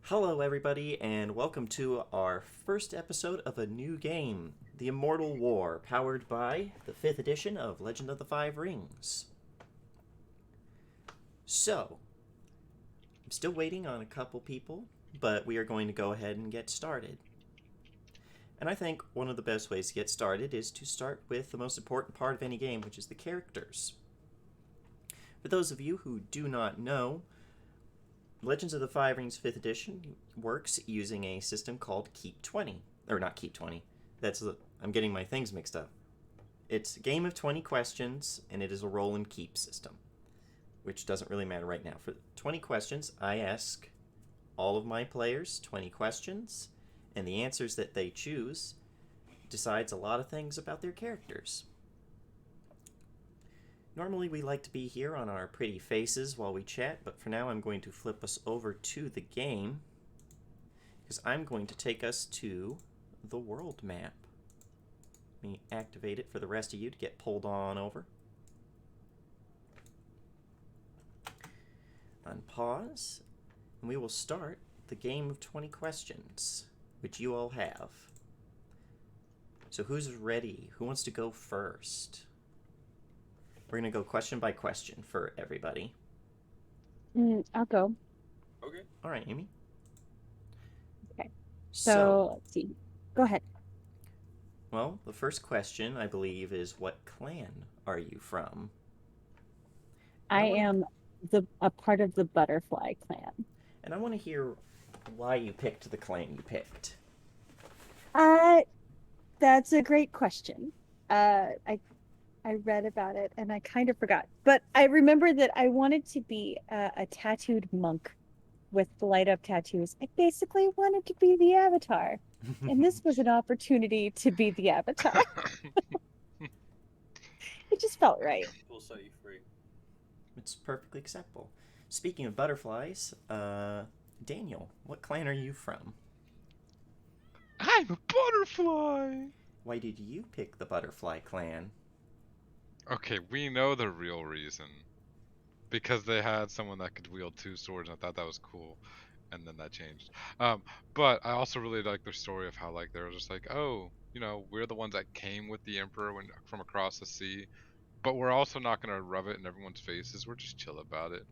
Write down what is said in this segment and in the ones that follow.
Hello, everybody, and welcome to our first episode of a new game, The Immortal War, powered by the 5th edition of Legend of the Five Rings. So, I'm still waiting on a couple people, but we are going to go ahead and get started. And I think one of the best ways to get started is to start with the most important part of any game, which is the characters. For those of you who do not know, Legends of the Five Rings 5th edition works using a system called Keep 20. Or not Keep 20. I'm getting my things mixed up. It's a game of 20 questions, and it is a roll and keep system, which doesn't really matter right now. For 20 questions, I ask all of my players 20 questions, and the answers that they choose decides a lot of things about their characters. Normally we like to be here on our pretty faces while we chat, but for now I'm going to flip us over to the game, because I'm going to take us to the world map. Let me activate it for the rest of you to get pulled on over. Unpause, and we will start the game of 20 questions, which you all have. So who's ready? Who wants to go first? We're going to go question by question for everybody. I'll go. Okay. All right, Amy. Okay. So let's see. Go ahead. Well, the first question, I believe, is what clan are you from? I am a part of the butterfly clan. And I want to hear why you picked the clan you picked. That's a great question. I read about it and I kind of forgot, but I remember that I wanted to be a tattooed monk with light up tattoos. I basically wanted to be the Avatar, and this was an opportunity to be the Avatar. It just felt right. We'll set you free. It's perfectly acceptable. Speaking of butterflies, Daniel, what clan are you from? I'm a butterfly! Why did you pick the butterfly clan? Okay, we know the real reason. Because they had someone that could wield two swords, and I thought that was cool. And then that changed. But I also really like their story of how, like, they were just like, oh, we're the ones that came with the Emperor from across the sea, but we're also not gonna rub it in everyone's faces. We're just chill about it.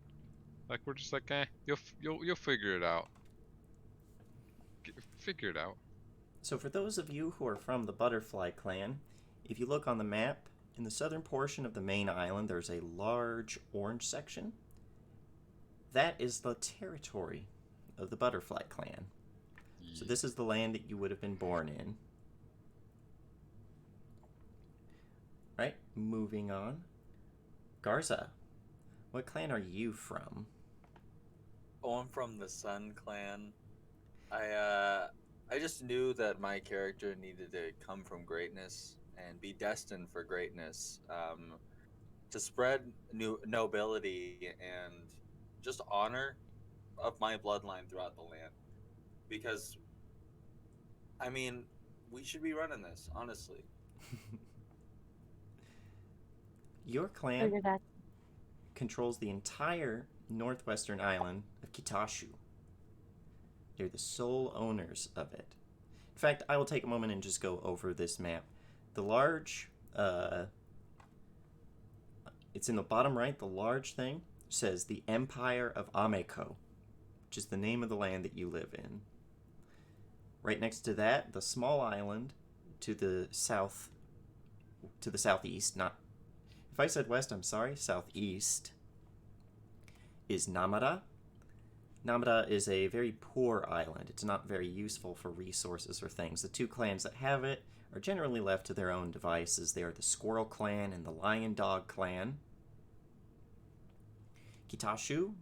Like, we're just like, you'll figure it out. Figure it out. So for those of you who are from the butterfly clan, if you look on the map, in the southern portion of the main island, there's a large orange section. That is the territory of the butterfly clan. Yeah. So this is the land that you would have been born in. Right, moving on. Garza, what clan are you from? Oh, I'm from the Sun Clan. I just knew that my character needed to come from greatness and be destined for greatness, to spread nobility and just honor of my bloodline throughout the land. Because, I mean, we should be running this, honestly. Your clan Figure that. controls the entire northwestern island of Kitashu. They're the sole owners of it. In fact, I will take a moment and just go over this map. The large, it's in the bottom right, the large thing says the Empire of Ameko, which is the name of the land that you live in. Right next to that, the small island to the south, to the southeast, not, if I said west, I'm sorry, southeast, is Namada. Namada is a very poor island. It's not very useful for resources or things. The two clans that have it are generally left to their own devices. They are the Squirrel Clan and the Lion Dog Clan. Kitashu,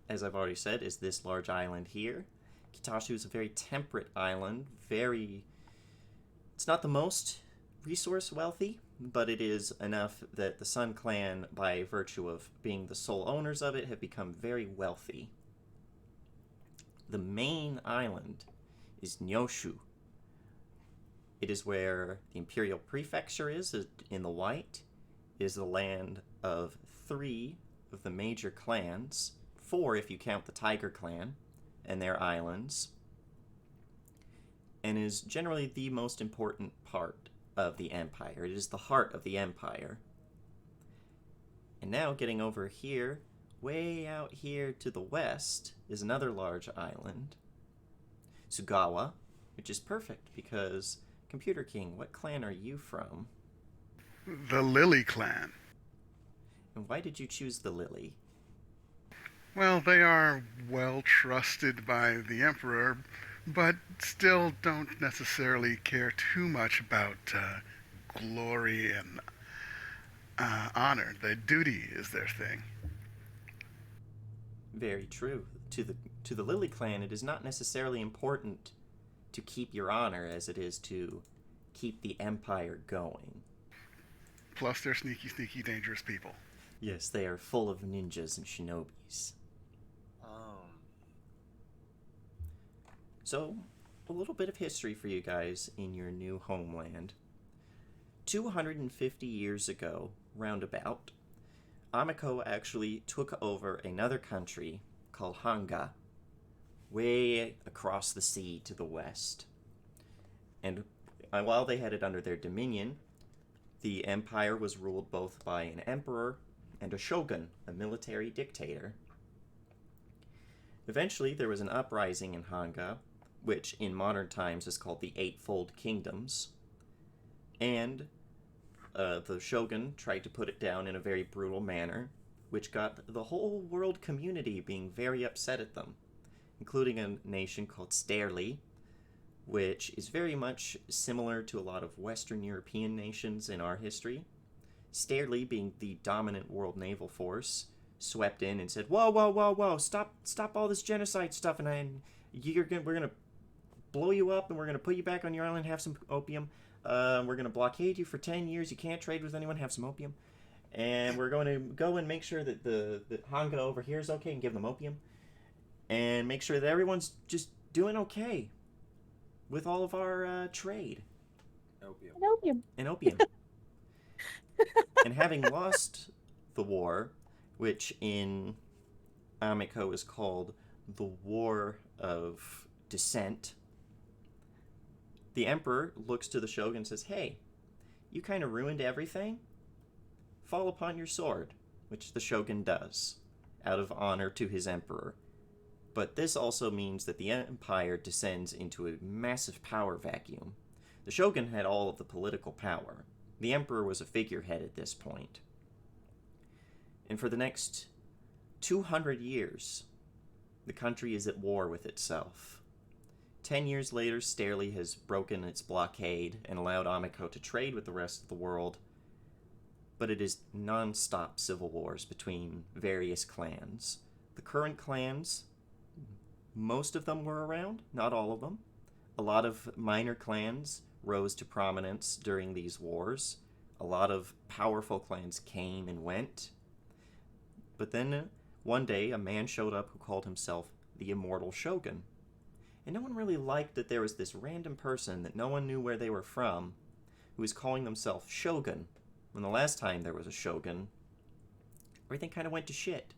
as I've already said, is this large island here. Kitashu is a very temperate island. It's not the most resource wealthy, but it is enough that the Sun Clan, by virtue of being the sole owners of it, have become very wealthy. The main island is Nyoshu. It is where the Imperial Prefecture is in the white. It is the land of 3 of the major clans, 4 if you count the Tiger Clan, and their islands, and is generally the most important part of the empire. It is the heart of the empire. And now, getting over here, way out here to the west, is another large island, Sugawa, which is perfect because, Computer King, what clan are you from? The Lily clan. And why did you choose the Lily? Well, they are well trusted by the Emperor, but still don't necessarily care too much about glory and honor. The duty is their thing. Very true. To the Lily clan, it is not necessarily important to keep your honor as it is to keep the empire going. Plus, they're sneaky, sneaky, dangerous people. Yes, they are full of ninjas and shinobis. So, a little bit of history for you guys in your new homeland. 250 years ago, roundabout, Amiko actually took over another country called Hanga, way across the sea to the west. And while they had it under their dominion, the empire was ruled both by an emperor and a shogun, a military dictator. Eventually, there was an uprising in Hanga, which in modern times is called the Eightfold Kingdoms, and the shogun tried to put it down in a very brutal manner, which got the whole world community being very upset at them, including a nation called Sterli, which is very much similar to a lot of Western European nations in our history. Sterli, being the dominant world naval force, swept in and said, "Whoa, whoa, whoa, whoa! Stop all this genocide stuff, and we're gonna blow you up, and we're gonna put you back on your island, have some opium. We're gonna blockade you for 10 years. You can't trade with anyone. Have some opium, and we're going to go and make sure that the Hanga over here is okay, and give them opium, and make sure that everyone's just doing okay with all of our trade Opium. And opium. and opium." And having lost the war, which in Amiko is called the War of Descent, the emperor looks to the shogun and says, "Hey, you kind of ruined everything. Fall upon your sword," which the shogun does, out of honor to his emperor. But this also means that the empire descends into a massive power vacuum. The shogun had all of the political power. The emperor was a figurehead at this point. And for the next 200 years, the country is at war with itself. 10 years later, Sterli has broken its blockade and allowed Amiko to trade with the rest of the world, but it is non-stop civil wars between various clans. The current clans, most of them were around, not all of them. A lot of minor clans rose to prominence during these wars. A lot of powerful clans came and went. But then one day a man showed up who called himself the Immortal Shogun. And no one really liked that there was this random person that no one knew where they were from who was calling themselves Shogun. When the last time there was a Shogun, everything kind of went to shit.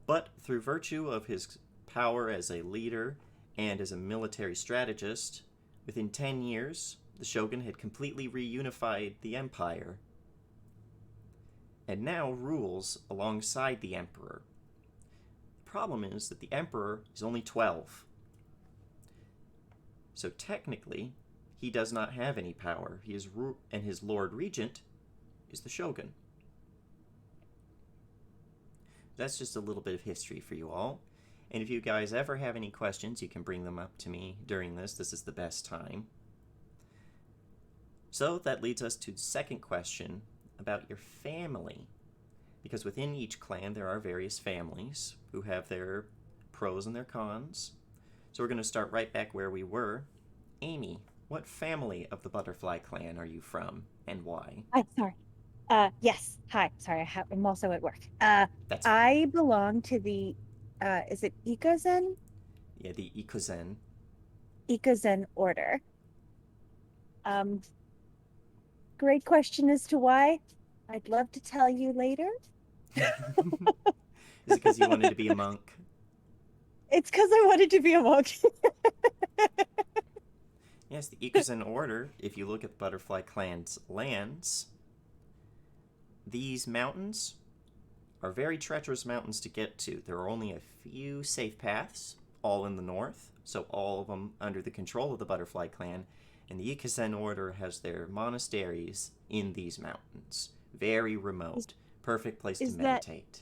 But through virtue of his power as a leader and as a military strategist, within 10 years, the Shogun had completely reunified the empire and now rules alongside the emperor. The problem is that the emperor is only 12. So technically, he does not have any power. And his Lord Regent is the Shogun. That's just a little bit of history for you all. And if you guys ever have any questions, you can bring them up to me during this. This is the best time. So that leads us to the second question about your family. Because within each clan there are various families who have their pros and their cons. So we're going to start right back where we were. Amy, what family of the Butterfly Clan are you from, and why? Sorry. Yes. Hi. Sorry, I'm also at work. That's I belong to the, is it Ikozen? Yeah, the Ikozen. Ikozen order. Great question as to why. I'd love to tell you later. Is it because you wanted to be a monk? It's because I wanted to be a monk. Yes, the Ikuzen Order, if you look at the Butterfly Clan's lands, these mountains are very treacherous mountains to get to. There are only a few safe paths, all in the north, so all of them under the control of the Butterfly Clan, and the Ikuzen Order has their monasteries in these mountains. Very remote. Perfect place to is that- meditate.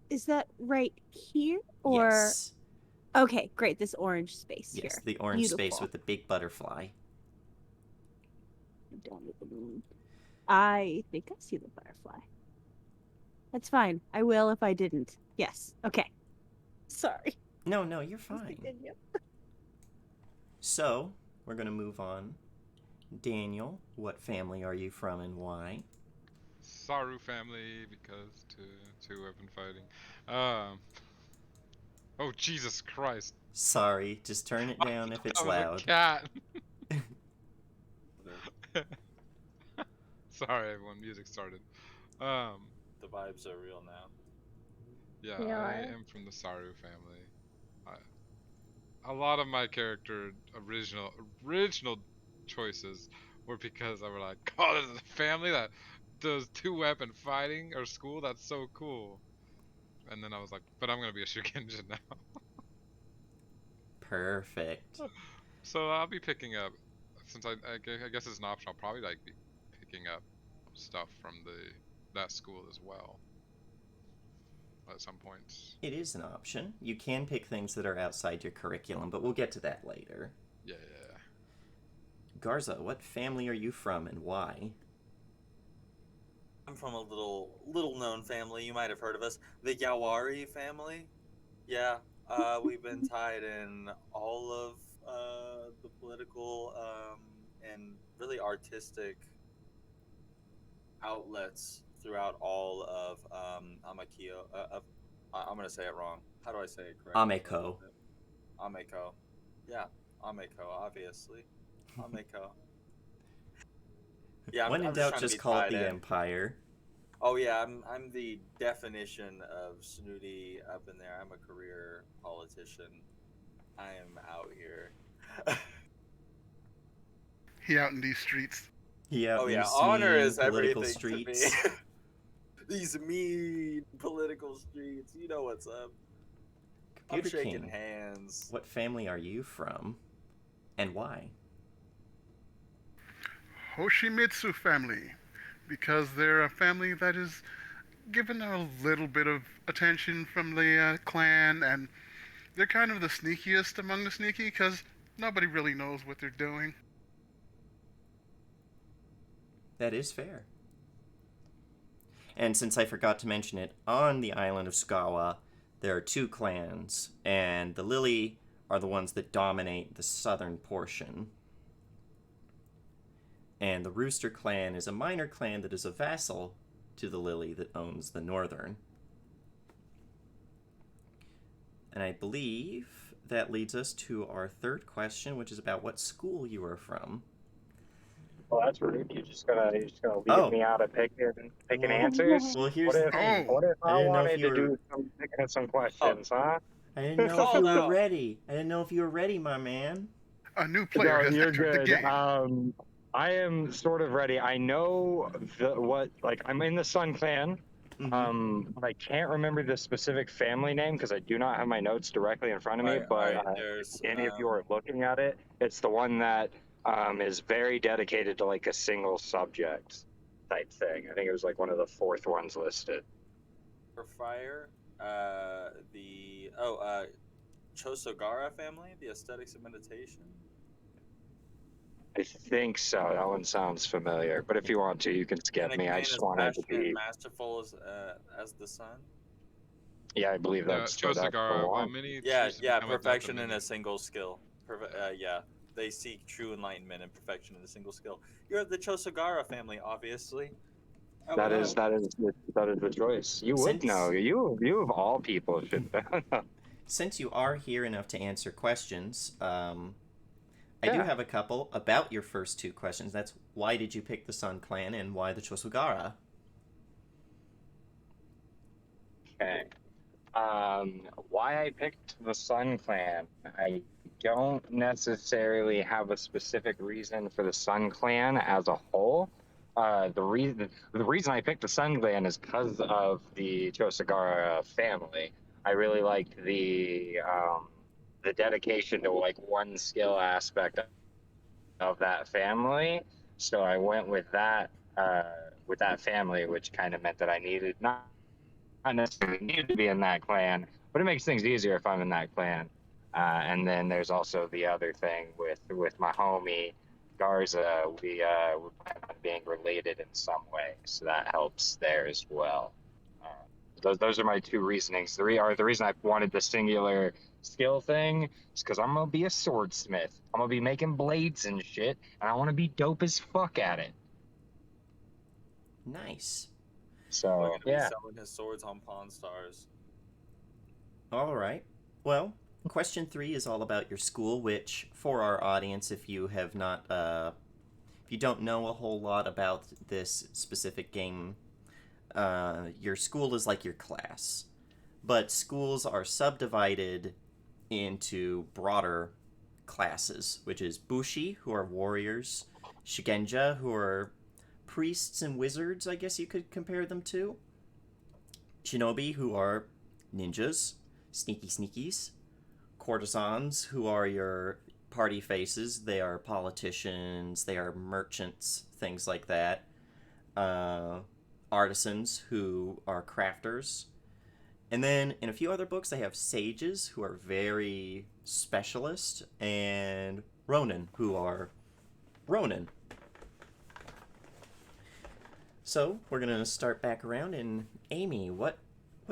Is that right here? Or Yes. okay, great. This orange space Yes, here. the orange space Beautiful. with the big butterfly. I think I see the butterfly. That's fine. I will if I didn't. Yes. Okay. Sorry. No, you're fine. So, we're going to move on. Daniel, what family are you from and why? Saru family, because two have been fighting. Oh Jesus Christ! Sorry, just turn it down if it's That was loud. a cat. Sorry, everyone. Music started. The vibes are real now. Yeah, They I are. am from the Saru family. A lot of my character original choices were because I were like, oh, this is a family that does 2-weapon fighting or school. That's so cool. And then I was like, but I'm gonna be a Shugenja now. Perfect. So I'll be picking up, since I guess it's an option. I'll probably like be picking up stuff from that school as well at some points. It is an option. You can pick things that are outside your curriculum, but we'll get to that later. Yeah. Garza, what family are you from and why? I'm from a little known family. You might have heard of us, the Yawari family. Yeah, we've been tied in all of the political and really artistic outlets throughout all of Amakio. I'm gonna say it wrong. How do I say it correctly? Ameko. Ameko. Yeah, Ameko. Obviously, Ameko. Yeah, When in I'm doubt, trying to just be call it tied the in. Empire. Oh yeah, I'm the definition of snooty up in there. I'm a career politician. I am out here. He out in these streets. Yeah, Oh yeah, these honor mean is political everything streets. to me. These mean political streets. You know what's up. I'm Computer shaking King, hands. what family are you from and why? Hoshimitsu family, because they're a family that is given a little bit of attention from the clan, and they're kind of the sneakiest among the sneaky because nobody really knows what they're doing. That is fair. And since I forgot to mention it, on the island of Sugawa, there are two clans, and the Lily are the ones that dominate the southern portion. And the Rooster clan is a minor clan that is a vassal to the Lily that owns the northern. And I believe that leads us to our third question, which is about what school you are from. Well, that's rude. You're just gonna leave Oh. me out of picking Well- answers. Well, here's What the if thing. what if I I didn't know if wanted you to were- do some questions, huh? I didn't know if Call you were out. ready. I didn't know if you were ready, my man. A new player No, has you're entered the good. game. I am sort of ready. I know I'm in the Sun Clan. But I can't remember the specific family name because I do not have my notes directly in front of me. Right, But right, there's, if any of you are looking at it, it's the one that is very dedicated to like a single subject type thing. I think it was like one of the fourth ones listed. for fire, the Chosogara family, the aesthetics of meditation. I think so. That one sounds familiar. But if you want to, you can skip And the me. I clan just is wanted to passionate, be. masterful as the sun. Yeah, I believe that's the Chosagara, while one. many Yeah, choose to yeah, become a perfection delta in a mimic. single skill. Yeah, they seek true enlightenment and perfection in a single skill. You're the Chosogara family, obviously. Oh, That wow. is the choice. You would Since- know. You of all people should know. Since you are here enough to answer questions, I do Yeah. have a couple about your first two questions. That's why did you pick the Sun Clan and why the Chosugara? Okay. Why I picked the Sun Clan, I don't necessarily have a specific reason for the Sun Clan as a whole. The reason I picked the Sun Clan is because of the Chosagara family. I really liked the dedication to like one skill aspect of that family, so I went with that family, which kind of meant that I needed not necessarily needed to be in that clan, but it makes things easier if I'm in that clan. And then there's also the other thing with my homie Garza. We plan on being related in some way, so that helps there as well. Uh, those are my two reasonings. The reason I wanted the singular skill thing is because I'm gonna be a swordsmith. I'm gonna be making blades and shit, and I want to be dope as fuck at it. Nice. We're So gonna be yeah. selling his swords on Pawn Stars. All right. Well, question 3 is all about your school, which, for our audience, if you have not, if you don't know a whole lot about this specific game, your school is like your class. But schools are subdivided into broader classes, which is Bushi, who are warriors, Shigenja, who are priests and wizards, I guess you could compare them to, Shinobi, who are ninjas, sneaky sneakies, courtesans, who are your party faces. They are politicians, they are merchants, things like that. Artisans, who are crafters. And then in a few other books, they have sages, who are very specialist, and ronin, who are ronin. So we're gonna start back around. And Amy, what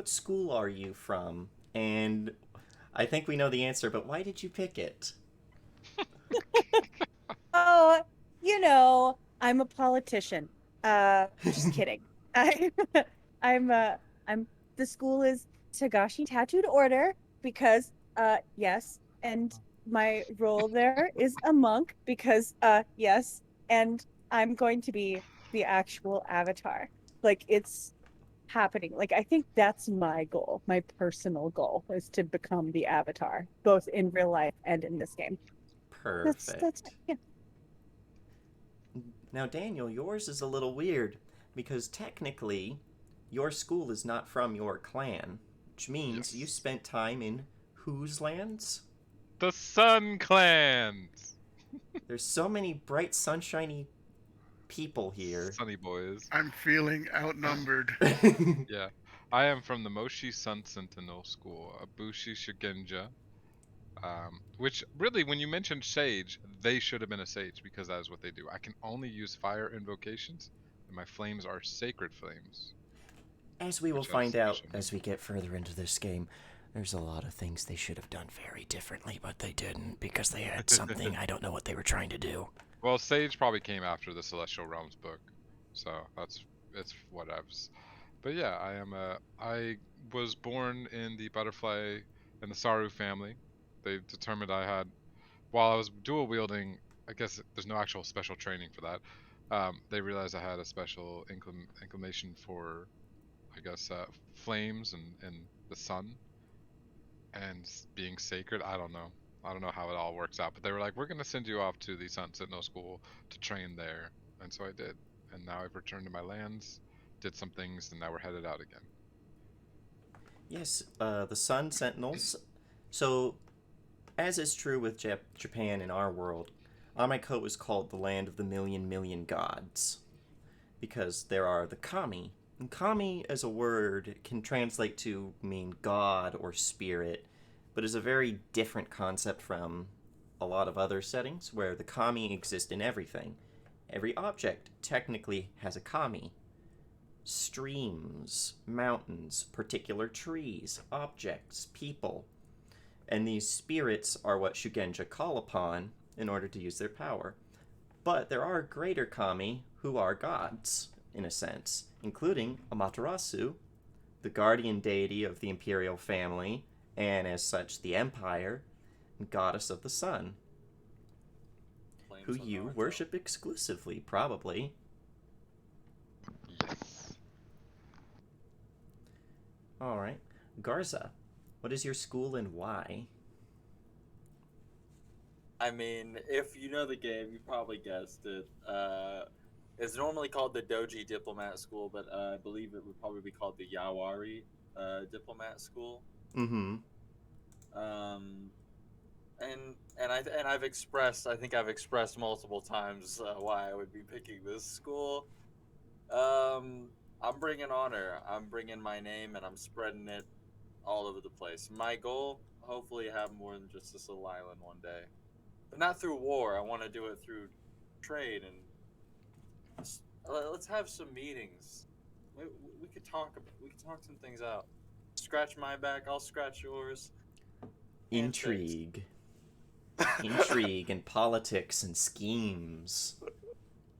school are you from? And I think we know the answer, but why did you pick it? Oh, I'm a politician. Just kidding. I, I'm I'm the school is Tagashi Tattooed Order because yes, and my role there is a monk because yes, and I'm going to be the actual avatar. Like it's happening. Like I think that's my goal, my personal goal is to become the avatar, both in real life and in this game. That's Perfect. yeah. Now, Daniel, yours is a little weird because technically your school is not from your clan, which means you Yes. spent time in whose lands? The Sun Clans! There's so many bright, sunshiny people here. Sunny boys. I'm feeling outnumbered. Yeah. I am from the Moshi Sun Sentinel School, a Bushi Shigenja. Which really, when you mentioned sage, they should have been a sage because that is what they do. I can only use fire invocations, and my flames are sacred flames, As we will which I find out should as we get further into this game, there's a lot of things they should have done very differently, but they didn't because they had something. I don't know what they were trying to do. Well, sage probably came after the Celestial Realms book, so it's whatevs. But yeah, I was born in the butterfly and the Saru family. They determined I had, while I was dual wielding, I guess there's no actual special training for that. They realized I had a special inclination for, I guess, flames and the sun and being sacred. I don't know. I don't know how it all works out, but they were like, "We're gonna send you off to the Sun Sentinel School to train there," and so I did. And now I've returned to my lands, did some things, and now we're headed out again. Yes, the Sun Sentinels. So, as is true with Japan in our world, Amaiko is called the land of the million gods because there are the kami. And kami as a word can translate to mean god or spirit, but is a very different concept from a lot of other settings where the kami exist in everything. Every object technically has a kami. Streams, mountains, particular trees, objects, people. And these spirits are what Shugenja call upon in order to use their power. But there are greater kami who are gods, in a sense, including Amaterasu, the guardian deity of the imperial family, and as such the empire, and goddess of the sun, Flames who of you Naruto. worship exclusively, probably. Yes. Alright. Garza, what is your school and why? I mean, if you know the game, you probably guessed it. It's normally called the Doji Diplomat School, but I believe it would probably be called the Yawari Diplomat School. Mm-hmm. Um, and I've expressed, I think I've expressed multiple times why I would be picking this school. I'm bringing honor. I'm bringing my name, and I'm spreading it all over the place. My goal, hopefully, have more than just this little island one day, but not through war. I want to do it through trade, and let's have some meetings. We could talk. We could talk some things out. Scratch my back. I'll scratch yours. Handshakes. Intrigue. Intrigue and politics and schemes.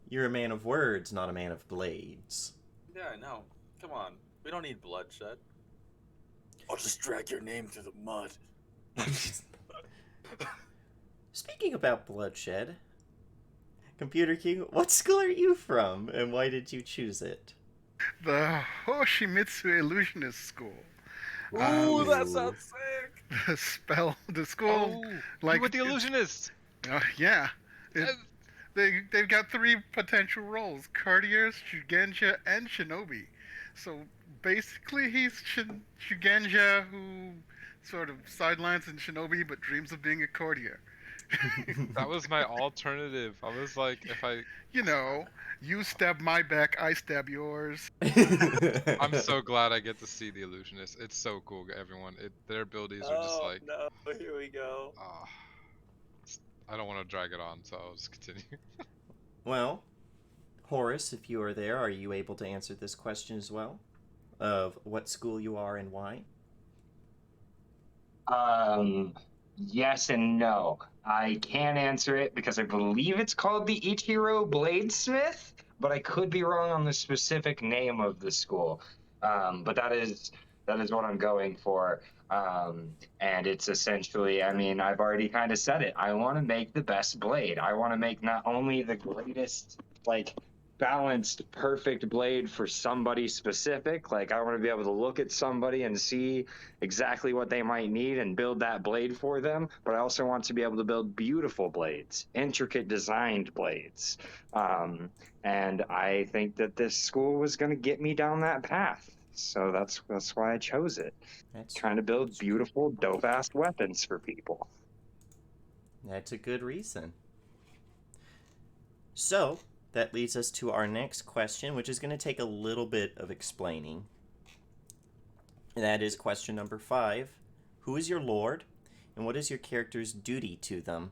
You're a man of words, not a man of blades. Yeah, I know. Come on. We don't need bloodshed. I'll just drag your name through the mud. Speaking about bloodshed, Computer King, what school are you from, and why did you choose it? The Hoshimitsu Illusionist School. Ooh, that Ooh. sounds sick. The school, Oh, like you with the illusionist. yeah. They've got 3 potential roles: courtiers, Shugenja, and shinobi. So basically, he's Shugenja who sort of sidelines in shinobi but dreams of being a courtier. That was my alternative. I was like, if I, You know, you stab my back, I stab yours. I'm so glad I get to see the illusionist. It's so cool, everyone. Their abilities are just like, no, here we go. I don't want to drag it on, so I'll just continue. Well, Horace, if you are there, are you able to answer this question as well? Of what school you are and why? Yes and no. I can answer it because I believe it's called the Ichiro Bladesmith, but I could be wrong on the specific name of the school. But that is what I'm going for. And it's essentially, I mean, I've already kind of said it. I want to make the best blade. I want to make not only the greatest, like, balanced, perfect blade for somebody specific. Like, I want to be able to look at somebody and see exactly what they might need and build that blade for them. But I also want to be able to build beautiful blades, intricate designed blades. And I think that this school was going to get me down that path. So that's why I chose it. Trying to build beautiful, dope-ass weapons for people. That's a good reason. So, that leads us to our next question, which is going to take a little bit of explaining. And that is question number 5. Who is your lord, and what is your character's duty to them?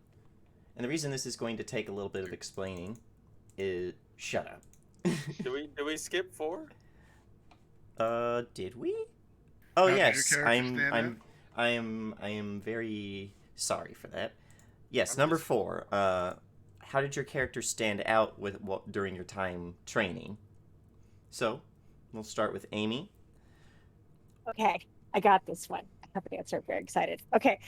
And the reason this is going to take a little bit of explaining is... Shut up. Do we skip 4? Did we? Oh, How did your yes. character I am very sorry for that. Yes, I'm number just- 4. How did your character stand out with during your time training? So, we'll start with Amy. Okay, I got this one. I have an answer. I'm very excited. Okay,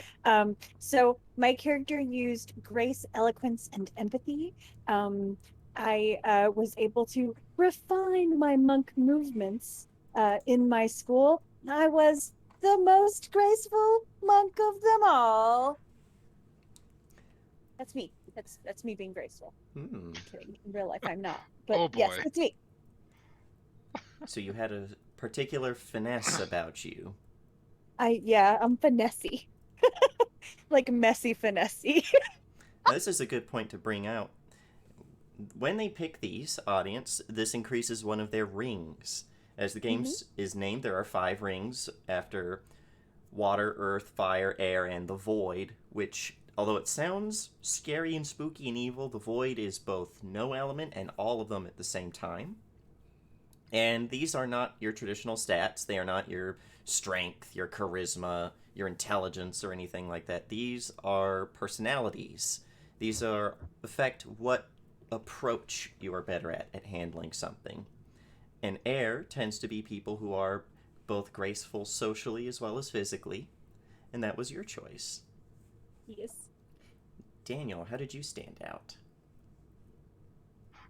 so my character used grace, eloquence, and empathy. I was able to refine my monk movements in my school. I was the most graceful monk of them all. That's me. That's me being graceful. Hmm. Kidding. In real life, I'm not. But Oh, yes, boy. that's me. So you had a particular finesse about you. I'm finessey. Like messy finessey. Now, this is a good point to bring out. When they pick these, audience, this increases one of their rings. As the game is named, there are 5 rings after water, earth, fire, air, and the void, which, although it sounds scary and spooky and evil, the void is both no element and all of them at the same time. And these are not your traditional stats. They are not your strength, your charisma, your intelligence, or anything like that. These are personalities. These affect what approach you are better at handling something. And air tends to be people who are both graceful socially as well as physically. And that was your choice. Yes. Daniel, how did you stand out?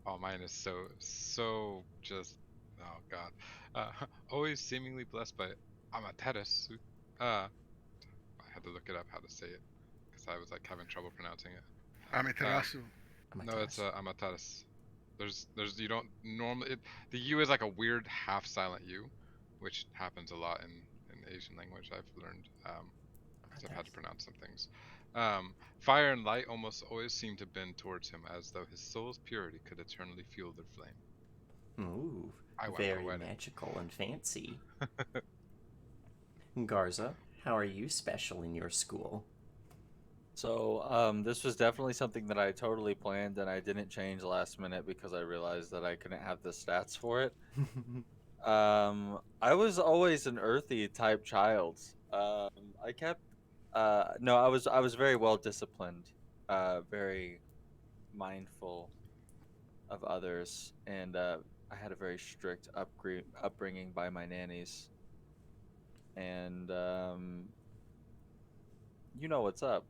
Oh, mine is so just, oh god. Always seemingly blessed by Amaterasu. I had to look it up how to say it because I was like having trouble pronouncing it. Amaterasu. No, it's Amaterasu. There's you don't normally the U is like a weird half silent U, which happens a lot in Asian language. I've learned because I've had to pronounce some things. Fire and light almost always seem to bend towards him, as though his soul's purity could eternally fuel their flame. Ooh, I went very poetic. magical and fancy. Garza, how are you special in your school? So, this was definitely something that I totally planned and I didn't change last minute because I realized that I couldn't have the stats for it. I was always an earthy type child. I kept, no, I was very well disciplined, very mindful of others, and I had a very strict upbringing by my nannies, and you know what's up.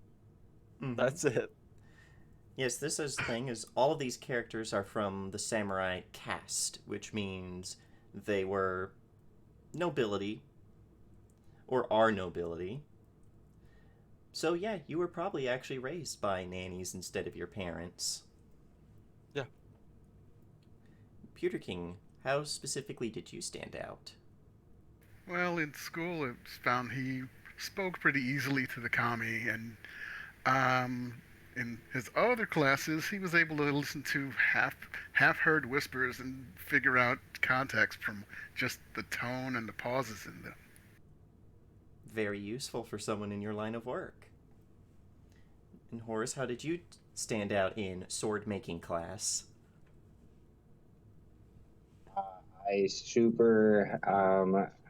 Mhm. That's it. Yes, this is the thing is all of these characters are from the samurai caste, which means they were nobility or are nobility. So yeah, you were probably actually raised by nannies instead of your parents. Yeah. Pewter King, how specifically did you stand out? Well, in school, it's found he spoke pretty easily to the kami, and um, in his other classes, he was able to listen to half heard whispers and figure out context from just the tone and the pauses in them. Very useful for someone in your line of work. And Horace, how did you stand out in sword making class? I super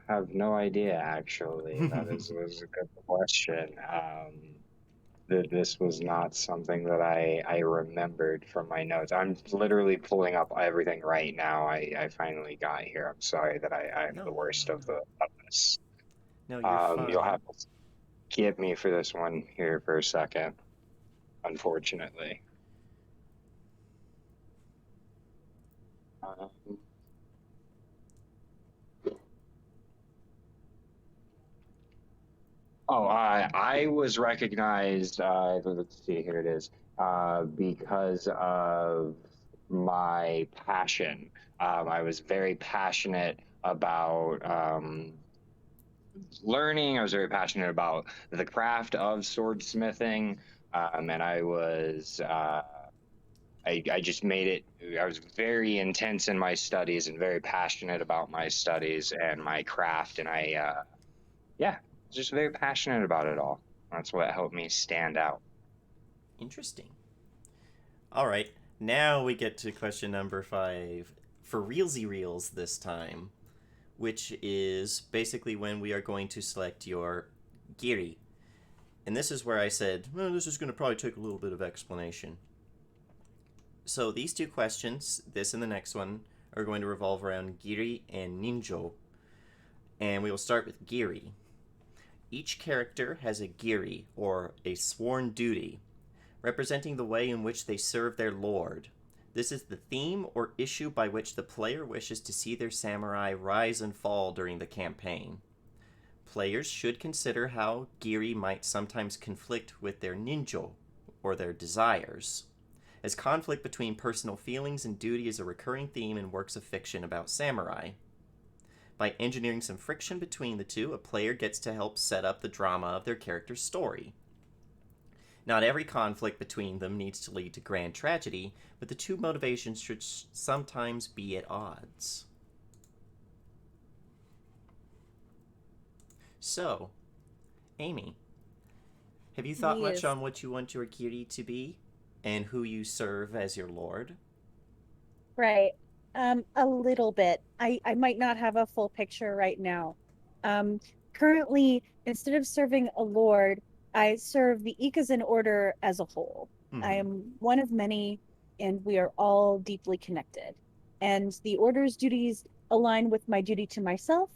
have no idea actually. That is a good question. This was not something that I remembered from my notes. I'm literally pulling up everything right now. I finally got here. I'm sorry that I'm No, the no, worst no, of no. the of this. No, you're You'll fine. have to give me for this one here for a second, unfortunately. Um, I was recognized. Let's see, here it is. Because of my passion. I was very passionate about learning. I was very passionate about the craft of swordsmithing, and I just made it. I was very intense in my studies and very passionate about my studies and my craft, and yeah, just very passionate about it all. That's what helped me stand out. Interesting. All right, now we get to question number 5 for realsy reals this time, which is basically when we are going to select your giri. And this is where I said, well, this is going to probably take a little bit of explanation. So these two questions, this and the next one, are going to revolve around giri and ninjo. And we will start with giri. Each character has a giri, or a sworn duty, representing the way in which they serve their lord. This is the theme or issue by which the player wishes to see their samurai rise and fall during the campaign. Players should consider how giri might sometimes conflict with their ninjo, or their desires, as conflict between personal feelings and duty is a recurring theme in works of fiction about samurai. By engineering some friction between the two, a player gets to help set up the drama of their character's story. Not every conflict between them needs to lead to grand tragedy, but the two motivations should sometimes be at odds. So, Amy, have you thought much Yes. on what you want your Kiri to be and who you serve as your lord? Right. A little bit. I might not have a full picture right now. Um, Currently, instead of serving a lord, I serve the Ikazan order as a whole. I Mm-hmm. am one of many, and we are all deeply connected. And the order's duties align with my duty to myself,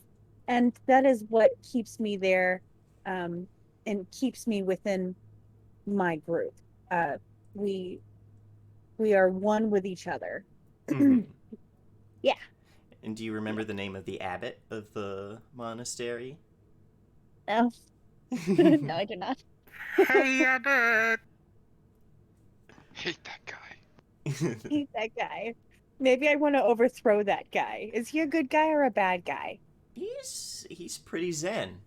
and that is what keeps me there, um, and keeps me within my group. Uh, we we are one with each other. Mm-hmm. Yeah. And do you remember the name of the abbot of the monastery? No. No, I do not. Hey, Abbott! Hate that guy. Hate that guy. Maybe I want to overthrow that guy. Is he a good guy or a bad guy? he's pretty zen.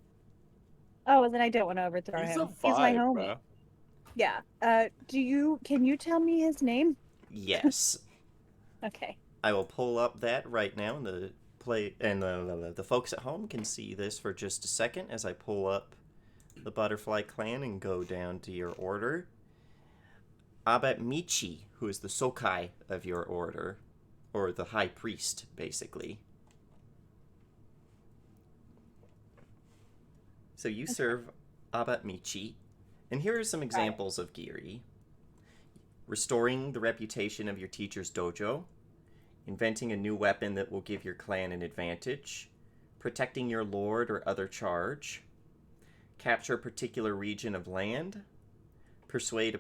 Oh, well, then I don't want to overthrow He's a him. He's my five, homie. bro. Yeah. Can you tell me his name? Yes. Okay. I will pull up that right now, and the folks at home can see this for just a second as I pull up the Butterfly Clan and go down to your order. Abbot Michi, who is the Sokai of your order, or the High Priest, basically. So you serve Abbot Michi, and here are some examples of Giri. Restoring the reputation of your teacher's dojo, inventing a new weapon that will give your clan an advantage, protecting your lord or other charge, capture a particular region of land, persuade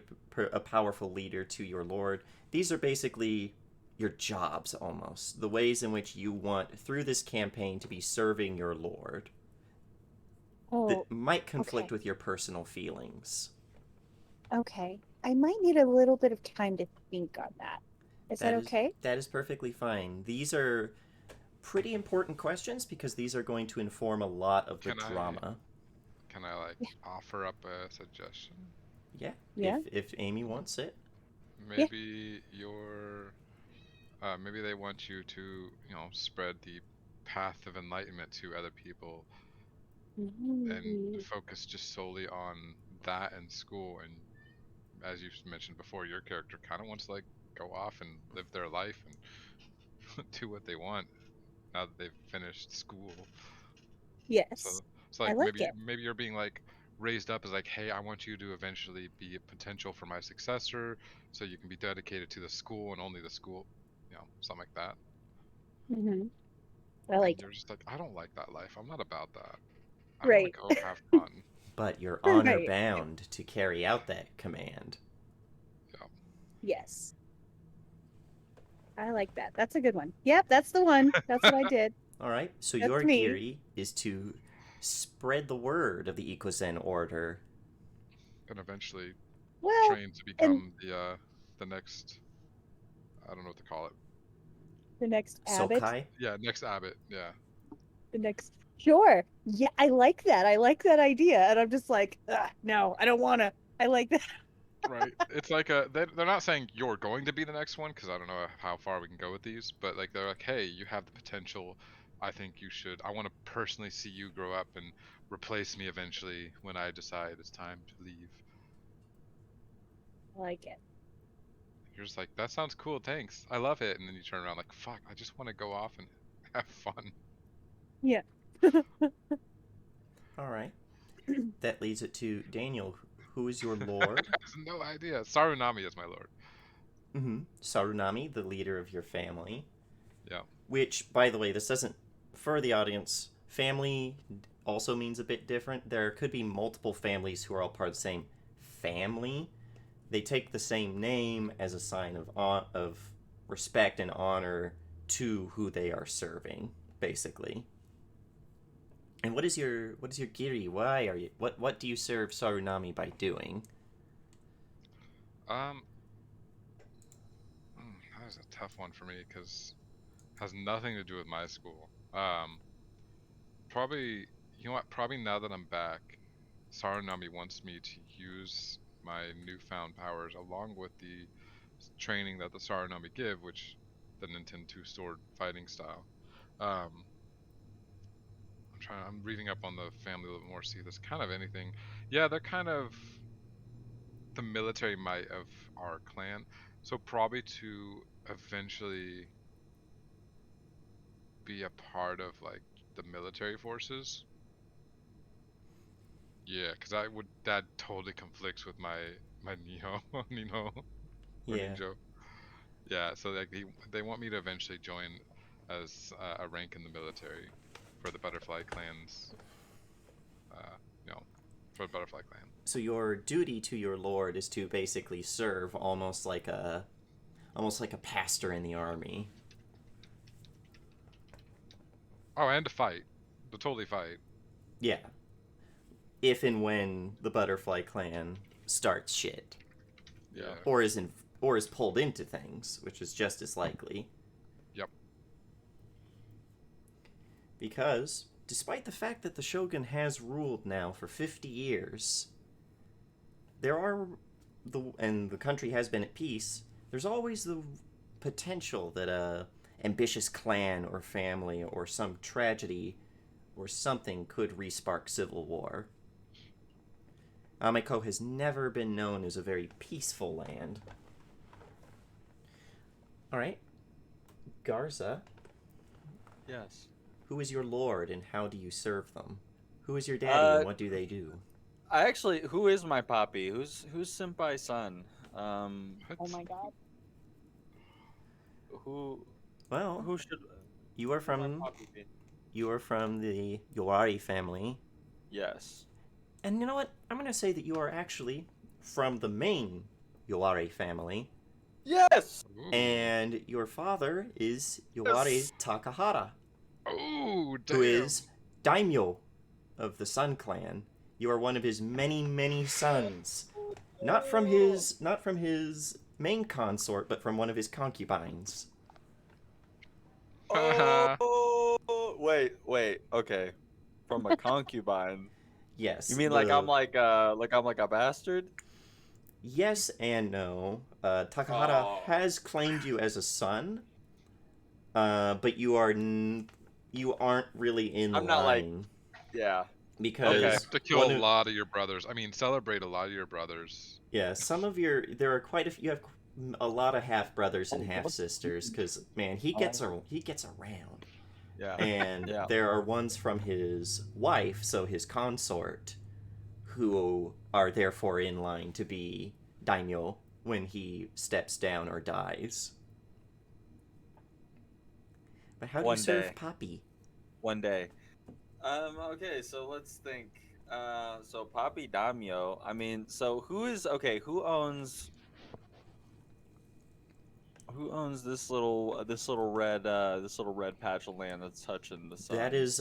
a powerful leader to your lord. These are basically your jobs, almost. The ways in which you want, through this campaign, to be serving your lord. Oh, That might conflict okay. with your personal feelings. Okay. I might need a little bit of time to think on that. Is that That is okay? that is perfectly fine. These are pretty important questions because these are going to inform a lot of the Can I drama. can I like Yeah. offer up a suggestion? Yeah. Yeah. If Amy wants it. Yeah. Maybe maybe they want you to, spread the path of enlightenment to other people and Mm. focus just solely on that in school. And as you mentioned before, your character kind of wants to like go off and live their life and do what they want now that they've finished school. So Yes. it's I like like it. maybe you're being like raised up as like, hey, I want you to eventually be a potential for my successor, so you can be dedicated to the school and only the school, something like that. Hmm. I And like it. you're just like, I don't like that life. I'm not about that. I want to Right. go have fun. But you're honor Right. bound to carry out that command. Yeah. Yes. I like that. That's a good one. Yep, that's the one. That's what I did. Alright, so That's your me. Giri is to spread the word of the Ikozen order. And eventually Well, train to and become the next, I don't know what to call it. the next abbot, Sokai? Yeah, next abbot. Yeah. the next. Sure. Yeah, I like that. I like that idea. And I'm just like, no, I don't want to. I like that. Right. It's like they're not saying you're going to be the next one because I don't know how far we can go with these, but like they're like, hey, you have the potential. I think you should. I want to personally see you grow up and replace me eventually when I decide it's time to leave. I like it. You're just like, that sounds cool, thanks. I love it. And then you turn around like, fuck, I just want to go off and have fun. Yeah. Alright. That leads it to Daniel. Who is your lord? I have no idea. Sarunami is my lord. Mm-hmm. Sarunami, the leader of your family. Yeah. Which, by the way, this doesn't, for the audience, family also means a bit different. There could be multiple families who are all part of the same family. They take the same name as a sign of respect and honor to who they are serving, basically. And what is your giri? Why are you what do you serve Sarunami by doing? Um, that was a tough one for me because it has nothing to do with my school. Probably, you know what? Probably now that I'm back, Sarunami wants me to use my newfound powers along with the training that the Sarunami give, which the Nintendo two-sword fighting style. Um, I'm reading up on the family a little more, see this kind of anything. Yeah, they're kind of the military might of our clan. So probably to eventually be a part of like the military forces. Yeah, because that totally conflicts with my Nino Nino or Yeah. Ninjo. Yeah, so like they want me to eventually join as a rank in the military for the Butterfly clans. Uh, you know, for the Butterfly clan. So your duty to your lord is to basically serve almost like a pastor in the army. Oh, and to fight, to totally fight. Yeah. if and when the Butterfly Clan starts shit, Yeah. or is pulled into things, which is just as likely. Yep. Because despite the fact that the Shogun has ruled now for 50 years, and the country has been at peace, there's always the potential that a ambitious clan or family or some tragedy or something could respark civil war. Ameko has never been known as a very peaceful land. Alright. Garza, Yes. who is your lord and how do you serve them? Who is your daddy and what do they do? I actually, who is my poppy? Who's Senpai's son? Oh my god. Who Well, should you are who my from poppy be? the Yowari family. Yes. And you know what? I'm going to say that you are actually from the main Yowari family. Yes. Ooh. And your father is Yowari Takahara, Ooh, damn. who is daimyo of the Sun Clan. You are one of his many, many sons. Not from his main consort, but from one of his concubines. Oh, wait. Okay, from a concubine. Yes. You mean like I'm like a bastard? Yes and no. Takahara Oh. has claimed you as a son, but you aren't really in I'm not like- line Yeah. because Okay. You have to kill one a of- lot of your brothers. I mean, celebrate a lot of your brothers. Yeah, there are quite a few. You have a lot of half brothers and half sisters. Because man, he gets around, Yeah. and Yeah. there are ones from his wife, so his consort, who are therefore in line to be daimyo when he steps down or dies. But how do you One serve day. Poppy? One day. Okay, so let's think. So Papi Damio. I mean, so who owns this little red patch of land that's touching the sun? That is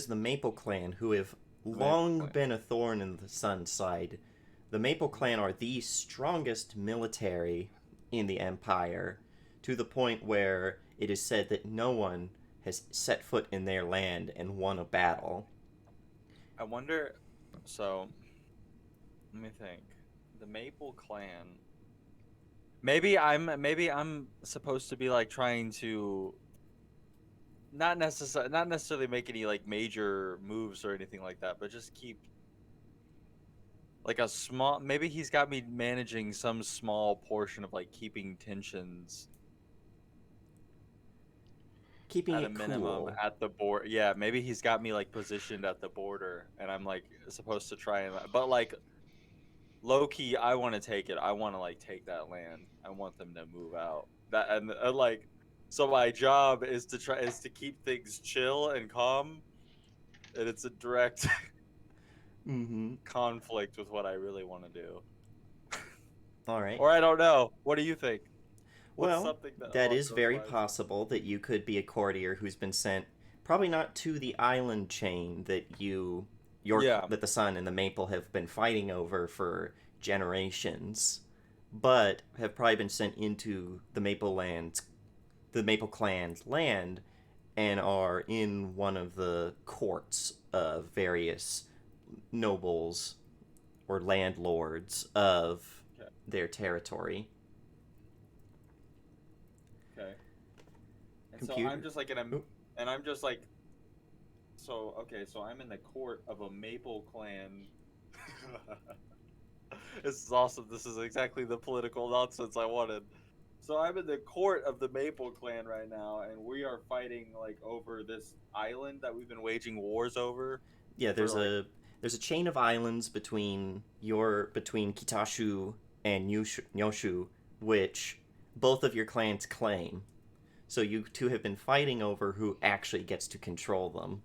the Maple Clan, who have long been a thorn in the Sun's side. The Maple Clan are the strongest military in the Empire, to the point where it is said that no one has set foot in their land and won a battle. I wonder. So, let me think. The Maple Clan. Maybe I'm supposed to be like trying to not necessarily make any like major moves or anything like that, but just keep like a small. Maybe he's got me managing some small portion of like keeping tensions Keeping at it a minimum cool. at the board. Yeah, maybe he's got me like positioned at the border, and I'm like supposed to try and. But like low key, I want to take it. I want to like take that land. I want them to move out. That and like, so my job is to keep things chill and calm, and it's a direct Mm-hmm. conflict with what I really want to do. All right. Or I don't know. What do you think? What's Well, something that along is those very lines? possible that you could be a courtier who's been sent, probably not to the island chain that that the Sun and the Maple have been fighting over for generations, but have probably been sent into the Maple Clan's land, and are in one of the courts of various nobles or landlords of Okay. their territory. Okay. And Computer. so I'm just like and I'm just like, so okay, so I'm in the court of a Maple Clan. This is awesome. This is exactly the political nonsense I wanted. So I'm in the court of the Maple Clan right now, and we are fighting like over this island that we've been waging wars over. Yeah, there's a chain of islands between Kitashu and Nyoshu, which both of your clans claim. So you two have been fighting over who actually gets to control them.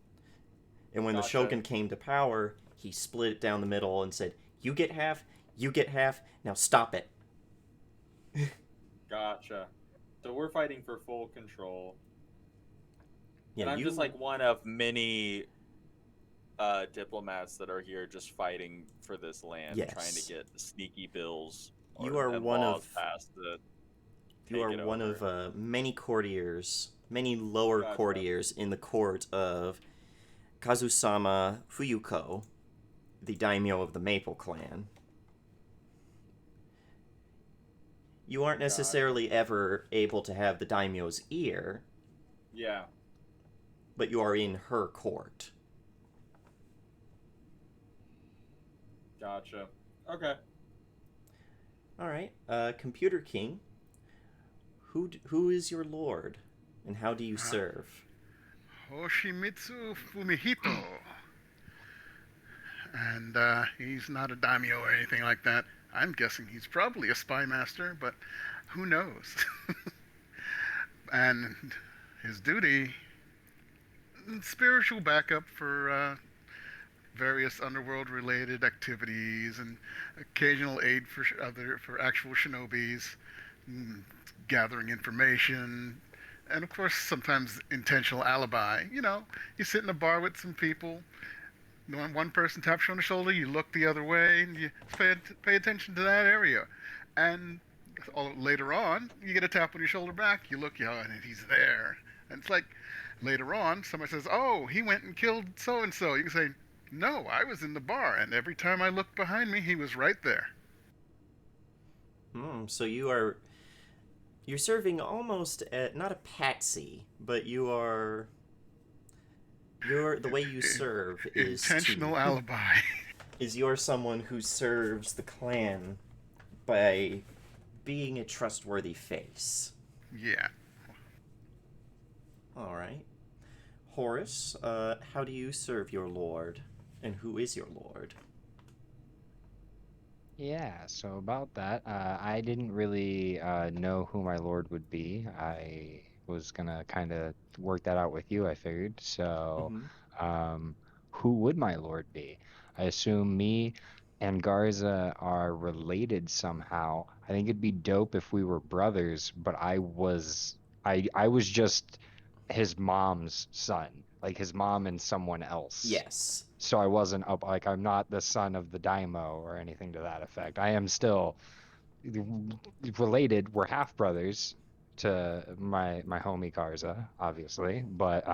And when the Shogun came to power, he split it down the middle and said, "You get half, now stop it." Gotcha. So we're fighting for full control. Yeah, And I'm just like one of many diplomats that are here just fighting for this land, trying to Yes. get sneaky bills You are and one laws of passed to take it over. many courtiers, many lower Gotcha. courtiers in the court of Kazusama Fuyuko, the daimyo of the Maple Clan. You aren't Gotcha. necessarily ever able to have the daimyo's ear, Yeah. but you are in her court. Gotcha. Okay. All right, Computer King. Who is your lord, and how do you serve? Hoshimitsu Fumihito. And he's not a daimyo or anything like that. I'm guessing he's probably a spy master, but who knows? And his duty, spiritual backup for various underworld-related activities and occasional aid for actual shinobis, gathering information, and of course sometimes intentional alibi. You sit in a bar with some people. One person taps you on the shoulder, you look the other way, and you pay attention to that area. And later on, you get a tap on your shoulder back, you look, and he's there. And it's like, later on, somebody says, oh, he went and killed so-and-so. You can say, no, I was in the bar, and every time I looked behind me, he was right there. So you're serving almost not a patsy, but the way you serve is intentional alibi. Is you're someone who serves the clan by being a trustworthy face. Yeah. All right. Horace, how do you serve your lord, and who is your lord? Yeah, so about that, I didn't really know who my lord would be. I was gonna kind of work that out with you, I figured. So, um, who would my lord be? I assume me and Garza are related somehow. I think it'd be dope if we were brothers, but I was just his mom's son, like his mom and someone else. Yes. So I wasn't up, like, I'm not the son of the daimo or anything to that effect. I am still related. We're half brothers to my homie Karza, obviously, but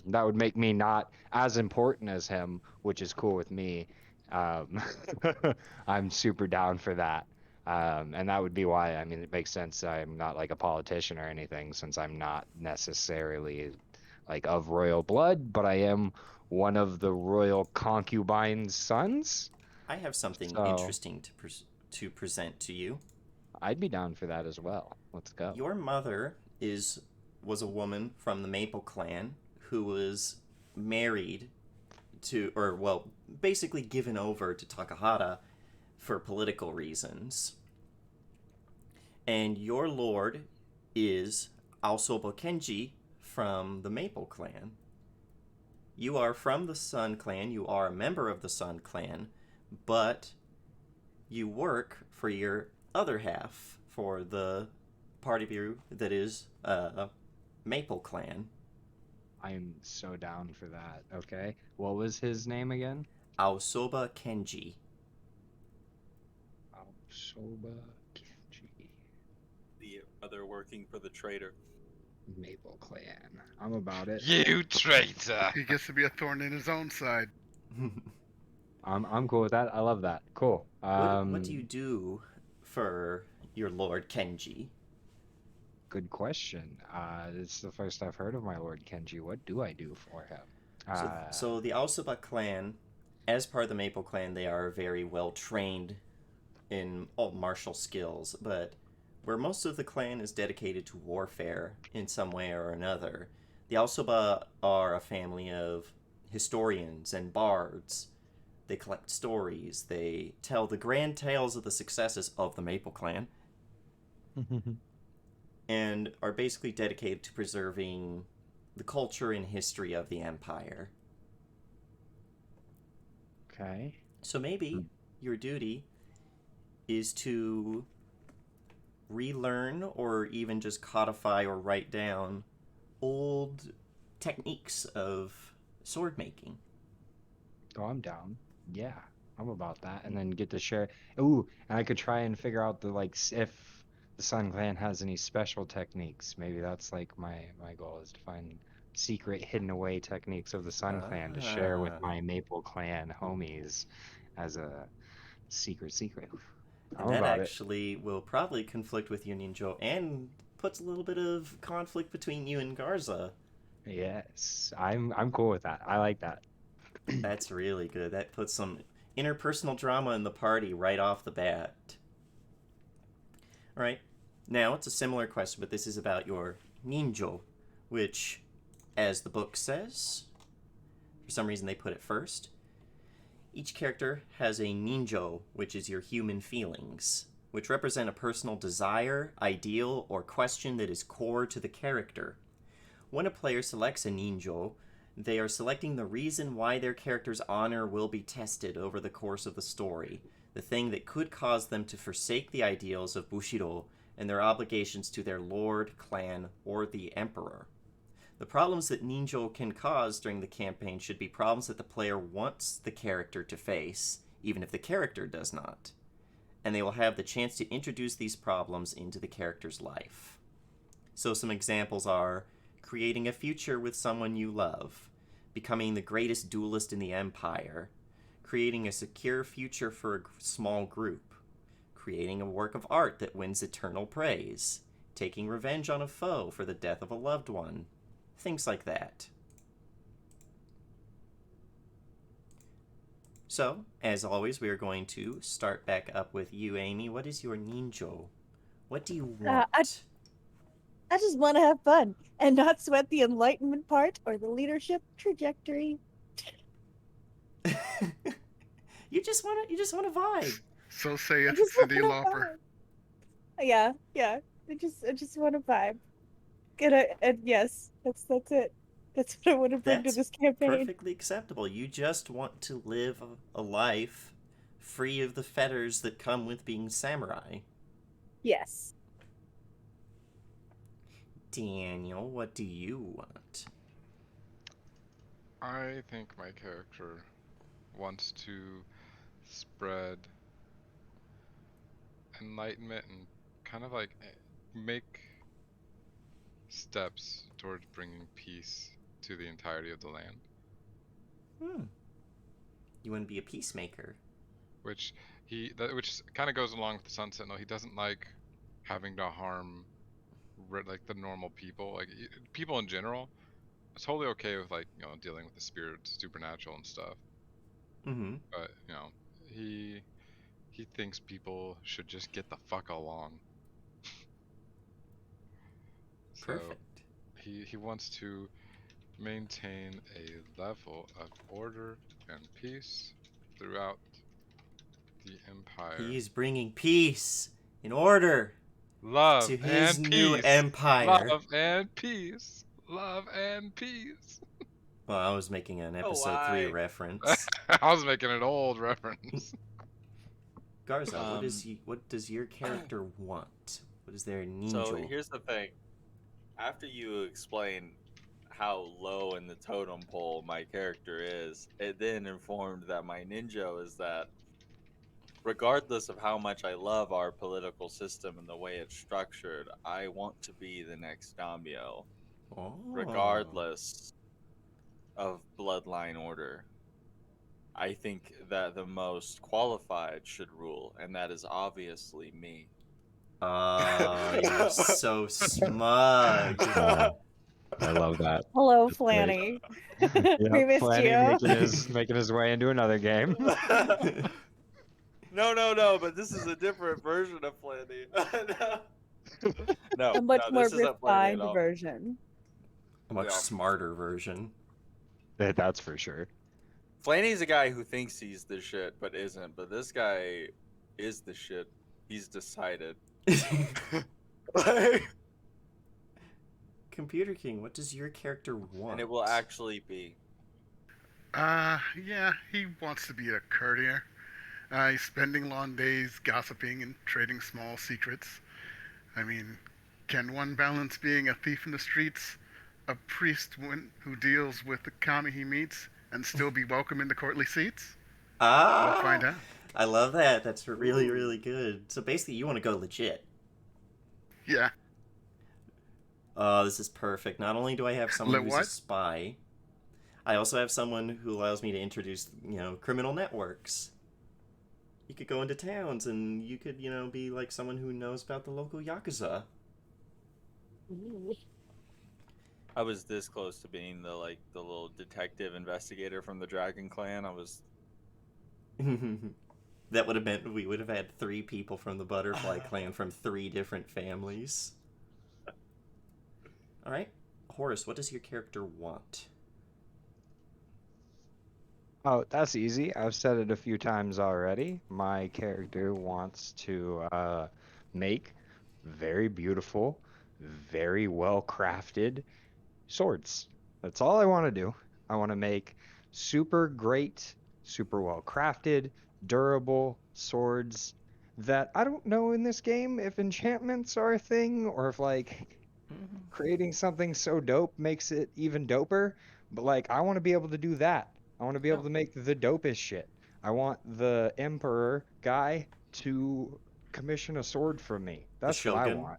that would make me not as important as him, which is cool with me. Um, I'm super down for that. And that would be why, I mean, it makes sense I'm not like a politician or anything, since I'm not necessarily like of royal blood, but I am one of the royal concubine's sons. I have something So interesting to present to you. I'd be down for that as well. Let's go. Your mother was a woman from the Maple Clan who was married to, or well, basically given over to Takahata for political reasons. And your lord is Aosoba Kenji from the Maple Clan. You are from the Sun Clan, you are a member of the Sun Clan, but you work for your other half, for the part of you that is Maple Clan. I'm so down for that. Okay. What was his name again? Aosoba Kenji. Aosoba Kenji. The brother working for the traitor. Maple Clan. I'm about it. You traitor! He gets to be a thorn in his own side. I'm cool with that. I love that. Cool. What do you do for your Lord Kenji? Good question. It's the first I've heard of my Lord Kenji. What do I do for him? So the Aosoba clan, as part of the Maple Clan, they are very well trained in all martial skills, but where most of the clan is dedicated to warfare in some way or another, the Aosoba are a family of historians and bards. They collect stories. They tell the grand tales of the successes of the Maple Clan, and are basically dedicated to preserving the culture and history of the Empire. Okay. So maybe your duty is to relearn or even just codify or write down old techniques of sword making. Oh, I'm down. Yeah, I'm about that. And then get to share. Ooh, and I could try and figure out if the Sun Clan has any special techniques. Maybe that's like my goal is to find secret hidden away techniques of the Sun Clan to share with Ah. my Maple Clan homies as a secret. I'm And that about it. actually will probably conflict with you, Ninjo, and puts a little bit of conflict between you and Garza. Yes, I'm cool with that. I like that. That's really good. That puts some interpersonal drama in the party right off the bat. All right. Now, it's a similar question, but this is about your ninjo, which, as the book says, for some reason they put it first. Each character has a ninjo, which is your human feelings, which represent a personal desire, ideal, or question that is core to the character. When a player selects a ninjo, they are selecting the reason why their character's honor will be tested over the course of the story, the thing that could cause them to forsake the ideals of Bushido and their obligations to their lord, clan, or the emperor. The problems that ninjo can cause during the campaign should be problems that the player wants the character to face, even if the character does not. And they will have the chance to introduce these problems into the character's life. So some examples are creating a future with someone you love, becoming the greatest duelist in the Empire, creating a secure future for a small group, creating a work of art that wins eternal praise, taking revenge on a foe for the death of a loved one, things like that. So, as always, we are going to start back up with you, Amy. What is your ninjo? What do you I want? I just want to have fun and not sweat the enlightenment part or the leadership trajectory. You just want to vibe. So I saith just want Cyndi to Lauper. vibe. Yeah, yeah. I just want to vibe. And yes, that's it. That's what I want to bring to That's this campaign. perfectly acceptable. You just want to live a life free of the fetters that come with being samurai. Yes. Daniel, what do you want? I think my character wants to spread enlightenment and kind of like make steps towards bringing peace to the entirety of the land. Hmm. You want to be a peacemaker. Which which kind of goes along with the Sun Sentinel. He doesn't like having to harm like the normal people, like people in general. It's totally okay with like dealing with the spirits, supernatural and stuff. Mm-hmm. But he he thinks people should just get the fuck along. So Perfect. he wants to maintain a level of order and peace throughout the empire. He's bringing peace and order Love to his and new peace. empire. Love and peace. Love and peace. Well, I was making an Oh, episode 3 why? reference. I was making an old reference. Garza, Um, what does your character want? What is their So ninjo? here's the thing. After you explain how low in the totem pole my character is, it then informed that my ninja is that regardless of how much I love our political system and the way it's structured, I want to be the next Damio, Oh. regardless of bloodline order. I think that the most qualified should rule, and that is obviously me. Oh, you're so smug. Oh, I love that. Hello, That's great. Flanny. Yep, We missed Flanny you. making his way into another game. No, but this is a different version of Flanny. No, A much more this isn't Flanny at refined all. version. A much Yeah. smarter version. That's for sure. Flanny's a guy who thinks he's the shit, but isn't. But this guy is the shit. He's decided. Computer King, what does your character want? And it will actually be. Yeah, he wants to be a courtier. He's spending long days gossiping and trading small secrets. I mean, can one balance being a thief in the streets, a priest who deals with the kami he meets, and still be welcome in the courtly seats? We'll find Ah, out. I love that. That's really, really good. So basically, you want to go legit. Yeah. Oh, this is perfect. Not only do I have someone Let who's a what? spy, I also have someone who allows me to introduce, criminal networks. You could go into towns and you could, be like someone who knows about the local yakuza. I was this close to being the little detective investigator from the Dragon Clan. I was. That would have meant we would have had 3 people from the Butterfly Clan from 3 different families. All right, Horace, what does your character want? Oh, that's easy. I've said it a few times already. My character wants to make very beautiful, very well crafted swords. That's all I want to do. I want to make super great, super well crafted, durable swords that I don't know in this game if enchantments are a thing or if creating something so dope makes it even doper. But I want to be able to do that. I want to be able No, to make the dopest shit. I want the emperor guy to commission a sword from me. the That's what I Shogun. want.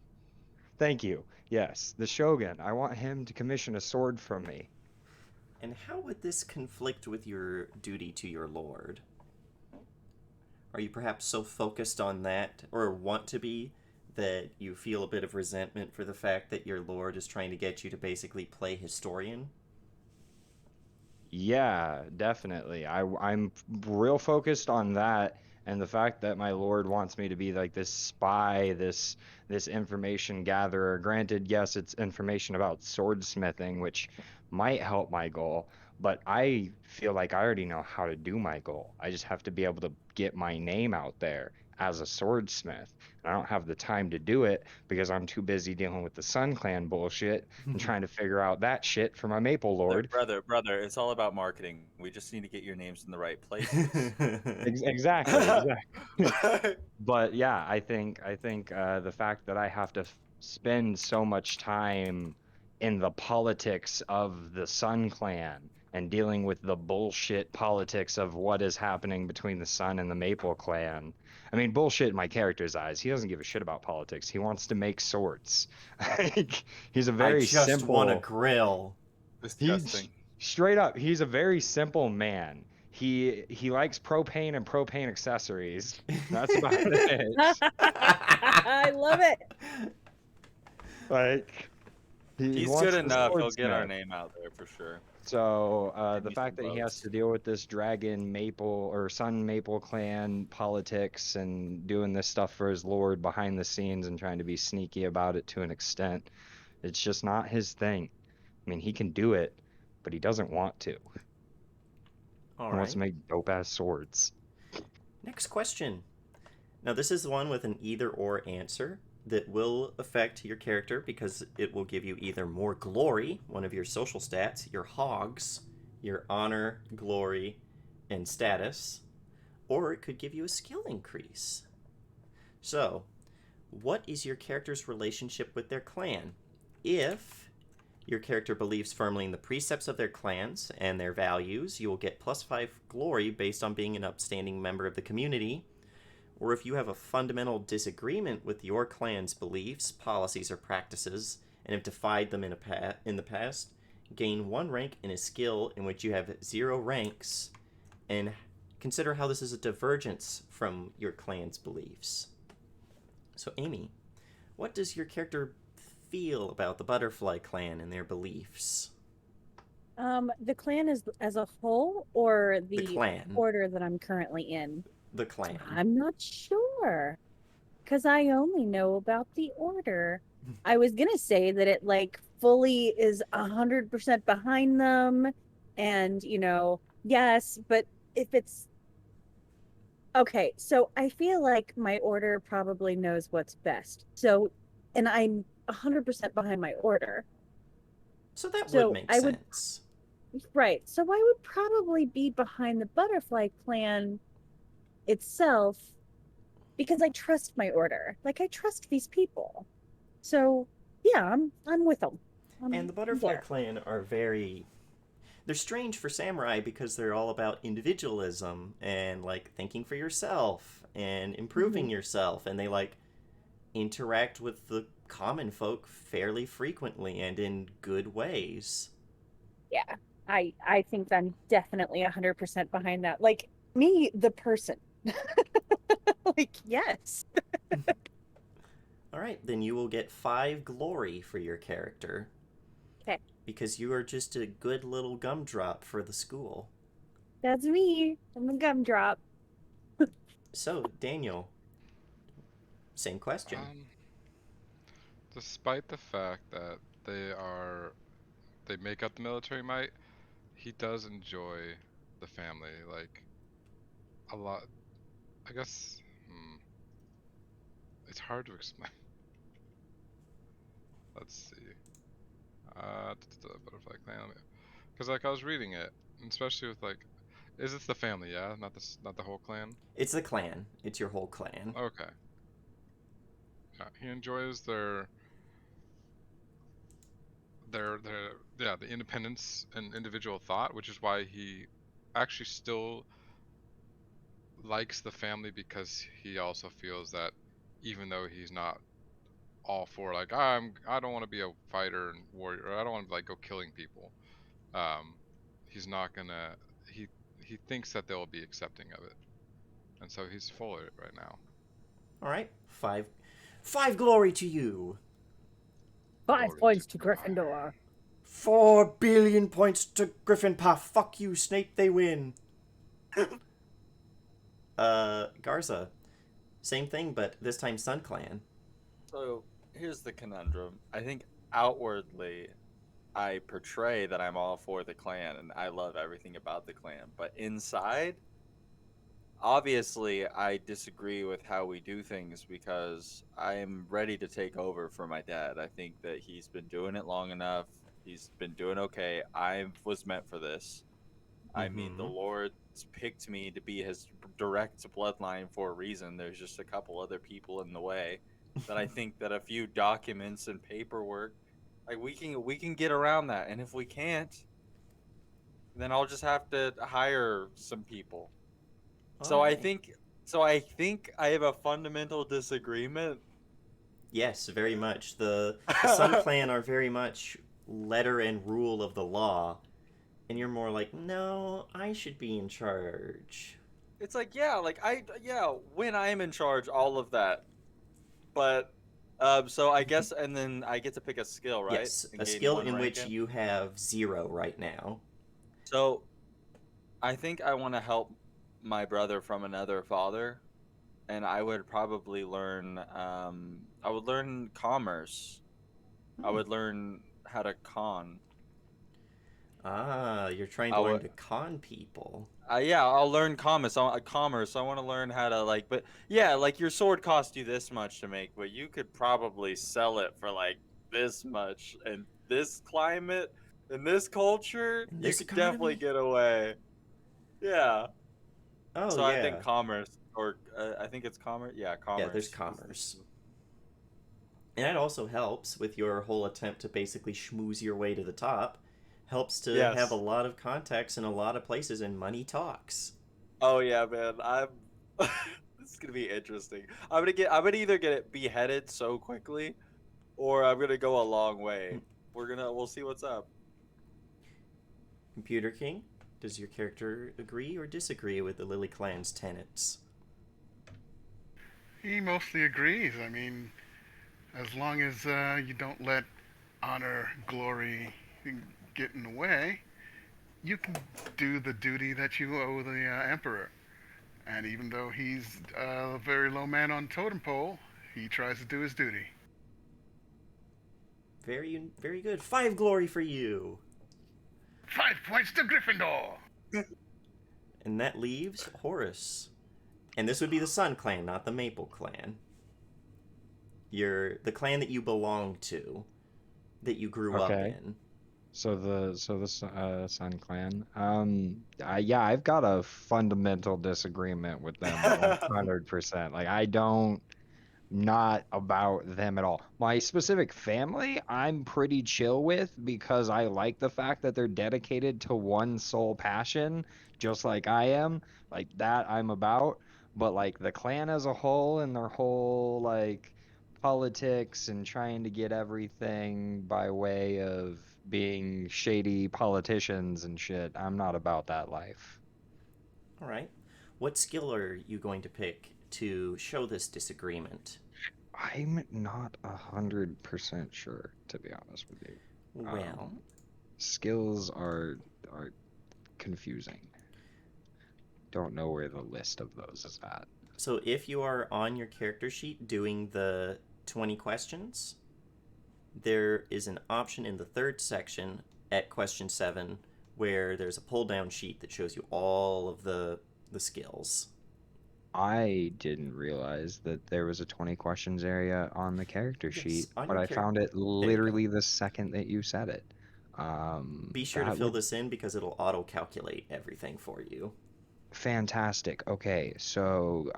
Thank you. Yes, the shogun. I want him to commission a sword from me. And how would this conflict with your duty to your lord? Are you perhaps so focused on that, or want to be, that you feel a bit of resentment for the fact that your lord is trying to get you to basically play historian? Yeah, definitely. I'm real focused on that and the fact that my Lord wants me to be like this spy, this information gatherer. Granted, yes, it's information about swordsmithing, which might help my goal, but I feel like I already know how to do my goal. I just have to be able to get my name out there as a swordsmith. And I don't have the time to do it because I'm too busy dealing with the Sun Clan bullshit and trying to figure out that shit for my Maple Lord. Brother, it's all about marketing. We just need to get your names in the right places. Exactly, exactly. But yeah, I think the fact that I have to spend so much time in the politics of the Sun Clan and dealing with the bullshit politics of what is happening between the Sun and the Maple Clan. I mean, bullshit in my character's eyes. He doesn't give a shit about politics. He wants to make swords. He's a I very just want a simple. grill. He Disgusting. straight up, he's a very simple man. He likes propane and propane accessories. That's about it. I love it. Like he He's good wants the enough. He'll get our swordsmith. name out there for sure. So And the me some fact that he has votes. to deal with this dragon maple or sun maple clan politics and doing this stuff for his lord behind the scenes and trying to be sneaky about it to an extent, it's just not his thing. I mean, he can do it, but he doesn't want to. All He wants right. to make dope ass swords. Next question. Now, this is the one with an either or answer that will affect your character because it will give you either more glory, one of your social stats, your hogs, your honor, glory, and status, or it could give you a skill increase. So, what is your character's relationship with their clan? If your character believes firmly in the precepts of their clans and their values, you will get +5 glory based on being an upstanding member of the community. Or if you have a fundamental disagreement with your clan's beliefs, policies, or practices, and have defied them in the past, gain 1 rank in a skill in which you have 0 ranks, and consider how this is a divergence from your clan's beliefs. So, Amy, what does your character feel about the Butterfly Clan and their beliefs? The clan is as a whole or The the clan. order that I'm currently in? The clan. I'm not sure because I only know about the order. I was gonna say that it fully is 100% behind them, and yes, but if it's okay, so I feel like my order probably knows what's best. So, and I'm 100% behind my order. So that would So make I would sense. Right. So I would probably be behind the Butterfly Clan itself because I trust my order. I trust these people. So yeah, I'm with them. And the I'm Butterfly there. Clan are very they're strange for samurai because they're all about individualism and like thinking for yourself and improving yourself, and they like interact with the common folk fairly frequently and in good ways. Yeah, I think I'm definitely 100% behind that. Like me, the person. Like, yes. All right, then you will get 5 glory for your character. Okay. Because you are just a good little gumdrop for the school. That's me. I'm a gumdrop. So, Daniel, same question. Despite the fact that they make up the military might, he does enjoy the family like a lot. I guess it's hard to explain. Let's see. Butterfly clan. Because like I was reading it, especially with like, is it the family? Yeah, not the whole clan. It's the clan. It's your whole clan. Okay. Yeah, he enjoys the independence and individual thought, which is why he actually still likes the family, because he also feels that even though he's not all for like I don't want to be a fighter and warrior, or I don't want to like go killing people, he's not gonna he thinks that they'll be accepting of it, and so he's full of it right now. All right, 5 glory to you. 5 Glory points to Gryffindor. Gryffindor. 4 billion points to Gryffindor. Fuck you, Snape. They win. Garza, same thing, but this time Sun Clan. So here's the conundrum. I think outwardly, I portray that I'm all for the clan and I love everything about the clan, but inside, obviously, I disagree with how we do things because I'm ready to take over for my dad. I think that he's been doing it long enough. He's been doing okay. I was meant for this. I mean, the Lord's picked me to be his direct bloodline for a reason. There's just a couple other people in the way that I think that a few documents and paperwork, like we can get around that. And if we can't, then I'll just have to hire some people. So I think I have a fundamental disagreement. Yes, very much. The Sun Clan are very much letter and rule of the law, and you're more like, no, I should be in charge. It's like, yeah, when I'm in charge, all of that. But so I guess, and then I get to pick a skill, right? Yes, And a gain skill one in rank which you have 0 right now. So I think I want to help my brother from another father, and I would probably learn. I would learn commerce. I would learn how to con. Ah, you're trying I to learn would. to con people. Yeah, I'll learn commerce. Commerce. I want to learn how to like, but yeah, like your sword cost you this much to make, but you could probably sell it for like this much. In this climate, in this culture, In you this could definitely economy? get away. Yeah. Oh, So I think yeah. commerce, or I think it's commerce. Yeah, Yeah, there's commerce. commerce. And that also helps with your whole attempt to basically schmooze your way to the top. Helps to have a Yes. lot of contacts in a lot of places, and money talks. Oh yeah, man. I'm. This is gonna be interesting. I'm gonna either get it beheaded so quickly, or I'm gonna go a long way. We'll see what's up. Computer King, does your character agree or disagree with the Lily Clan's tenets? He mostly agrees. I mean, as long as you don't let honor, glory get in the way, you can do the duty that you owe the emperor. And even though he's a very low man on totem pole, he tries to do his duty. Very, very good. 5 glory for you. 5 points to Gryffindor. And that leaves Horus. And this would be the Sun Clan, not the Maple Clan. The clan that you belong to, that you grew up in. So the Sun Clan. Yeah, I've got a fundamental disagreement with them 100%. Like not about them at all. My specific family, I'm pretty chill with because I like the fact that they're dedicated to one sole passion, just like I am. Like that I'm about. But like the clan as a whole and their whole like politics and trying to get everything by way of being shady politicians and shit, I'm not about that life. All right. What skill are you going to pick to show this disagreement? I'm not 100% sure, to be honest with you. Well, Skills are confusing. Don't know where the list of those is at. so if you are on your character sheet doing the 20 questions, there is an option in the third section at question 7 where there's a pull down sheet that shows you all of the skills. I didn't realize that there was a 20 questions area on the character sheet, On but your I found it There you go. literally the second that you said it. Be sure to That fill would this in because it'll auto calculate everything for you. fantastic. Okay, so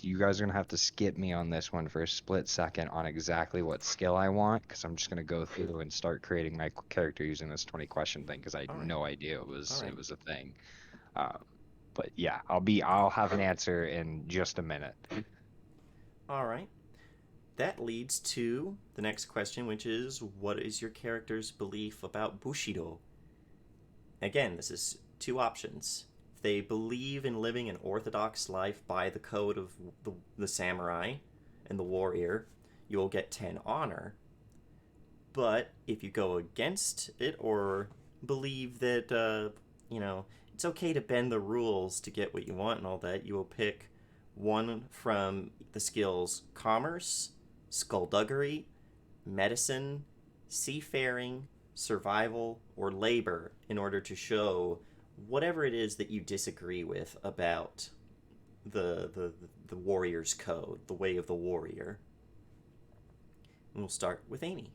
you guys are gonna have to skip me on this one for a split second on exactly what skill I want, because I'm just gonna go through and start creating my character using this 20 question thing because I had All right. no idea All right. it was a thing. But yeah, I'll have an answer in just a minute. All right. That leads to the next question, which is what is your character's belief about Bushido? Again, this is 2 options. If they believe in living an orthodox life by the code of the samurai and the warrior, you will get 10 honor. But if you go against it or believe that, it's okay to bend the rules to get what you want and all that, you will pick one from the skills commerce, skullduggery, medicine, seafaring, survival, or labor in order to show whatever it is that you disagree with about the warrior's code, the way of the warrior. And we'll start with Amy.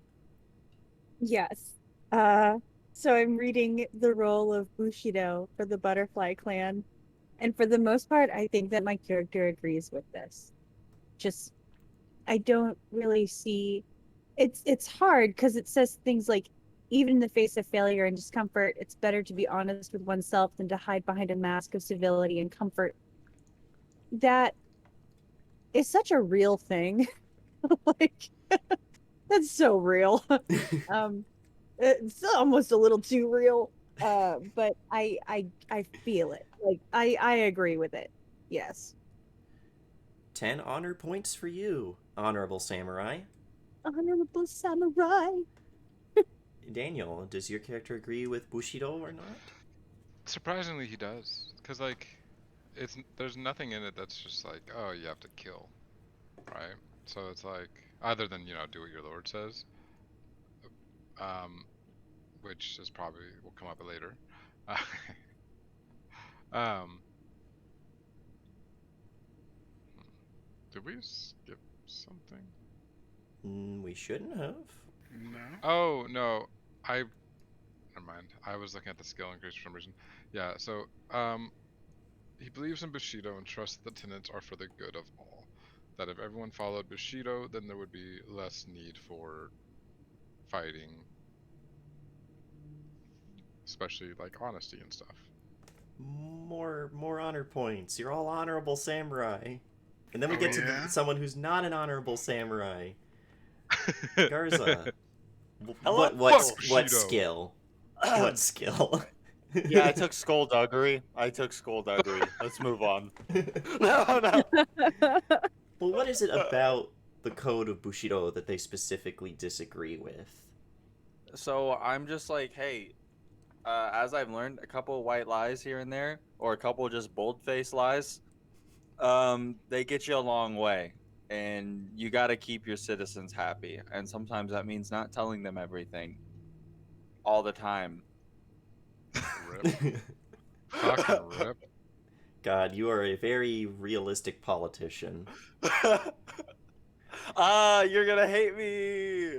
Yes. So I'm reading the role of Bushido for the Butterfly Clan. And for the most part, I think that my character agrees with this. Just, I don't really see it's hard because it says things like even in the face of failure and discomfort, it's better to be honest with oneself than to hide behind a mask of civility and comfort. That is such a real thing. Like that's so real. um it's almost a little too real. But I feel it. Like I agree with it. Yes. 10 honor points for you, honorable samurai. Honorable samurai. Daniel, does your character agree with Bushido or not? Surprisingly, he does, because like, there's nothing in it that's just like, oh, you have to kill, right? So it's like, other than do what your lord says, which is probably will come up later. um, did we skip something? We shouldn't have. No. Oh no, never mind. I was looking at the skill increase for some reason. Yeah, so he believes in Bushido and trusts that the tenets are for the good of all. That if everyone followed Bushido, then there would be less need for fighting, especially like honesty and stuff. More honor points. You're all honorable samurai. And then we get to someone who's not an honorable samurai. Garza. What skill? What skill? Yeah, I took skullduggery. Let's move on. No. Well, what is it about the code of Bushido that they specifically disagree with? So I'm just like, hey, as I've learned, a couple of white lies here and there, or a couple of just bold-faced lies, they get you a long way. And you got to keep your citizens happy. And sometimes that means not telling them everything all the time. Rip. Fucking rip. God, you are a very realistic politician. You're gonna hate me.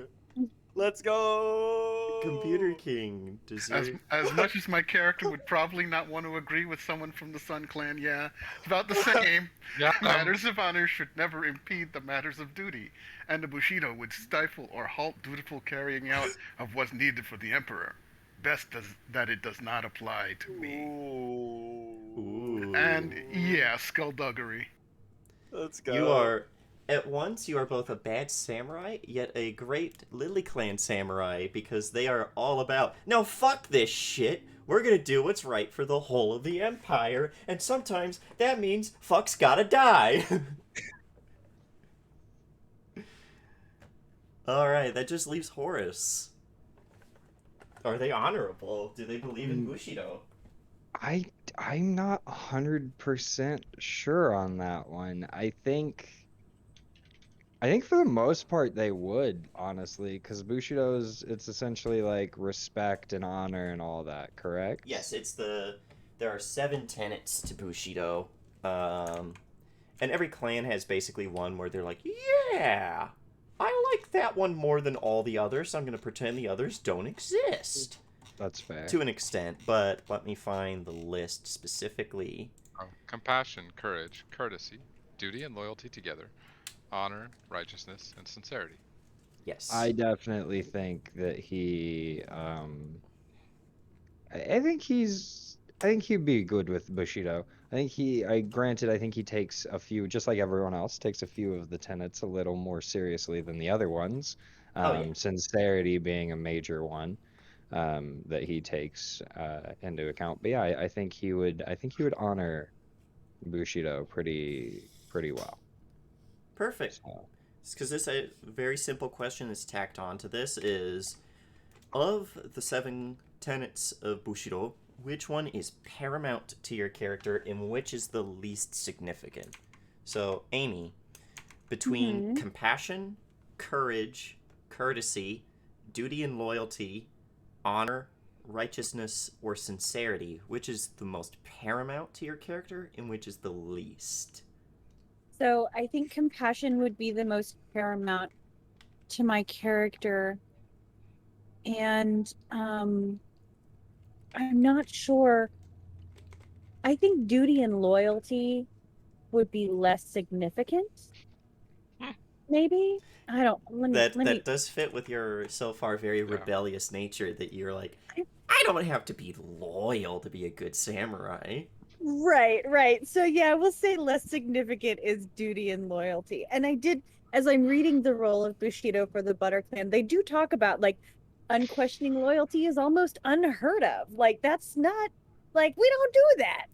Let's go. Computer King, does your As much as my character would probably not want to agree with someone from the Sun Clan, yeah, it's about the same. Yeah. Matters of honor should never impede the matters of duty, and the Bushido would stifle or halt dutiful carrying out of what's needed for the Emperor. Best that it does not apply to me. Ooh. And yeah, skullduggery. Let's go. You are, at once, you are both a bad samurai, yet a great Lily Clan samurai, because they are all about, no, fuck this shit. We're gonna do what's right for the whole of the Empire, and sometimes that means fuck's gotta die. Alright, that just leaves Horus. Are they honorable? Do they believe in Bushido? I'm not 100% sure on that one. I think for the most part they would, honestly, because Bushido's, it's essentially like respect and honor and all that, correct? Yes, there are 7 tenets to Bushido, and every clan has basically one where they're like, yeah, I like that one more than all the others, so I'm going to pretend the others don't exist. That's fair. To an extent, but let me find the list specifically. Compassion, courage, courtesy, duty and loyalty together, honor, righteousness, and sincerity. Yes. I definitely think that he, I think he'd be good with Bushido. I think I think he takes a few, just like everyone else, takes a few of the tenets a little more seriously than the other ones. Sincerity being a major one. That he takes into account. But yeah, I think he would honor Bushido pretty well. Perfect. Because this a very simple question is tacked on to this is, of the 7 tenets of Bushido, which one is paramount to your character and which is the least significant? So, Amy, between compassion, courage, courtesy, duty and loyalty, honor, righteousness, or sincerity, which is the most paramount to your character and which is the least? So I think compassion would be the most paramount to my character. And I'm not sure. I think duty and loyalty would be less significant. Maybe? I don't. That does fit with your so far very rebellious nature, that you're like, I don't have to be loyal to be a good samurai. Right. So yeah, we'll say less significant is duty and loyalty. And I did, as I'm reading the role of Bushido for the Butter Clan, they do talk about like unquestioning loyalty is almost unheard of. Like that's not, like, we don't do that.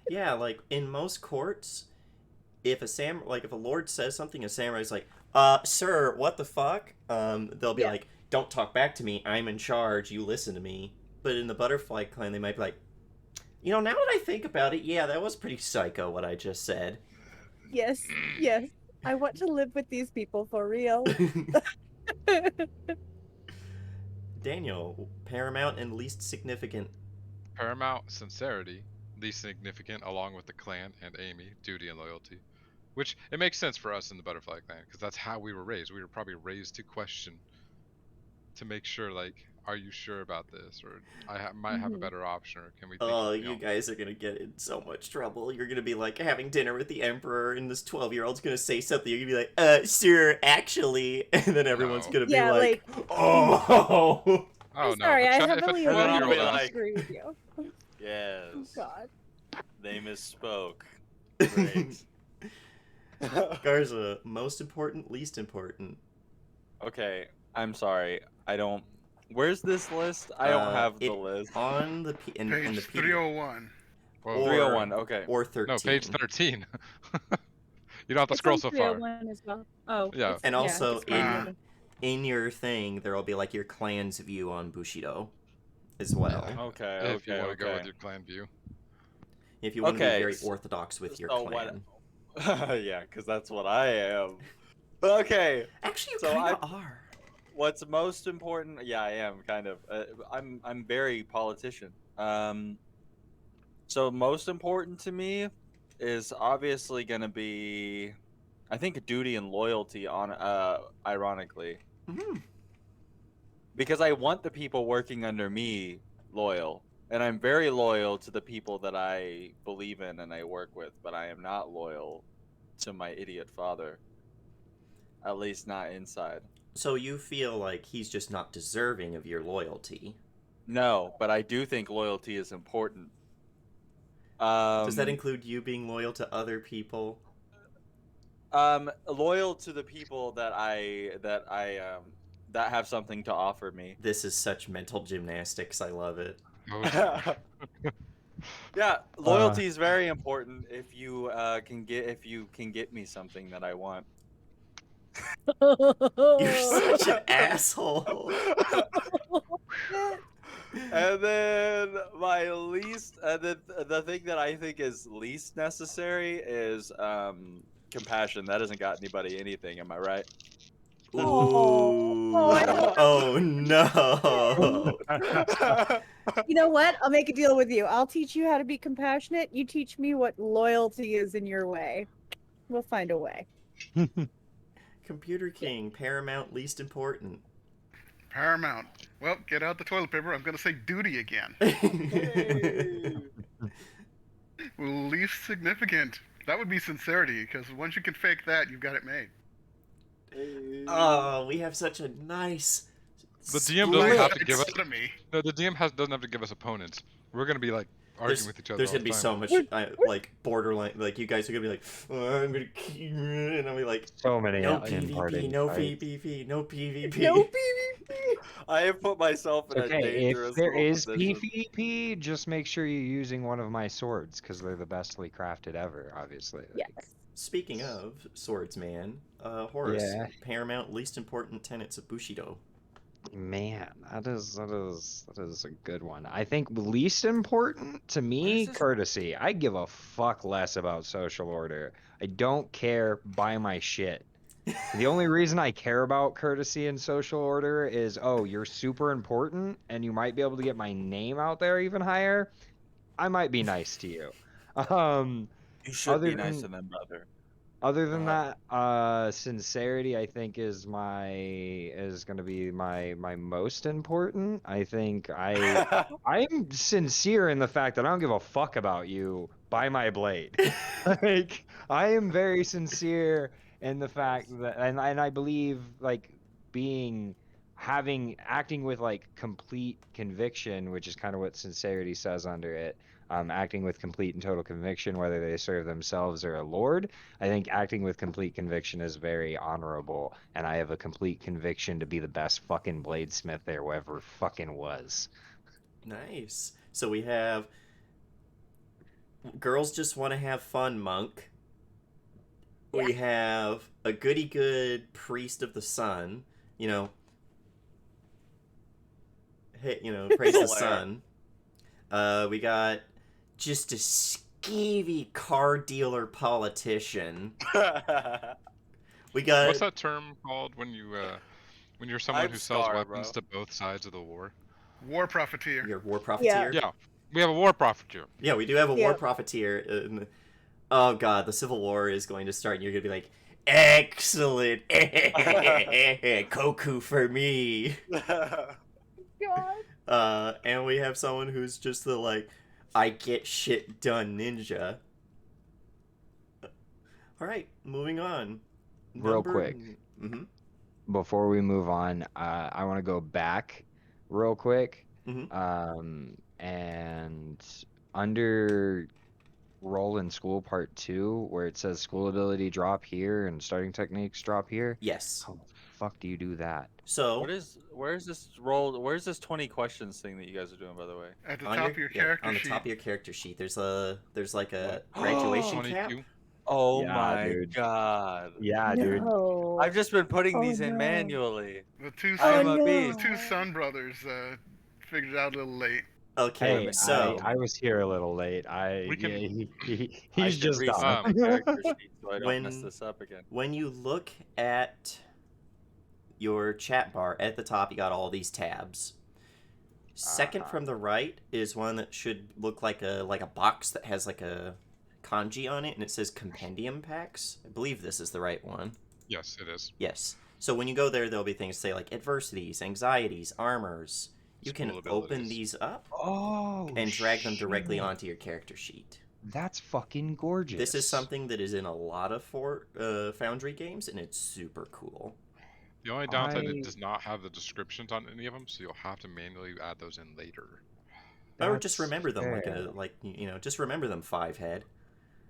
Yeah, like in most courts, if a lord says something, a samurai's like, sir, what the fuck? They'll be like, don't talk back to me, I'm in charge, you listen to me. But in the Butterfly Clan, they might be like, now that I think about it, yeah, that was pretty psycho what I just said. Yes. I want to live with these people for real. Daniel, paramount and least significant. Paramount, sincerity, least significant, along with the clan and Amy, duty and loyalty. Which, it makes sense for us in the Butterfly Clan, because that's how we were raised. We were probably raised to question, to make sure, like, are you sure about this? Or I might have a better option, or can we think you guys are going to get in so much trouble. You're going to be, like, having dinner with the Emperor, and this 12-year-old's going to say something. You're going to be like, sir, actually. And then everyone's going to be like, oh. Oh, I'm no. sorry, I If a heavily 12-year-old agree with you. Yes. Oh, God. They misspoke. Great. Garza, most important, least important. Okay, I'm sorry. I don't. Where's this list? I don't have the list. On the in the Page PDF. 301. Whoa. 301. Okay. Or 13. No, page 13. You don't have to scroll so far. As well. Oh, Yeah. And also yeah, in your thing, there will be like your clan's view on Bushido as well. Yeah. Okay. If you want to go with your clan view. If you want to be very orthodox with your clan. Yeah, because that's what I am. Okay. Actually, you so kind of are. What's most important? Yeah, I am kind of. I'm very politician. So most important to me is obviously gonna be, I think, duty and loyalty. On ironically, Mm-hmm. Because I want the people working under me loyal. And I'm very loyal to the people that I believe in and I work with, but I am not loyal to my idiot father. At least not inside. So you feel like he's just not deserving of your loyalty. No, but I do think loyalty is important. Does that include you being loyal to other people? Loyal to the people that have something to offer me. This is such mental gymnastics. I love it. Oh, dear. Yeah, loyalty is very important if you can get me something that I want. You're such an asshole. And then my least, and then the thing that I think is least necessary is compassion. That hasn't got anybody anything. Am I right? Ooh. Oh, Oh no. You know what? I'll make a deal with you. I'll teach you how to be compassionate. You teach me what loyalty is in your way. We'll find a way. Computer King, Paramount, least important. Paramount. Well, get out the toilet paper. I'm going to say duty again. Least significant. That would be sincerity, because once you can fake that, you've got it made. Oh, we have such a nice. The DM doesn't have to It's give us. sodomy. No, the DM doesn't have to give us opponents. We're gonna be like arguing with each other. There's all gonna the be time. so much like borderline. Like you guys are gonna be like, oh, I'm gonna keep, and I'll be like, So many no in-party PvP, no fights. PvP, no PvP. No PvP. I have put myself in a Okay, dangerous if there little is position. PvP, just make sure you're using one of my swords, because they're the bestly crafted ever, obviously. Yes. Speaking of swordsman, Horus, Yeah. Paramount, least important tenets of Bushido. Man, that is a good one. I think least important to me, this? courtesy. I give a fuck less about social order. I don't care, buy my shit. The only reason I care about courtesy and social order is, oh, you're super important and you might be able to get my name out there even higher. I might be nice to you. You should Other be nice than to them, brother. other than that, sincerity I think is gonna be my most important. I think I'm sincere in the fact that I don't give a fuck about you. Buy my blade. Like I am very sincere in the fact that, and I believe like acting with like complete conviction, which is kind of what sincerity says under it. Acting with complete and total conviction, whether they serve themselves or a lord. I think acting with complete conviction is very honorable, and I have a complete conviction to be the best fucking bladesmith there ever fucking was. Nice. So we have girls just want to have fun, monk. We have a goody good priest of the sun. You know, hey, praise the sun. We got just a skeevy car dealer politician. We got What's that term called when you're someone I'm who sells scarred, weapons bro. to both sides of the war? War profiteer. your war profiteer. Yeah, we have a war profiteer. Yeah, we do have a war Yep. profiteer. Oh god, the Civil War is going to start, and you're gonna be like, excellent, Koku for me. God. And we have someone who's just the like, I get shit done ninja. All right, moving on. Real quick. Mm-hmm. Before we move on, I want to go back real quick. Mhm. And under Roll in School Part 2, where it says school ability drop here and starting techniques drop here. Yes. How the fuck do you do that? So Where's this roll? Where's this 20 questions thing that you guys are doing, by the way? At the on top of your character on the sheet. top of your character sheet, there's like a What? graduation cap. 22. Oh Yeah, my dude. god. Yeah, dude. No. I've just been putting Oh, these in no. manually. The two I am son, a no. beast. the two Sun brothers figured it out a little late. Okay, Hey, so I was here a little late. We can- I He's should just reset dumb. my character sheet so I don't mess When- this up again. when you look at your chat bar at the top, you got all these tabs. Second from the right is one that should look like a box that has like a kanji on it, and it says compendium packs. I believe this is the right one. Yes, it is. Yes. So when you go there, there'll be things say like adversities, anxieties, armors. You can School open abilities. these up Oh, and drag them directly shit. onto your character sheet. That's fucking gorgeous. This is something that is in a lot of Foundry games, and it's super cool. The only downside, it does not have the descriptions on any of them, so you'll have to manually add those in later. Or just That's remember them fair. just remember them 5-head.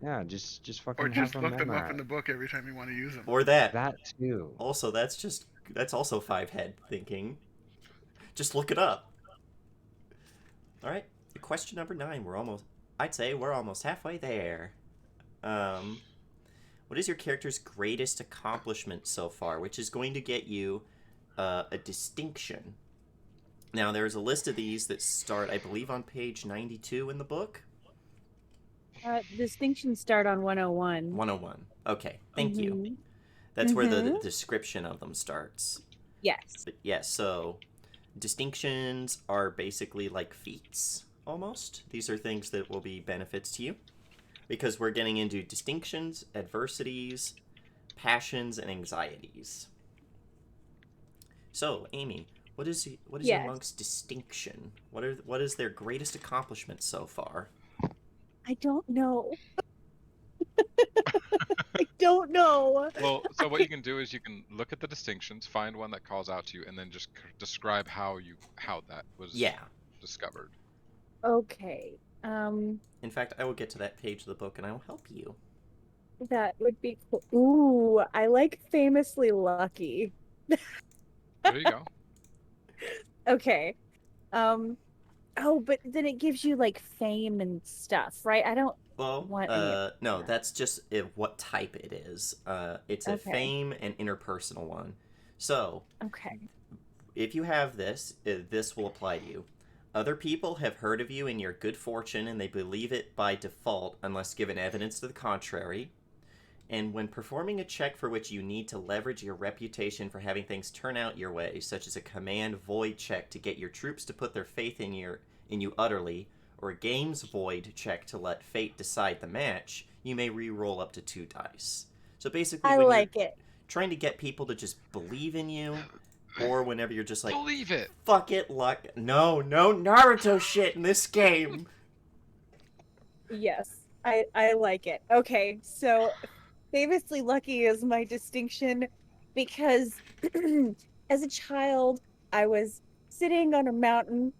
Yeah, just Or fucking have just them look them up in memorized. the book every time you want to use them. Or that. That too. Also, that's also 5-head thinking. Just look it up. All right, question number 9. I'd say we're almost halfway there. What is your character's greatest accomplishment so far? Which is going to get you a distinction. Now, there's a list of these that start, I believe, on page 92 in the book. Distinctions start on 101. 101. Okay, thank you. Mhm. That's where the description of them starts. Yes. But yes, so distinctions are basically like feats, almost. These are things that will be benefits to you. Because we're getting into distinctions, adversities, passions, and anxieties. So, Amy, what is your Yes. monk's distinction? What is their greatest accomplishment so far? I don't know. I don't know. Well, so what you can do is you can look at the distinctions, find one that calls out to you, and then just describe how that was discovered. Okay. In fact, I will get to that page of the book and I will help you. That would be cool. Ooh, I like famously lucky. There you go. Okay. Oh, but then it gives you like fame and stuff, right? I don't want any of no, that's just what type it is. It's a fame and interpersonal one. So, okay. If you have this, this will apply to you. Other people have heard of you and your good fortune, and they believe it by default unless given evidence to the contrary. And when performing a check for which you need to leverage your reputation for having things turn out your way, such as a command void check to get your troops to put their faith in you utterly, or a games void check to let fate decide the match, you may re-roll up to 2 dice. So basically, I like it. Trying to get people to just believe in you, or whenever you're just like, believe it, fuck it, luck. No Naruto shit in this game. Yes, I like it. Okay, so famously lucky is my distinction because as a child, I was sitting on a mountain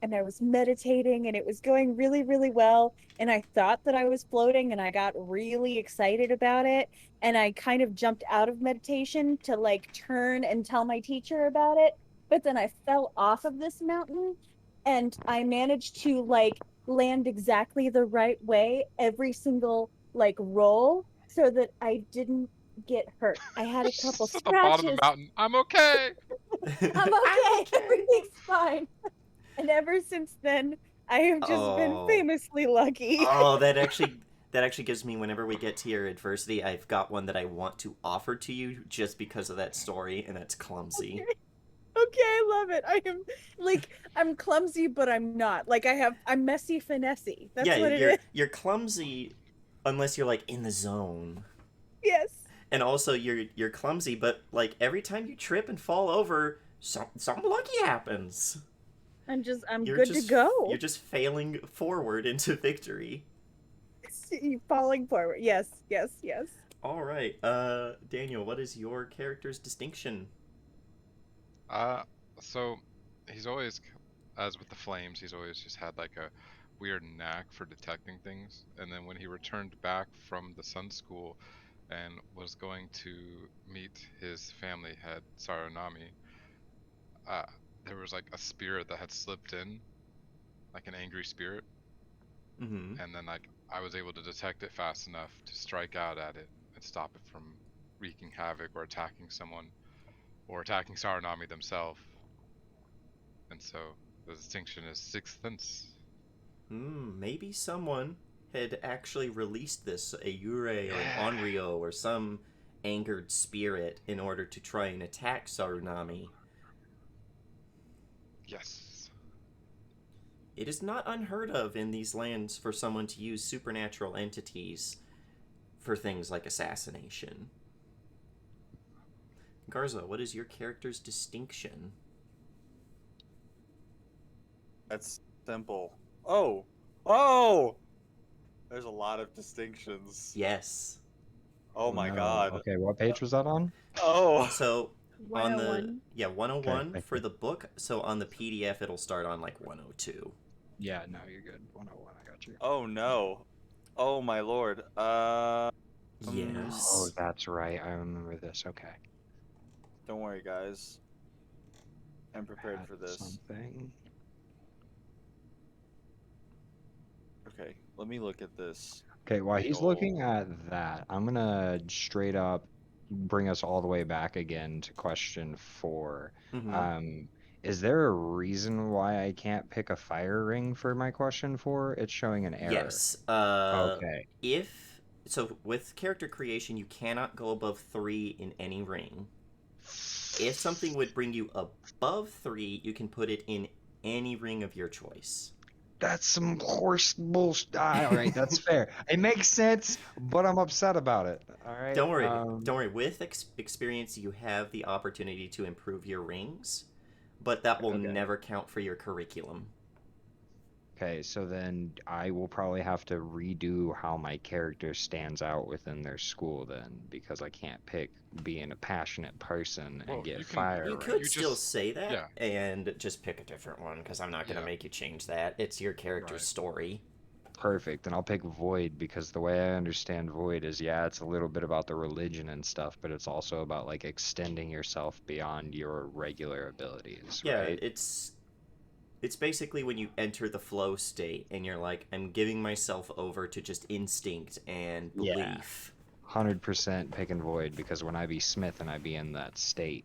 and I was meditating and it was going really, really well. And I thought that I was floating and I got really excited about it. And I kind of jumped out of meditation to like turn and tell my teacher about it. But then I fell off of this mountain and I managed to like land exactly the right way every single like roll so that I didn't get hurt. I had a couple at the bottom of scratches. the mountain. I'm okay. I'm okay. Everything's fine. And ever since then, I have just been famously lucky. Oh, that actually gives me, whenever we get to your adversity, I've got one that I want to offer to you just because of that story, and that's clumsy. Okay, I love it. I'm clumsy, but I'm not. Like I'm messy finessy. That's what it is. You're clumsy unless you're like in the zone. Yes. And also you're clumsy, but like every time you trip and fall over, something lucky happens. I'm good to go. You're just failing forward into victory. Falling forward. Yes. All right. Daniel, what is your character's distinction? So he's always, as with the flames, he's always just had like a weird knack for detecting things. And then when he returned back from the Sun School and was going to meet his family head, Saronami, there was like a spirit that had slipped in, like an angry spirit. Mm-hmm. And then like I was able to detect it fast enough to strike out at it and stop it from wreaking havoc or attacking someone or attacking Saronami themselves. And so the distinction is sixth sense. Maybe someone had actually released this, a Yurei or an Onryo or some angered spirit in order to try and attack Saronami. Yes. It is not unheard of in these lands for someone to use supernatural entities for things like assassination. Garza, what is your character's distinction? That's simple. Oh! There's a lot of distinctions. Yes. Oh my no. god. Okay, what page was that on? Oh! So on the 101. 101 thank for you. the book. So on the PDF, it'll start on like 102. Yeah, no, you're good. 101, I got you. Oh no. Oh my lord. Oh, Yes. that's right. I remember this. Okay. Don't worry, guys. I'm prepared for That's this. something. Okay, let me look at this. Okay, while big he's ol' looking at that, I'm gonna straight up bring us all the way back again to question 4. Mm-hmm. Is there a reason why I can't pick a fire ring for my question 4? It's showing an error. Yes. Okay. If so, with character creation, you cannot go above 3 in any ring. If something would bring you above 3, you can put it in any ring of your choice. That's some horse bullshit. All right, that's fair. It makes sense, but I'm upset about it. All right. Don't worry. Don't worry. With experience, you have the opportunity to improve your rings, but that will Okay. never count for your curriculum. Okay, so then I will probably have to redo how my character stands out within their school then, because I can't pick being a passionate person Well, and get you can- fire You ring. could You still just- say that yeah. and just pick a different one because I'm not going to Yeah. make you change that. It's your character's Right. story. Perfect. And I'll pick Void because the way I understand Void is, yeah, it's a little bit about the religion and stuff, but it's also about like extending yourself beyond your regular abilities, Yeah, right? it's basically when you enter the flow state and you're like, I'm giving myself over to just instinct and Yeah. belief. 100% picking Void because when I be Smith and I be in that state.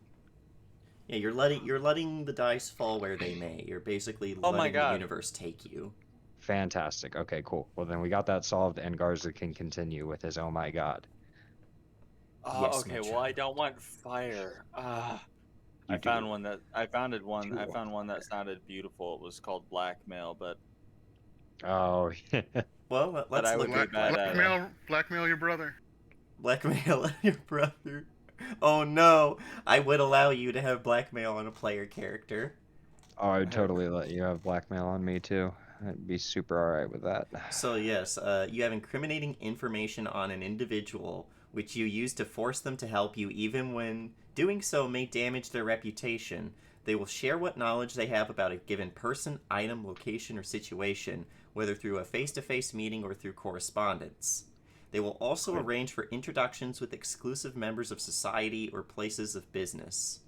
Yeah, you're letting the dice fall where they may. You're basically Oh my letting the God. universe take you. Fantastic. Okay, cool. Well, then we got that solved, and Garza can continue with his oh my god. Yes, my Okay, well I child. don't want fire. You I do. found one that I founded one. Do I want found one that sounded beautiful. It was called blackmail, but Oh, yeah. Well, let's I look would be at bad at it. Blackmail your brother. blackmail your brother. Oh no, I would allow you to have blackmail on a player character. Oh, I would totally let you have blackmail on me too. I'd be super alright with that. So yes, you have incriminating information on an individual, which you use to force them to help you, even when doing so may damage their reputation. They will share what knowledge they have about a given person, item, location, or situation, whether through a face-to-face meeting or through correspondence. They will also arrange for introductions with exclusive members of society or places of business.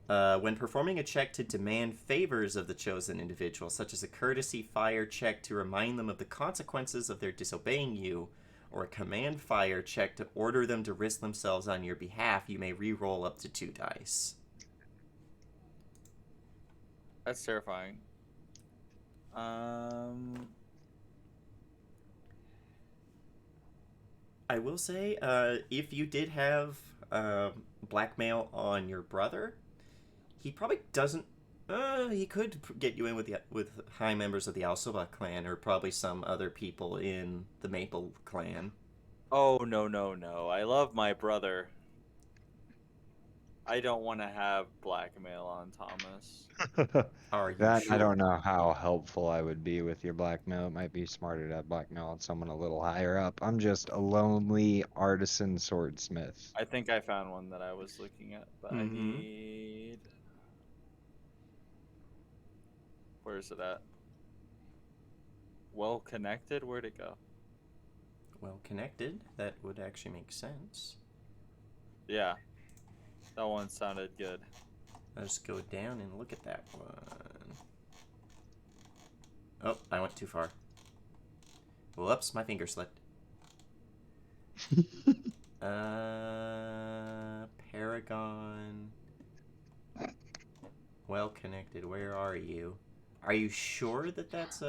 When performing a check to demand favors of the chosen individual, such as a courtesy fire check to remind them of the consequences of their disobeying you, or a command fire check to order them to risk themselves on your behalf, you may re-roll up to 2 dice. That's terrifying. I will say, if you did have blackmail on your brother, he probably doesn't. He could get you in with high members of the Alsoba clan, or probably some other people in the Maple clan. Oh no! I love my brother. I don't want to have blackmail on Thomas. Are you That sure? I don't know how helpful I would be with your blackmail. It might be smarter to have blackmail on someone a little higher up. I'm just a lonely artisan swordsmith. I think I found one that I was looking at, but I need. Where is it at? Well connected? Where'd it go? Well connected. That would actually make sense. Yeah, that one sounded good. Let's go down and look at that one. Oh, I went too far. Whoops, my finger slipped. Paragon. Well connected. Where are you? Are you sure that that's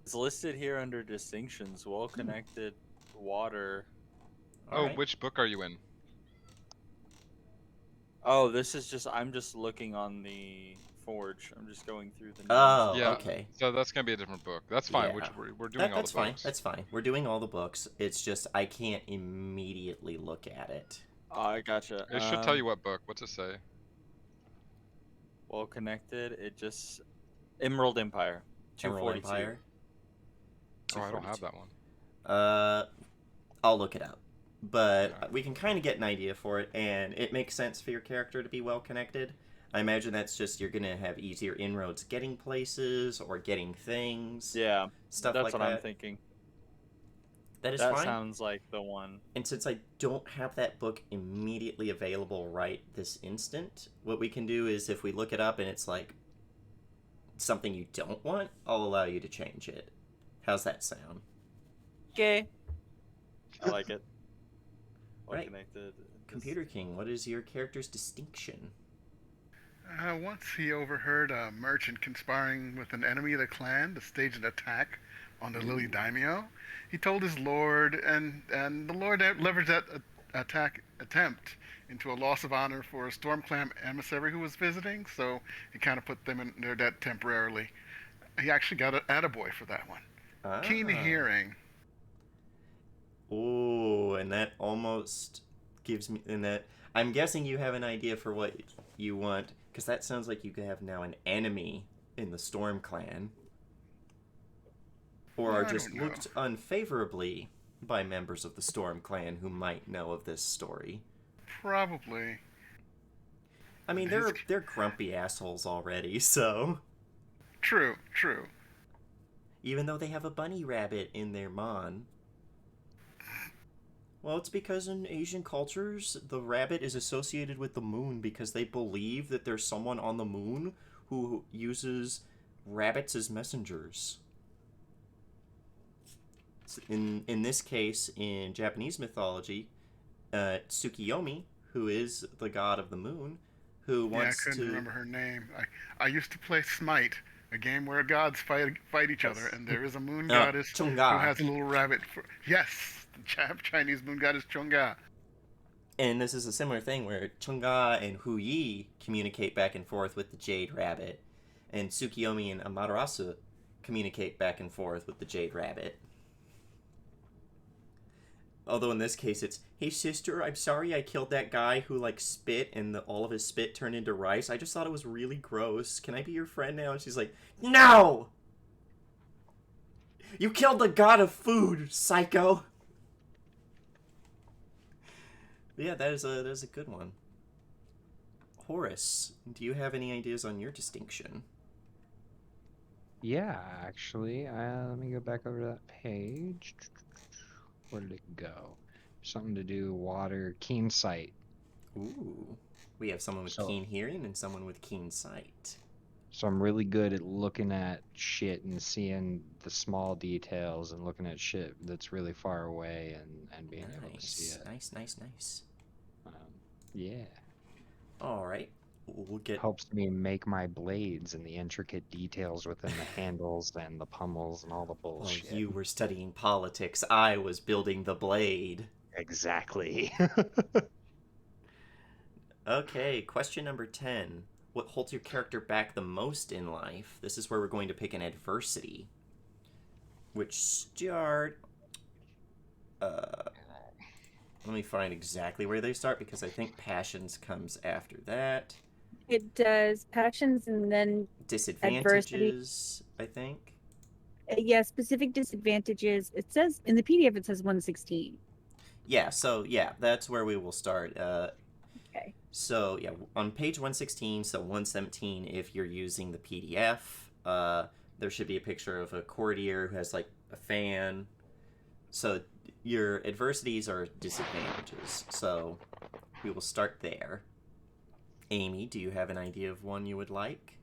It's listed here under distinctions. Well connected, water. Oh, Alright. which book are you in? Oh, this is just. I'm just looking on the forge. I'm just going through the names. Oh, Yeah. okay. So that's gonna be a different book. That's fine. Yeah. Which we're doing all That's the fine. books. That's fine. We're doing all the books. It's just I can't immediately look at it. Oh, I gotcha. It should tell you what book. What's it say? Well connected. It just Emerald Empire. Emerald 242. Empire. Oh, I don't have 242. that one. I'll look it up. But Yeah. we can kind of get an idea for it, and it makes sense for your character to be well connected. I imagine that's just you're going to have easier inroads getting places or getting things. Yeah, Stuff that's like what that. I'm thinking. That is That fine. sounds like the one. And since I don't have that book immediately available right this instant, what we can do is if we look it up and it's like something you don't want, I'll allow you to change it. How's that sound? Okay. I like it. Well Right. connected. Computer King, what is your character's distinction? Once he overheard a merchant conspiring with an enemy of the clan to stage an attack on the Lily Daimyo. He told his lord, and the lord leveraged that attempt into a loss of honor for a Stormclan emissary who was visiting, so he kind of put them in their debt temporarily. He actually got an attaboy for that one. Keen hearing. Oh, and that almost gives me... And that... I'm guessing you have an idea for what you want, because that sounds like you could have now an enemy in the Storm Clan. Or are I just don't know. looked unfavorably by members of the Storm Clan who might know of this story. Probably. I mean, they're grumpy assholes already, so... True. Even though they have a bunny rabbit in their mon. Well, it's because in Asian cultures, the rabbit is associated with the moon because they believe that there's someone on the moon who uses rabbits as messengers. In this case, in Japanese mythology, Tsukiyomi, who is the god of the moon, who wants I couldn't to... remember her name. I used to play Smite, a game where gods fight each other, and there is a moon goddess who Chunga. has a little rabbit. Yes, the Chinese moon goddess Chunga. And this is a similar thing where Chunga and Hu Yi communicate back and forth with the Jade Rabbit, and Tsukiyomi and Amaterasu communicate back and forth with the Jade Rabbit. Although in this case it's, hey sister, I'm sorry I killed that guy who like spit and all of his spit turned into rice. I just thought it was really gross. Can I be your friend now? And she's like, no! You killed the god of food, psycho! But yeah, that is a good one. Horace, do you have any ideas on your distinction? Yeah, actually, let me go back over to that page. Where did it go? Something to do water, keen sight. Ooh. We have someone with keen hearing and someone with keen sight. So I'm really good at looking at shit and seeing the small details and looking at shit that's really far away and being able to see it. Nice. Yeah. Alright. We'll get... Helps me make my blades and the intricate details within the handles and the pummels and all the bullshit. Well, you were studying politics. I was building the blade. Exactly. Okay, question number 10. What holds your character back the most in life? This is where we're going to pick an adversity. Which start... let me find exactly where they start, because I think passions comes after that. It does passions and then Disadvantages, I think. Yeah, specific disadvantages. It says in the PDF it says 116. Yeah, so yeah, that's where we will start. Okay. So yeah, on page 116, so 117 if you're using the PDF, there should be a picture of a courtier who has like a fan. So your adversities are disadvantages. So we will start there. Amy, do you have an idea of one you would like?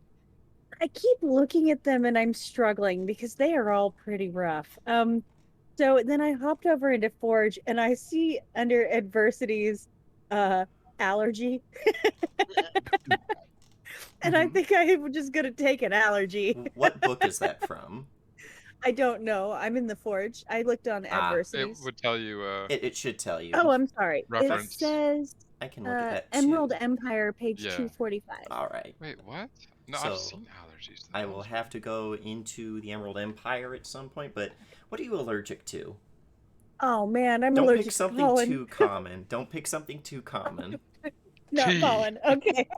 I keep looking at them and I'm struggling because they are all pretty rough. So then I hopped over into Forge and I see under adversities, allergy. And I think I'm just gonna take an allergy. What book is that from? I don't know. I'm in the Forge. I looked on It adversities. would tell you. It should tell you. Oh, I'm sorry. Reference. It says I can look at that too. Emerald Empire, page Yeah. 245. All right. Wait, what? No, So, I've seen allergies. I will have to go into the Emerald Empire at some point, but what are you allergic to? Oh man, I'm Don't allergic pick to something pollen. too common. Don't pick something too common. Not Tea. pollen. Okay.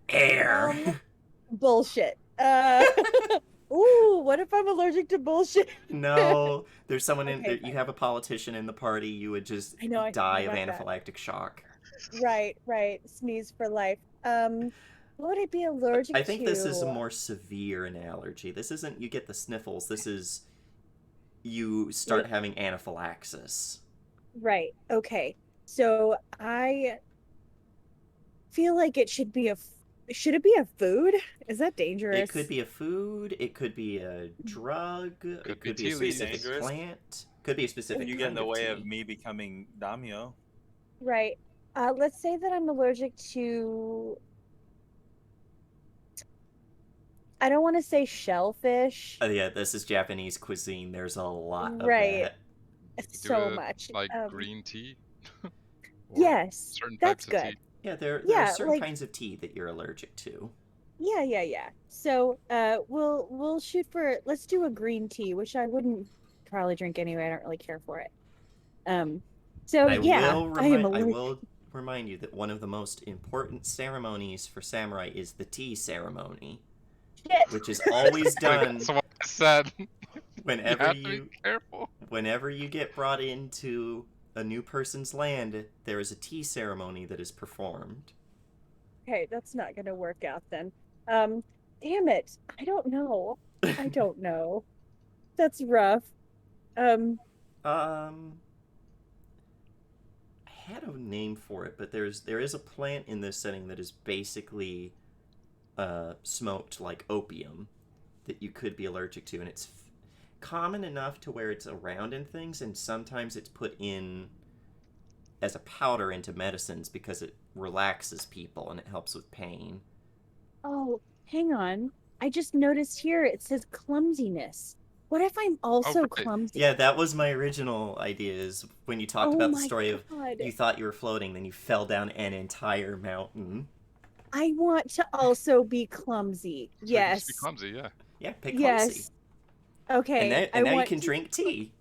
Air. Bullshit. Ooh, what if I'm allergic to bullshit? No, there's someone in Okay, there. You have a politician in the party. You would just I know I die of forgot that. anaphylactic shock. Right. Sneeze for life. What would I be allergic I think this is a to? more severe an allergy. This isn't you get the sniffles. This is you start Like, having anaphylaxis. right. Okay. So I feel like it should be should it be a food? Is that dangerous? It could be a food. It could be a drug. It be could be a tea leaves. specific Dangerous. plant. Could be a specific You kind get in the way tea. of me becoming Damio. Right. Let's say that I'm allergic to, I don't want to say shellfish. Yeah, this is Japanese cuisine. There's a lot of Right. that. So Do it much. like green tea. Or Yes, certain that's types of good. tea. Yeah, there are Yeah, certain like kinds of tea that you're allergic to. yeah. So we'll shoot for, let's do a green tea, which I wouldn't probably drink anyway. I don't really care for it. So yeah, I am I allergic. will remind you that one of the most important ceremonies for samurai is the tea ceremony, Shit. which is always done That's what I said. whenever you have to you be careful. whenever you get brought into a new person's land, there is a tea ceremony that is performed. Okay, that's not gonna work out then. Damn it. I don't know. I don't know. That's rough. I had a name for it, but there is a plant in this setting that is basically smoked like opium that you could be allergic to, and it's common enough to where it's around in things, and sometimes it's put in as a powder into medicines because it relaxes people and it helps with pain. Oh, hang on. I just noticed here it says clumsiness. What if I'm also right. clumsy? Yeah, that was my original idea, is when you talked Oh about the my story of God. you thought you were floating, then you fell down an entire mountain. I want to also be clumsy. So you can just be Yes. clumsy, yeah. Yeah, pick clumsy. Yes. Okay. And now you want can to- drink tea.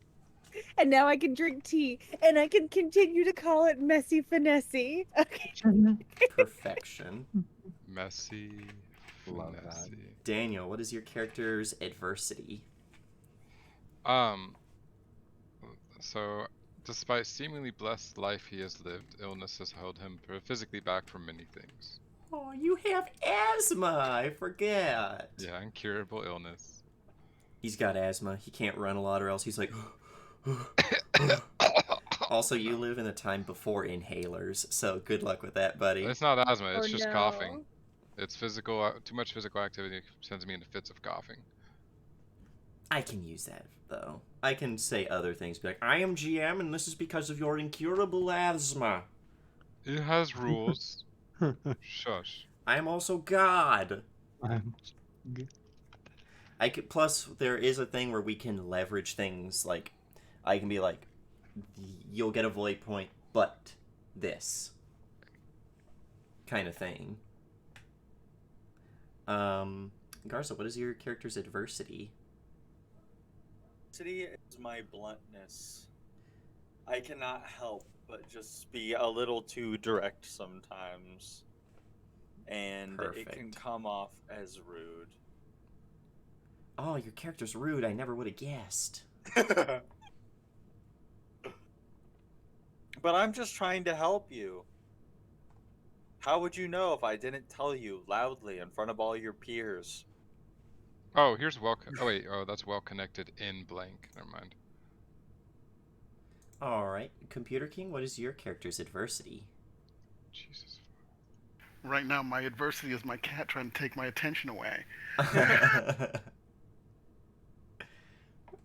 And now I can drink tea, and I can continue to call it messy finessy. Okay. Perfection. Messy. Love that. finessy. Daniel, what is your character's adversity? So, despite seemingly blessed life he has lived, illness has held him physically back from many things. Oh, you have asthma. I forget. Yeah, incurable illness. He's got asthma. He can't run a lot, or else he's like. Also, you live in a time before inhalers, so good luck with that, buddy. It's not asthma, it's Oh, just no. coughing. It's physical, too much physical activity sends me into fits of coughing. I can use that, though. I can say other things, be like, I am GM, and this is because of your incurable asthma. It has rules. Shush. I am also God. I'm good. I could, plus, there is a thing where we can leverage things, like, I can be like, you'll get a void point, but this. Kind of thing. Garza, what is your character's adversity? Adversity is my bluntness. I cannot help but just be a little too direct sometimes. And it can Perfect. come off as rude. Oh, your character's rude. I never would have guessed. But I'm just trying to help you. How would you know if I didn't tell you loudly in front of all your peers? Oh, here's oh wait, oh that's well connected in blank. Never mind. Alright, Computer King, what is your character's adversity? Jesus. Right now, my adversity is my cat trying to take my attention away.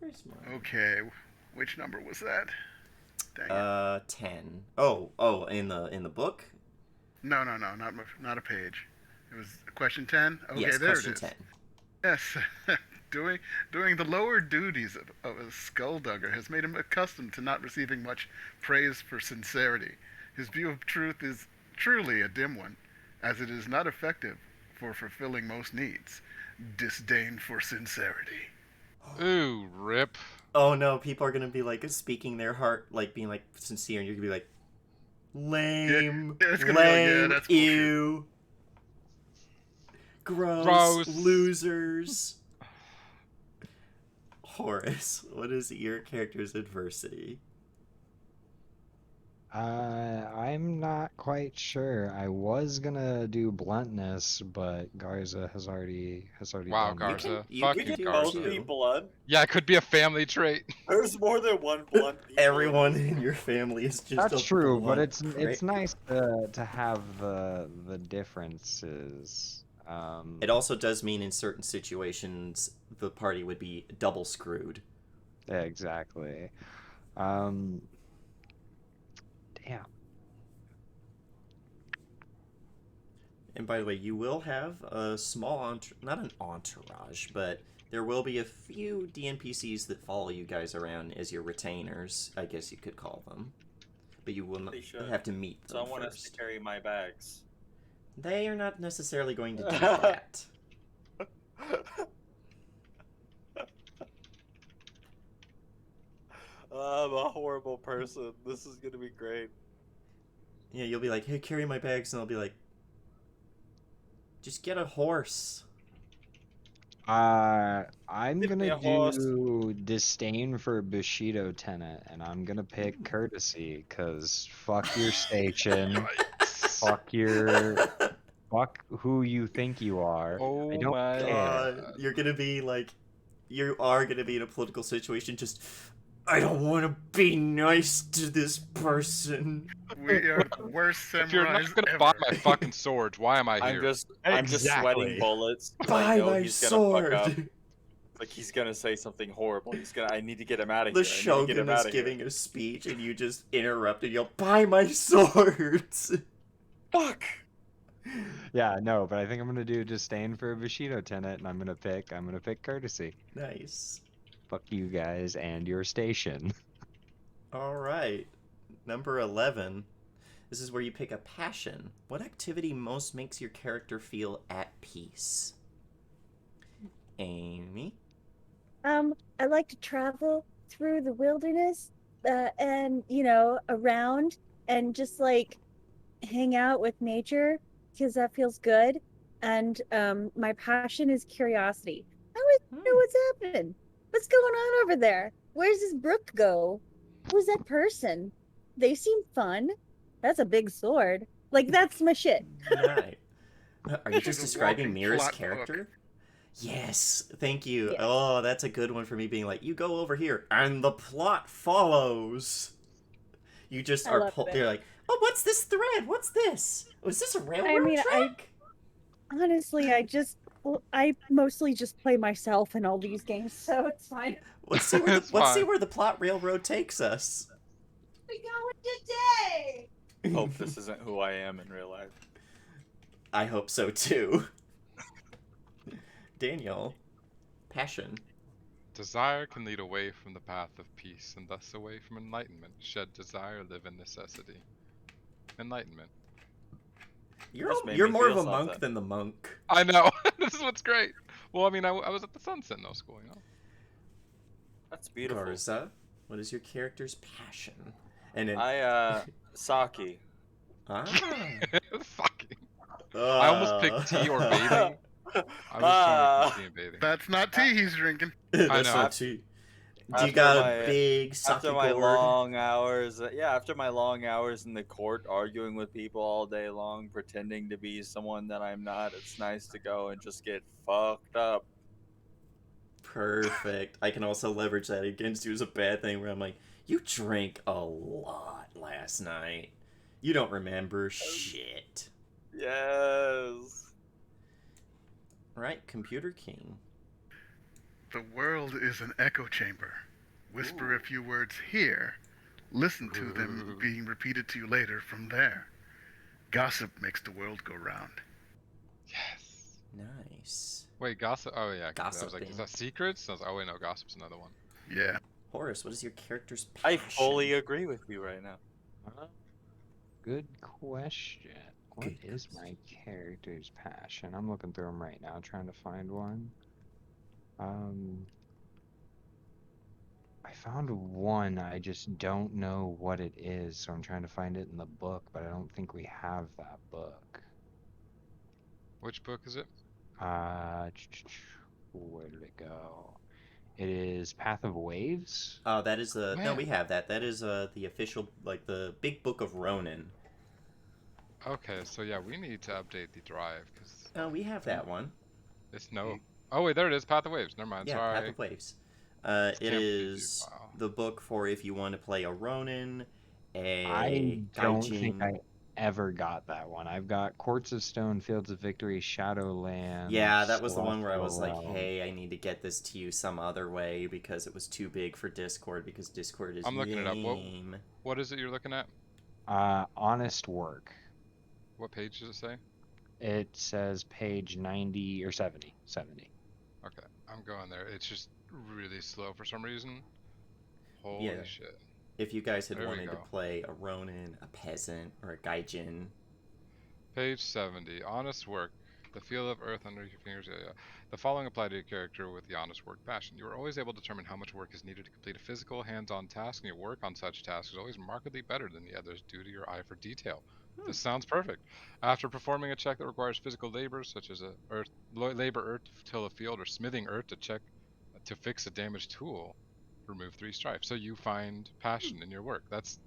Where's mine? Okay, which number was that? Dang it. 10. Oh, in the book? No, not a page. It was question 10. Okay, Yes, there question it is. 10. Yes, doing the lower duties of a skulldugger has made him accustomed to not receiving much praise for sincerity. His view of truth is truly a dim one, as it is not effective for fulfilling most needs. Disdain for sincerity. Ooh, rip. Oh no, people are gonna be like speaking their heart, like being like sincere, and you're gonna be like, lame, Yeah, it's gonna be like, yeah, lame, that's bullshit. ew, gross, Gross. losers. Horace, what is your character's adversity? I'm not quite sure. I was gonna do bluntness, but Garza has already Wow, done that. Garza. You Fuck can you, do Both Garza. two. be blunt. Yeah, it could be a family trait. There's more than one blunt people. Everyone in in this your family is just That's a true, but blunt it's prick. nice to have the differences. It also does mean in certain situations the party would be double screwed. Yeah, exactly. Um, damn. And by the way, you will have a small not an entourage, but there will be a few DNPCs that follow you guys around as your retainers, I guess you could call them. But you will not They should. have to meet them Someone has to first. carry my bags. They are not necessarily going to do that. I'm a horrible person. This is gonna be great. Yeah, you'll be like, hey, carry my bags, and I'll be like, just get a horse. I'm Give me gonna a horse. do disdain for Bushido tenant, and I'm gonna pick courtesy, cause fuck your station, fuck who you think you are. I Oh don't my care. God, you're gonna be like, you are gonna be in a political situation. Just, I don't want to be nice to this person. We are the worst If you're samurais not gonna ever. buy my fucking swords, why am I I'm here? just Exactly. sweating bullets. 'Cause Buy I know my he's gonna fuck up. sword. Like he's gonna say something horrible. I need to get him out of The here. I need to get shogun him is out of here. giving a speech, and you just interrupt and yell, "Buy my swords!" Fuck. Yeah, no, but I think I'm gonna do disdain for Bushido tenant, and I'm gonna pick courtesy. Nice. Fuck you guys and your station. All right. Number 11. This is where you pick a passion. What activity most makes your character feel at peace? Amy? I like to travel through the wilderness, and around and just like hang out with nature because that feels good. And my passion is curiosity. I want to know what's happening. What's going on over there? Where's this brook go? Who's that person? They seem fun. That's a big sword. Like that's my shit. Right. Are you She's just a describing walking Mira's plot character? book. Yes, thank you. Yes. Oh, that's a good one for me being like, you go over here, and the plot follows. You just I are love it. You're like, oh, what's this thread? What's this? Oh, is this a railroad track? Honestly, I mostly just play myself in all these games, so it's fine. Let's see where It's let's see fine. where the plot railroad takes us. We going today. Hope this isn't who I am in real life. I hope so too. Daniel, passion. Desire can lead away from the path of peace, and thus away from enlightenment. Shed desire, live in necessity. Enlightenment. Just made You're me more of feel a monk something. than the monk. I know. This is what's great. Well, I mean, I was at the Sun Sentinel school, you know. That's beautiful. Garza, what is your character's passion? And then Saki. ah, Fucking. I almost picked tea or bathing. I was between tea and bathing. That's not tea he's drinking. That's know. not too. Do you After got my- a big sake After my gourd? long hours, after my long hours in the court arguing with people all day long, pretending to be someone that I'm not, it's nice to go and just get fucked up. Perfect. I can also leverage that against you as a bad thing where I'm like, you drank a lot last night. You don't remember shit. Yes. Right, Computer King. The world is an echo chamber. Whisper a few words here. Listen to them being repeated to you later from there. Gossip makes the world go round. Yes. Nice. Wait, gossip. Oh yeah. 'Cause I was like, Gossiping. is that secrets? I was like, oh wait, no, gossip's another one. Yeah. Horace, what is your character's I passion? fully agree with you right now. Good question. What Good is my character's passion? I'm looking through them right now, trying to find one. I found one. I just don't know what it is, so I'm trying to find it in the book, but I don't think we have that book. Which book is it? Where did it go? It is Path of Waves. Oh, that is no, Man. we have that. That is the official, like the big book of Ronin. Okay, so yeah, we need to update the drive because Oh, we have that one. it's no. Oh wait, there it is. Path of Waves. Never mind. Yeah, Sorry. Path of Waves. It's It camped preview is file. the book for if you want to play a Ronin, I a don't think Gaijin. I ever got that one. I've got Courts of Stone, Fields of Victory, Shadowlands. Yeah, that was the one where I was Celestial like, Realm. hey, I need to get this to you some other way because it was too big for Discord because Discord is I'm looking it up. lame. What is it you're looking at? Honest Work. What page does it say? It says page 90 or 70. 70. Okay, I'm going there. It's just really slow for some reason. Holy Yeah. shit. If you guys had There we wanted to go. play a Ronin, a peasant, or a Gaijin, Page 70. Honest work. The feel of earth under your fingers. Yeah, yeah. The following apply to your character with the honest work passion. You are always able to determine how much work is needed to complete a physical, hands-on task, and your work on such tasks is always markedly better than the others due to your eye for detail. This sounds perfect. After performing a check that requires physical labor, such as labor earth to till a field or smithing earth to fix a damaged tool, remove 3 strife. So you find passion in your work. That's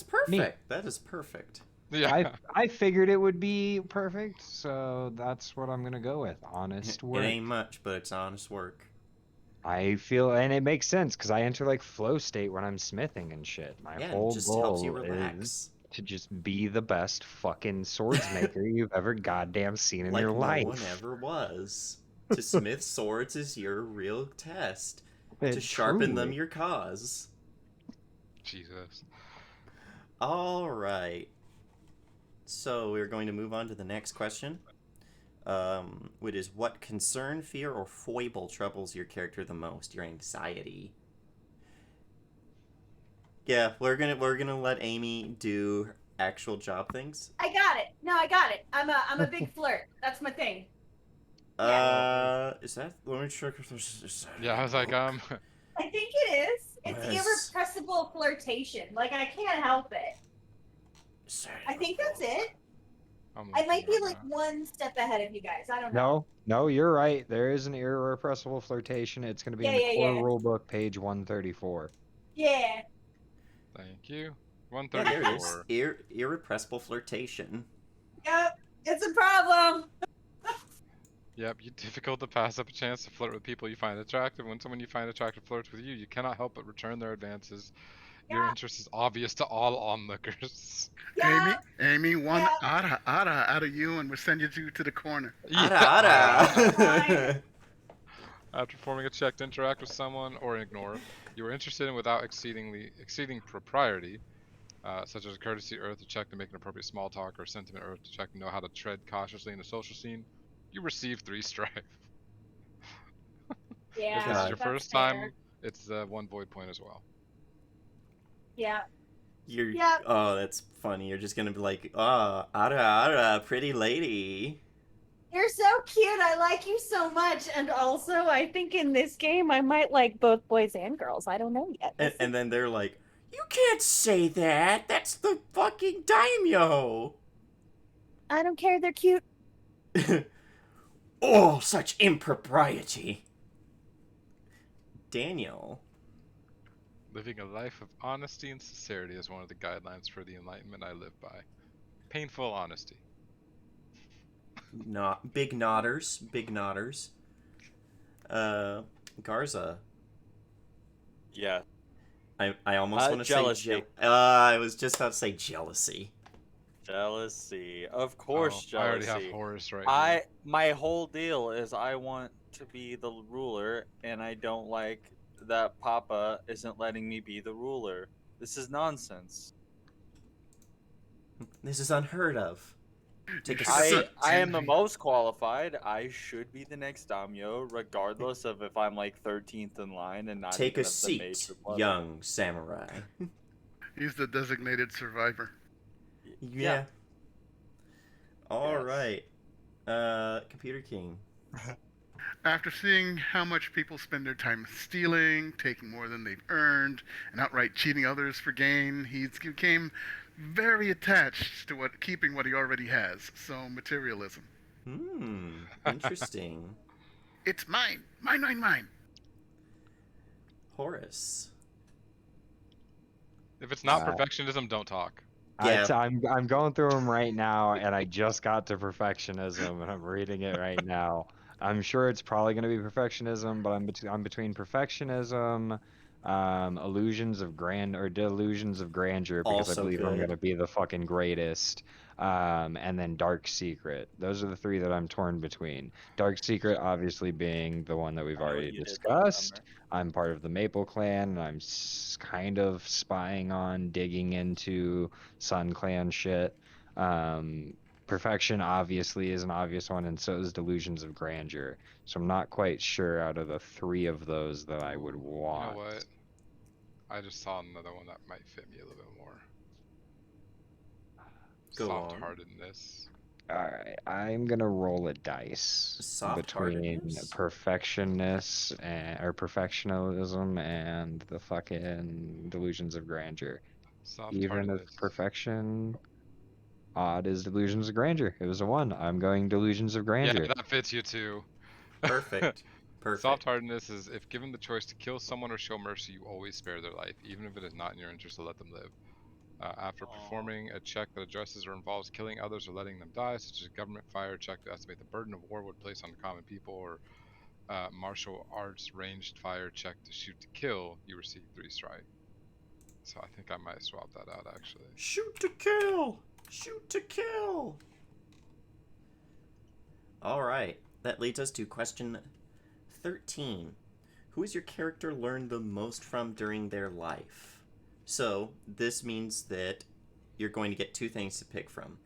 perfect. Neat. That is perfect. yeah. I figured it would be perfect, so that's what I'm gonna go with. Honest It work. ain't much, but it's honest work. I feel, and it makes sense because I enter like flow state when I'm smithing and shit. My Yeah, it whole just helps you goal is relax. to just be the best fucking swordsmaker you've ever goddamn seen in Like your no life. one ever was. To smith swords is your real test. To It sharpen them, truly. your cause. Jesus. All right. So we're going to move on to the next question, which is what concern, fear, or foible troubles your character the most? Your anxiety. Yeah, we're gonna let Amy do actual job things. I got it. No, I got it. I'm a big flirt. That's my thing. Is that? Let me check if there's. Yeah, I was like, I think it is. It's Yes. irrepressible flirtation. Like I can't help it. I think that's it. I might be like one step ahead of you guys. I don't know. No, you're right. There is an irrepressible flirtation. It's going to be in the core rulebook, page 134. Yeah. Thank you. Yeah, there it is. 134. Irrepressible flirtation. Yep. It's a problem. Yep, you difficult to pass up a chance to flirt with people you find attractive. When someone you find attractive flirts with you, you cannot help but return their advances. Your Yeah. interest is obvious to all onlookers. Yeah. Amy, one Yeah. ara out of you, and we'll send you to the corner. Ara Fine. ara. After performing a check to interact with someone or ignore, you are interested in without exceeding propriety, such as a courtesy earth to check to make an appropriate small talk or sentiment earth to check to know how to tread cautiously in a social scene. You receive 3 strife. Yeah. If this is your that's first fair. time, it's 1 void point as well. Yeah. You're. Yep. Oh, that's funny. You're just gonna be like, oh, ara ara, pretty lady. You're so cute. I like you so much. And also, I think in this game, I might like both boys and girls. I don't know yet. And then they're like, you can't say that. That's the fucking daimyo. I don't care. They're cute. Oh, such impropriety. Daniel. Living a life of honesty and sincerity is one of the guidelines for the enlightenment I live by. Painful honesty. Not big nodders. Big nodders. Garza. Yeah. I almost want to jealousy. say I was just about to say jealousy. Jealousy. Of course, I already jealousy. have Horus right here. My whole deal is I want to be the ruler, and I don't like that Papa isn't letting me be the ruler. This is nonsense. This is unheard of. Take a I seat. am the most qualified. I should be the next Daimyo, regardless of if I'm like 13th in line and not Take even a of the seat, major blood. young samurai. He's the designated survivor. Yeah. All Yes. right. Computer King. After seeing how much people spend their time stealing, taking more than they've earned, and outright cheating others for gain, he's became very attached to keeping what he already has. So materialism. Interesting. It's mine, mine, mine, mine. Horace. If it's not perfectionism, don't talk. Yeah. I'm going through them right now, and I just got to perfectionism, and I'm reading it right now. I'm sure it's probably going to be perfectionism, but I'm between perfectionism, illusions of delusions of grandeur, because I Also believe I'm going good. to be the fucking greatest, and then dark secret. Those are the three that I'm torn between. Dark secret, obviously, being the one that we've I know what already you did this discussed. summer. I'm part of the Maple Clan, and I'm kind of spying on digging into Sun Clan shit. Perfection obviously is an obvious one, and so is Delusions of Grandeur. So I'm not quite sure out of the three of those that I would You know want. what? I just saw another one that might fit me a little bit more. Go on. Soft-heartedness. Alright, I'm gonna roll a dice between Soft-heartedness? perfectionism and the fucking Delusions of Grandeur. Even if Soft-heartedness. perfection odd is Delusions of Grandeur. It was a 1. I'm going Delusions of Grandeur. Yeah, that fits you too. Perfect. Perfect. Soft-heartedness is if given the choice to kill someone or show mercy, you always spare their life, even if it is not in your interest to let them live. After performing a check that addresses or involves killing others or letting them die, such as a government fire check to estimate the burden of war would place on common people, or martial arts ranged fire check to shoot to kill, you receive 3 strike. So I think I might swap that out actually. Shoot to kill! Shoot to kill! Alright, that leads us to question 13. Who has your character learned the most from during their life? So, this means that you're going to get 2 things to pick from.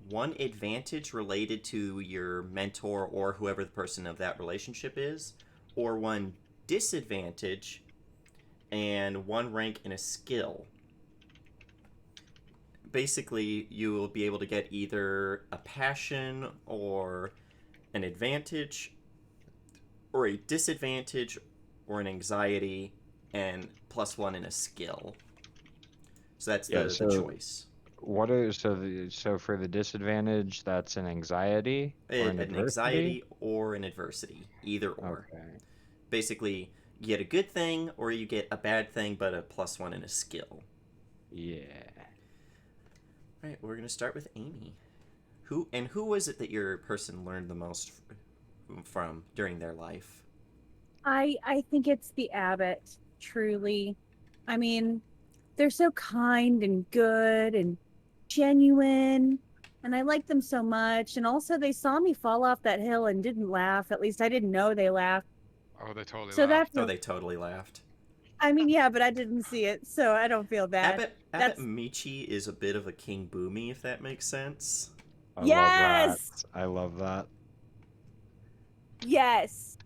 One advantage related to your mentor or whoever the person of that relationship is, or one disadvantage and 1 rank in a skill. Basically, you will be able to get either a passion or an advantage, or a disadvantage or an anxiety, and +1 in a skill. So that's the choice. What are so for the disadvantage, that's an anxiety or an An adversity? anxiety or an adversity, either or. Okay. Basically, you get a good thing or you get a bad thing, but a +1 in a skill. Yeah. All right, we're gonna start with Amy. Who was it that your person learned the most from during their life? I think it's the abbot, truly. I mean, they're so kind and good and genuine, and I like them so much. And also, they saw me fall off that hill and didn't laugh. At least I didn't know they laughed. Oh, they totally So laughed. that's They totally laughed. I mean, yeah, but I didn't see it, so I don't feel bad. Abbot Michi is a bit of a King Boomy, if that makes sense. Yes! I love that. Yes.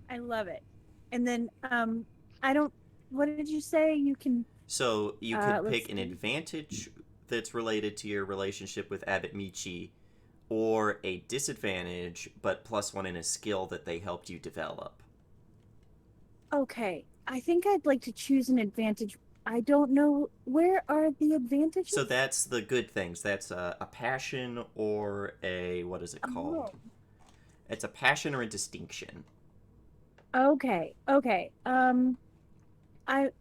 I love it. And then I don't what did you say? You can So you could pick an advantage that's related to your relationship with Abbot Michi, or a disadvantage but +1 in a skill that they helped you develop. Okay. I think I'd like to choose an advantage. I don't know, where are the advantages? So that's the good things. That's a passion or a, what is it called? It's a passion or a distinction. Okay. I'm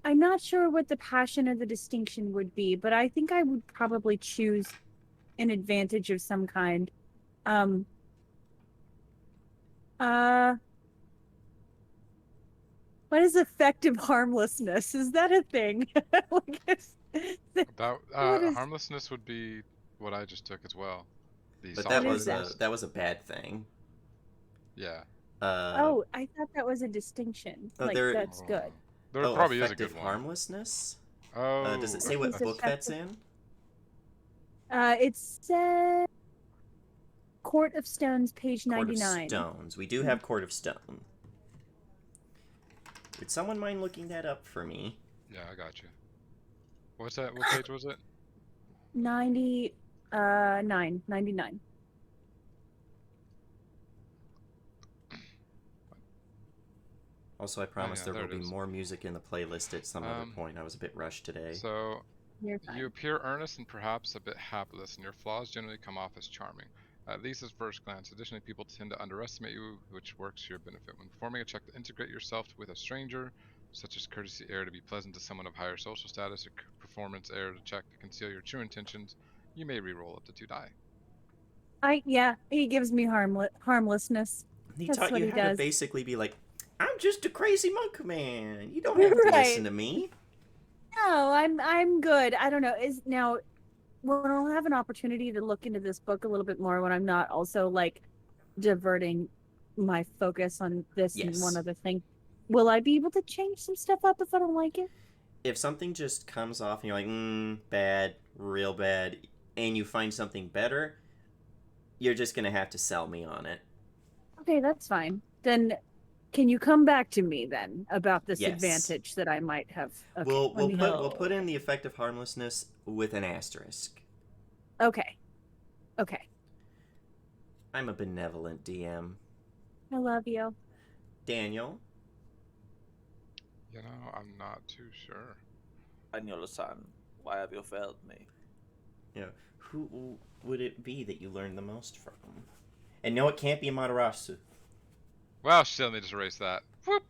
not sure what the passion or the distinction would be, but I think I would probably choose an advantage of some kind. What is effective harmlessness? Is that a thing? Harmlessness would be what I just took as well. But that was a bad thing. Yeah. Oh, I thought that was a distinction. That's good. There probably is a good effective one. Harmlessness? Oh. Does it say what book that's in? It said Court of Stones, page 99. Court of Stones. We do have Court of Stone. Would someone mind looking that up for me? Yeah, I got you. What's that? What page was it? 99. Also, I promise there there will it be is. more music in the playlist at some other point. I was a bit rushed today. So, You're fine. you appear earnest and perhaps a bit hapless, and your flaws generally come off as charming. At least at first glance. Additionally, people tend to underestimate you, which works to your benefit. When performing a check to integrate yourself with a stranger, such as courtesy air to be pleasant to someone of higher social status, or performance air to check to conceal your true intentions, you may re-roll up to 2 die. He gives me harmlessness. He That's taught what you he how to does. basically be like, I'm just a crazy monk man. You don't have to listen to me. No, I'm good. I don't know. Is now when I'll have an opportunity to look into this book a little bit more when I'm not also like diverting my focus on this and one Yes. other thing. Will I be able to change some stuff up if I don't like it? If something just comes off and you're like, bad, real bad, and you find something better, you're just going to have to sell me on it. Okay, that's fine. Then can you come back to me then about this Yes. advantage that I might have? Okay. We'll put in the effect of harmlessness with an asterisk. Okay. Okay. I'm a benevolent DM. I love you. Daniel? You know, I'm not too sure. Daniel-san, why have you failed me? Who would it be that you learned the most from? And no, it can't be Amaterasu. Well, still need to erase that. Whoop!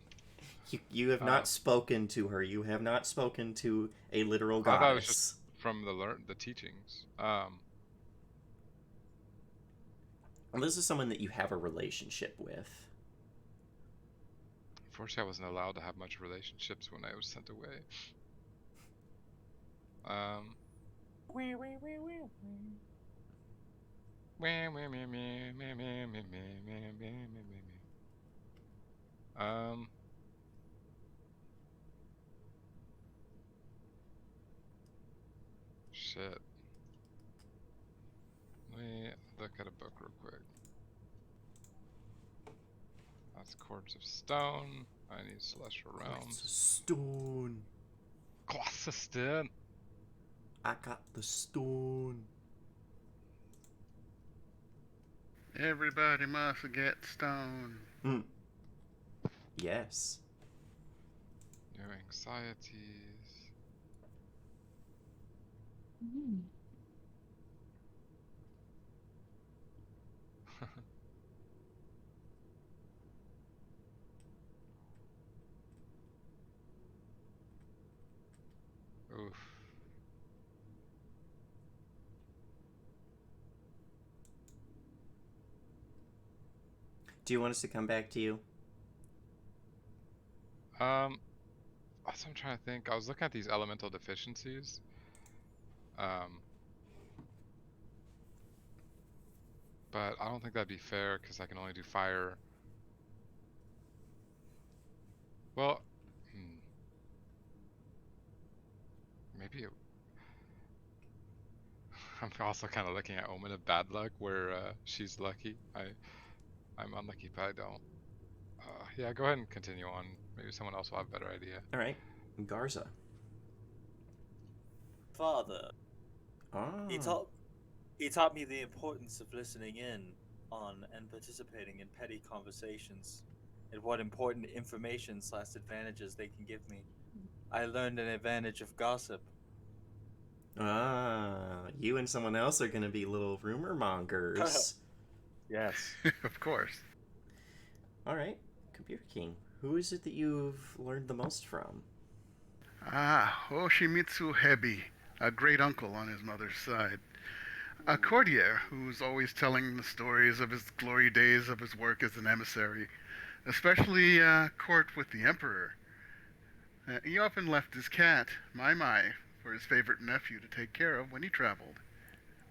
You have not spoken to her. You have not spoken to a literal goddess. I thought it was just from the teachings. Well, this is someone that you have a relationship with. Unfortunately, I wasn't allowed to have much relationships when I was sent away. Shit. Let me look at a book real quick. That's Courts of Stone. I need Celestial Realms. Stone. Courts of Stone. I got the stone. Everybody must get stone. Yes. New anxieties. Oof. Do you want us to come back to you? That's what I'm trying to think. I was looking at these elemental deficiencies. But I don't think that'd be fair because I can only do fire. Well, maybe it... I'm also kind of looking at Omen of Bad Luck, where she's lucky. I'm unlucky, but I don't. Yeah, go ahead and continue on. Maybe someone else will have a better idea. All right, Garza. Father. Oh. He taught me the importance of listening in on and participating in petty conversations, and what important information / advantages they can give me. I learned an advantage of gossip. You and someone else are going to be little rumor mongers. Yes. Of course. All right, Computer King. Who is it that you've learned the most from? Hoshimitsu Hebi, a great uncle on his mother's side. A courtier who's always telling the stories of his glory days of his work as an emissary, especially court with the emperor. He often left his cat, Mai, for his favorite nephew to take care of when he traveled.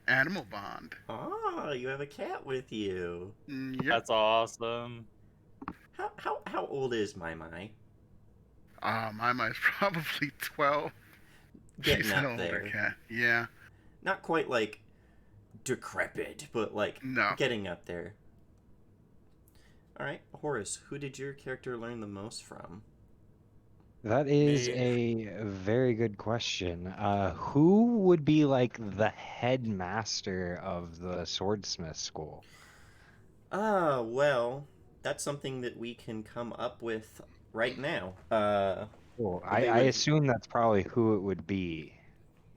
Animal bond. Oh, you have a cat with you. Yep. That's awesome. How old is Mai? Mai's probably 12. Getting She's an older cat. Yeah. Not quite like decrepit, but like getting up there. All right, Horace, who did your character learn the most from? That is a very good question. Who would be like the headmaster of the swordsmith school? Well, that's something that we can come up with right now. Cool. They I would, assume that's probably who it would be.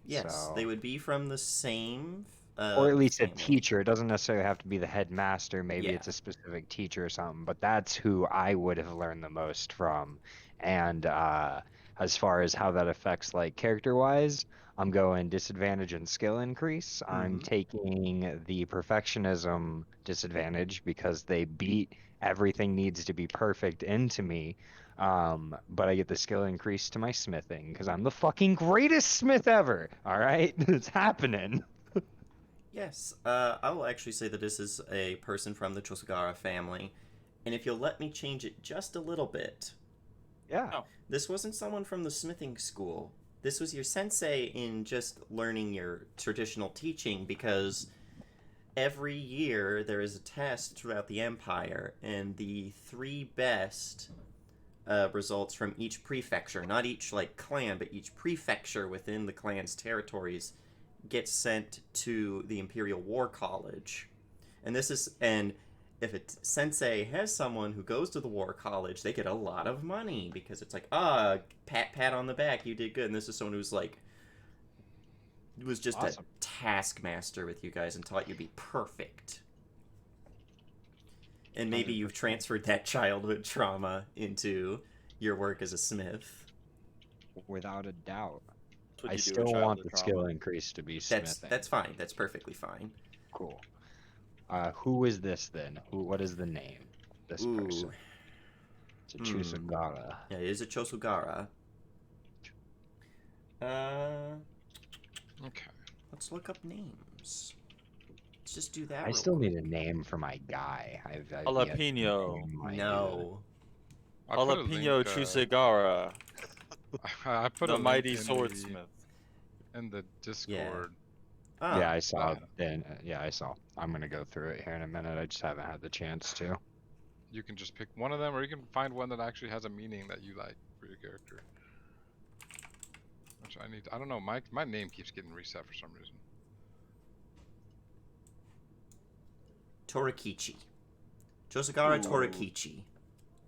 yes, they So, would be from the same or at least a family. teacher. It doesn't necessarily have to be the headmaster. Maybe Yeah. it's a specific teacher or something, but that's who I would have learned the most from. And as far as how that affects like character-wise, I'm going disadvantage and skill increase. I'm Mm-hmm. taking the perfectionism disadvantage because they beat everything needs to be perfect into me. But I get the skill increase to my smithing because I'm the fucking greatest smith ever. All right, it's happening. Yes, I will actually say that this is a person from the Chosugara family, and if you'll let me change it just a little bit, Yeah. Oh. this wasn't someone from the smithing school. This was your sensei in just learning your traditional teaching, because every year there is a test throughout the empire, and the three best results from each prefecture, not each like clan, but each prefecture within the clan's territories, gets sent to the Imperial War College. And if a sensei has someone who goes to the War College, they get a lot of money, because it's like, pat on the back, you did good. And this is someone who's like, was just Awesome. a taskmaster with you guys and taught you to be perfect. And maybe you've 100%. transferred that childhood trauma into your work as a smith. Without a doubt. That's what I you do still with want childhood the trauma. skill increase to be smithing. That's fine. That's perfectly fine. Cool. Who is this then? What is the name? This person. It's a Chusagara. Yeah, it is a Chosugara. Okay. Let's look up names. Let's just do that. I still need a name for my guy. I've yet to Jalapeno. name my No. I put a Jalapeno link, Chusagara, I put a the link mighty in swordsmith. in the Discord. Ah, Yeah, I saw. Wow. Then yeah, I saw. I'm gonna go through it here in a minute. I just haven't had the chance to. You can just pick one of them, or you can find one that actually has a meaning that you like for your character. Which I don't know, my name keeps getting reset for some reason. Torakichi. Chosugara Ooh. Torakichi.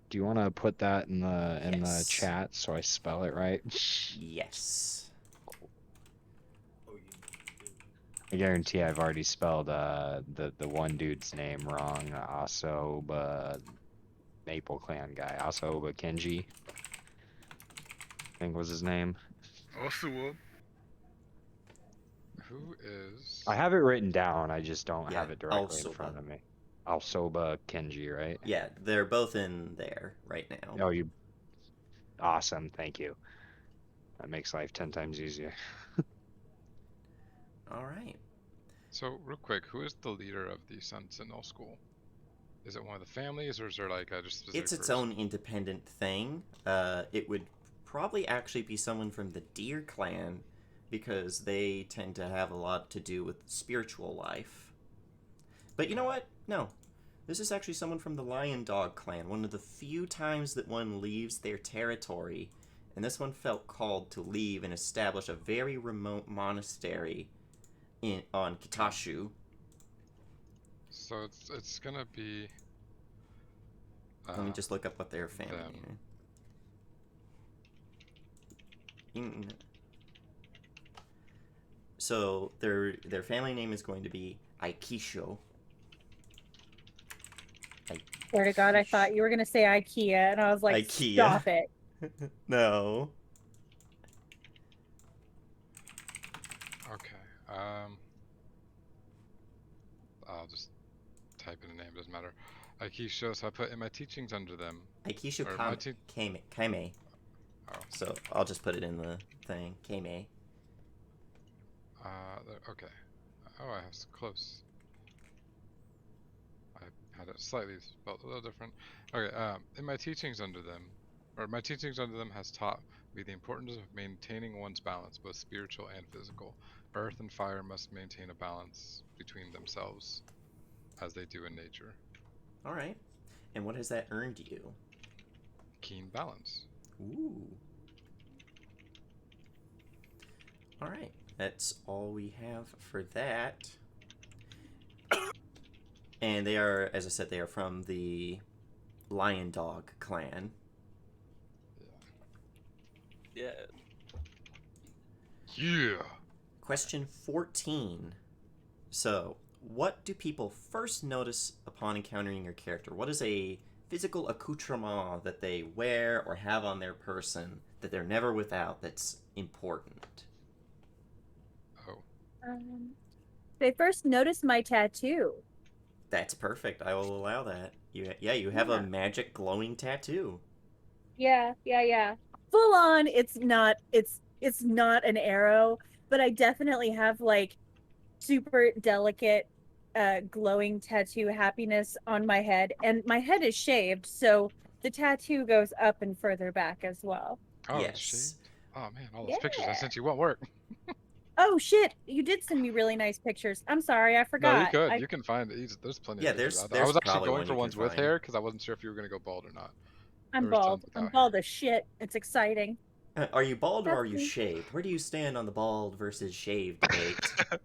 Do you want to put that in the Yes. chat so I spell it right? Yes. I guarantee I've already spelled the one dude's name wrong. Asoba Maple Clan guy. Asoba Kenji, I think was his name. Osuo. Who is? I have it written down. I just don't Yeah, have it directly in Asoba. front of me. Asoba Kenji, right? Yeah, they're both in there right now. Oh, you. Awesome. Thank you. That makes life 10 times easier. All right. So real quick, who is the leader of the Sun Sentinel School? Is it one of the families, or is there like a just specific It's its person? own independent thing. It would probably actually be someone from the Deer clan, because they tend to have a lot to do with spiritual life. But you know what? No. This is actually someone from the Lion Dog clan, one of the few times that one leaves their territory, and this one felt called to leave and establish a very remote monastery on Kitashu. So it's gonna be. Let me just look up what their family is. So their family name is going to be Aikisho. Swear to God, I thought you were gonna say IKEA, and I was like, IKEA. stop it. No. Okay. I'll just type in a name. Doesn't matter. Aikisho. So I put in my teachings under them. Aikisho Or my Kaime. Oh. So I'll just put it in the thing. Kaime. Okay. Oh, I was close. I had it slightly spelled a little different. Okay. In my teachings under them, has taught me the importance of maintaining one's balance, both spiritual and physical. Earth and fire must maintain a balance between themselves, as they do in nature. All right. And what has that earned you? Keen balance. Ooh. All right. That's all we have for that. And they are, as I said, they are from the Lion Dog clan. Yeah. Yeah. Question 14. So, what do people first notice upon encountering your character? What is a physical accoutrement that they wear or have on their person that they're never without that's important? Oh. They first noticed my tattoo. That's perfect. I will allow that. You have a magic glowing tattoo. Yeah. Full on, it's not an arrow, but I definitely have like super delicate glowing tattoo happiness on my head, and my head is shaved, so the tattoo goes up and further back as well. Oh, it's Yes. shaved. Oh man, all those Yeah. pictures I sent you won't work. Oh shit, you did send me really nice pictures. I'm sorry, I No, you forgot. could. You can find it. There's plenty Yeah, of pictures out there. I there's was actually probably going one for you can ones with find. hair because I wasn't sure if you were gonna go bald or not. I'm There was bald. tons I'm without bald hair. as shit. It's exciting. Are you bald or are you That's me. shaved? Where do you stand on the bald versus shaved debate?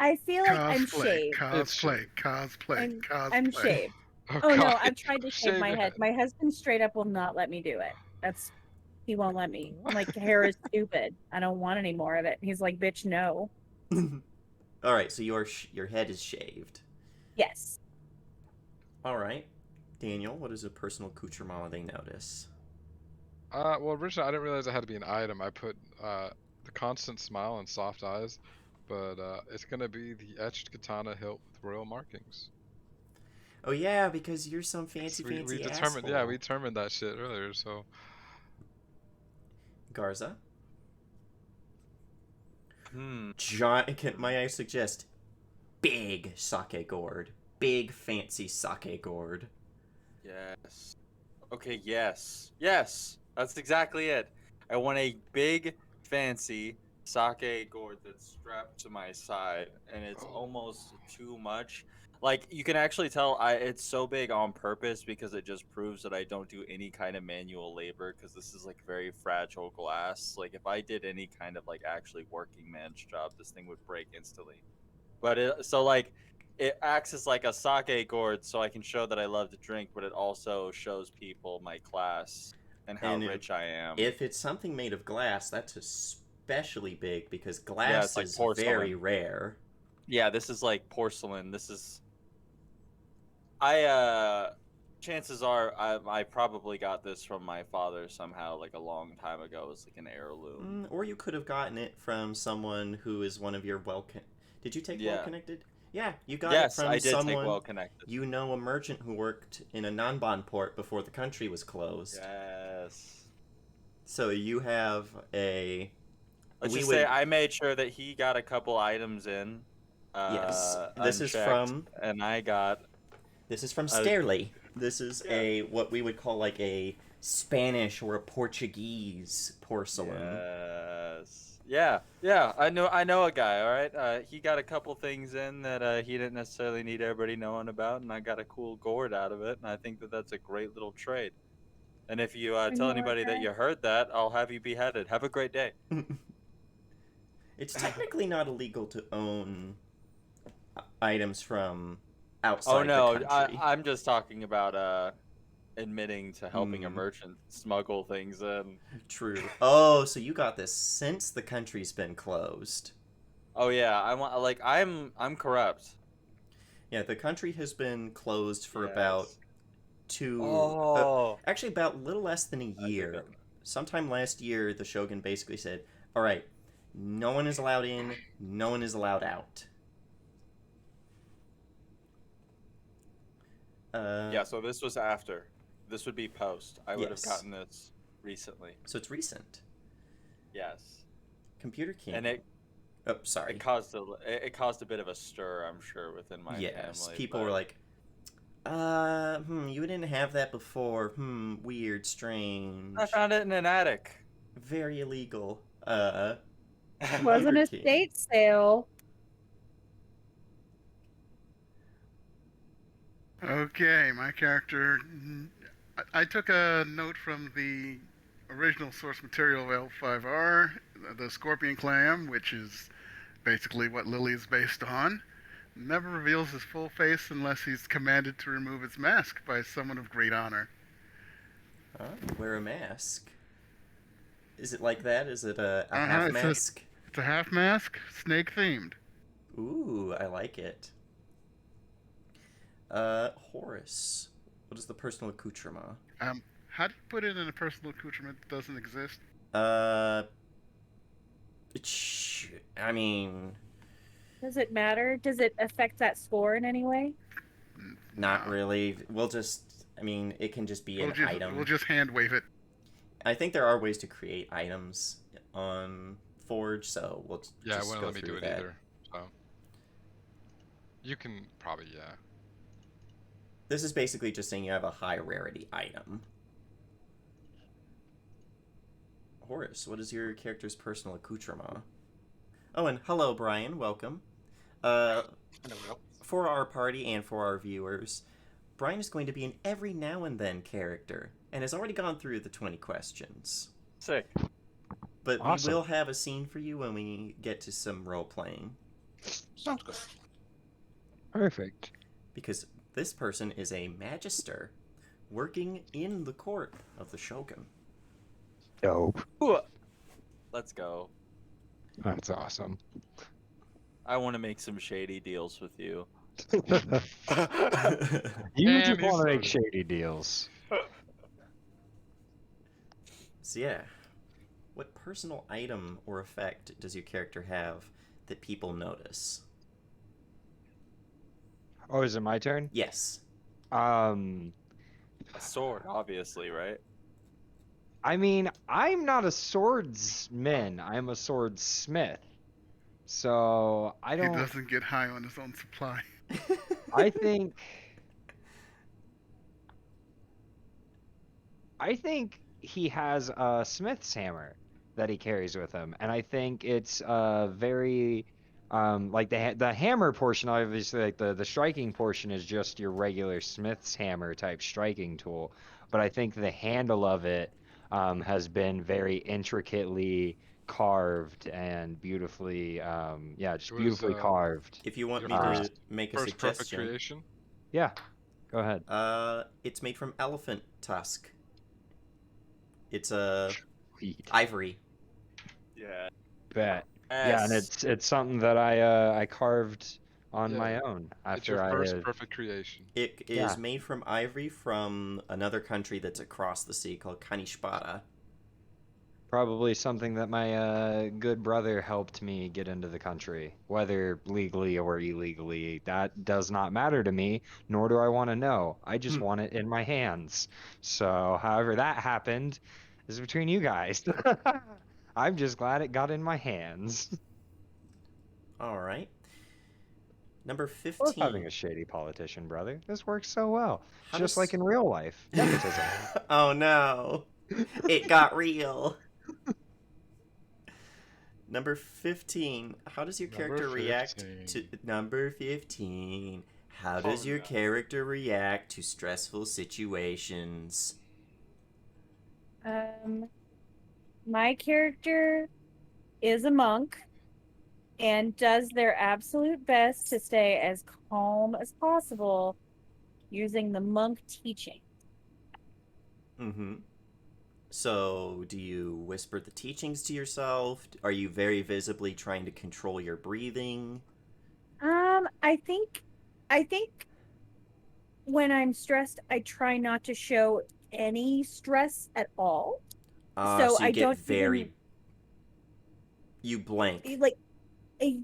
I feel like I'm Cosplay, shaved. It's cosplay, shaved. cosplay, I'm cosplay. shaved. Oh Oh no, god, I've tried to shave shave my your head. head. My husband straight up will not let me do it. He won't let me. I'm like, hair is stupid. I don't want any more of it. He's like, bitch, no. All right, so your head is shaved. Yes. All right, Daniel, what is a personal accoutrement they notice? Well, originally I didn't realize it had to be an item. I put the constant smile and soft eyes, but it's gonna be the etched katana hilt with royal markings. Oh yeah, because you're some fancy We determined, asshole. yeah, we determined that shit earlier. So Garza. May I suggest big sake gourd, big fancy sake gourd. Yes. Okay, yes. Yes! That's exactly it. I want a big, fancy sake gourd that's strapped to my side, and it's almost too much. Like, you can actually tell it's so big on purpose because it just proves that I don't do any kind of manual labor, because this is, like, very fragile glass. Like, if I did any kind of, like, actually working man's job, this thing would break instantly. But it acts as like a sake gourd, so I can show that I love to drink, but it also shows people my class and how And rich I am. if it's something made of glass, that's especially big because Yeah, glass it's like is porcelain. very rare. Yeah, this is like porcelain. This is chances are I probably got this from my father somehow, like a long time ago. It's like an heirloom. Or you could have gotten it from someone who is one of your Did you take Well Connected? Yeah, you got it from I did someone. take Well Connected. You know, a merchant who worked in a non-bond port before the country was closed. Yes. So you have a. Let's just say I made sure that he got a couple items in. Yes, this is from. And I got. This is from Sterling. This is what we would call like a Spanish or a Portuguese porcelain. Yes. Yeah. I know a guy. All right. He got a couple things in that he didn't necessarily need everybody knowing about, and I got a cool gourd out of it. And I think that that's a great little trade. And if you tell anybody that you heard that, I'll have you beheaded. Have a great day. It's technically not illegal to own items from outside the country. I'm just talking about admitting to helping a merchant smuggle things in. True. Oh, so you got this since the country's been closed. Oh yeah, I'm corrupt. Yeah, the country has been closed for about actually about a little less than a year. Sometime last year, the Shogun basically said, "All right, no one is allowed in, no one is allowed out." Yeah, so this was after. This would be post. I would have gotten this recently. So it's recent. Yes. Computer King. And it. Oh, sorry. It caused a bit of a stir, I'm sure, within my family. Yes, people were like, you didn't have that before. Weird, strange. I found it in an attic. Very illegal. Was an estate sale. Okay, my character. I took a note from the original source material of L5R, the Scorpion Clam, which is basically what Lily is based on. Never reveals his full face unless he's commanded to remove his mask by someone of great honor. Wear a mask. Is it like that? Is it a half mask? It's a half mask, snake themed. Ooh, I like it. Horace, what is the personal accoutrement? How do you put it in a personal accoutrement that doesn't exist? I mean... Does it matter? Does it affect that score in any way? Not really. We'll just... I mean, it can just be an item. We'll just hand wave it. I think there are ways to create items on Forge, so we'll just go through that. Yeah, it won't let me do it either. So you can probably, yeah. This is basically just saying you have a high rarity item. Horace, what is your character's personal accoutrement? Oh, and hello, Brian. Welcome. For our party and for our viewers, Brian is going to be an every now and then character, and has already gone through the 20 questions. Sick. But awesome. We will have a scene for you when we get to some role-playing. Sounds good. Perfect. Because this person is a magister working in the court of the Shogun. Dope. Let's go. That's awesome. I want to make some shady deals with you. You just want to make shady deals. So yeah, what personal item or effect does your character have that people notice? Oh, is it my turn? Yes. A sword, obviously, right? I mean, I'm not a swordsman. I'm a swordsmith. So I don't. He doesn't get high on his own supply. I think he has a smith's hammer that he carries with him, and I think it's very like the hammer portion. Obviously, like the striking portion is just your regular smith's hammer type striking tool, but I think the handle of it has been very intricately carved and beautifully beautifully carved. If you want me to make a suggestion. Perfect creation? Yeah, go ahead. It's made from elephant tusk. It's ivory. Yeah. Bet. Yeah, and it's something that I carved on my own after it's your first perfect creation. It is made from ivory from another country that's across the sea called Kanishbara. Probably something that my good brother helped me get into the country, whether legally or illegally. That does not matter to me, nor do I want to know. I just want it in my hands. So, however that happened is between you guys. I'm just glad it got in my hands. All right. Number 15. Love having a shady politician, brother. This works so well. Just like in real life. Nepotism. Oh no. It got real. Number 15. How does your character react to number 15? How does your character react to stressful situations? My character is a monk and does their absolute best to stay as calm as possible using the monk teaching. Mm-hmm. So, do you whisper the teachings to yourself? Are you very visibly trying to control your breathing? I think when I'm stressed, I try not to show any stress at all. So I don't you blank. Like,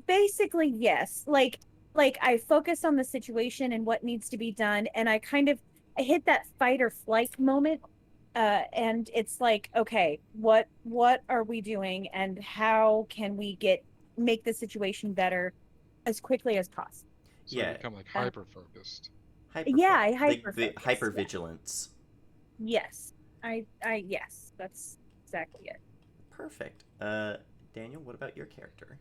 basically, yes. Like I focus on the situation and what needs to be done, and I hit that fight or flight moment. And it's like, okay, what are we doing, and how can we make the situation better as quickly as possible? So you become like hyper focused. Hyper vigilance. Yes, yes, that's exactly it. Perfect. Daniel, what about your character?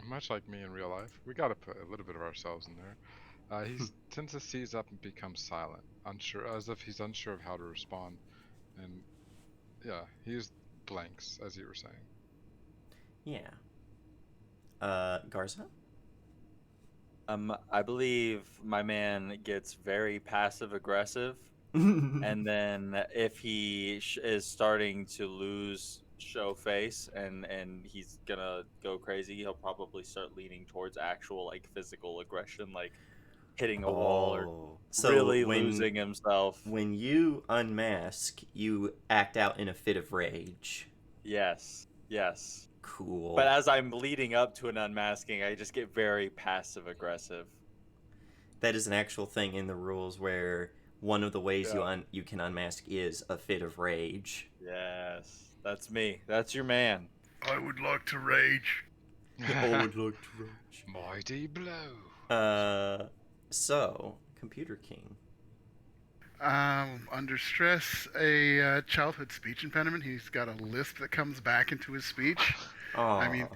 Much like me in real life, we gotta put a little bit of ourselves in there. He tends to seize up and become silent, as if he's unsure of how to respond, and he's blanks, as you were saying. Yeah. Garza? I believe my man gets very passive aggressive And then if he is starting to show face and he's gonna go crazy, he'll probably start leaning towards actual like physical aggression, like hitting a wall or so really losing himself. When you unmask, you act out in a fit of rage. Yes. Cool. But as I'm leading up to an unmasking, I just get very passive aggressive. That is an actual thing in the rules where one of the ways you can unmask is a fit of rage. Yes, that's me. That's your man. I would like to rage. I would like to rage. Mighty blow. So, Computer King. Under stress, a childhood speech impediment. He's got a lisp that comes back into his speech. I mean,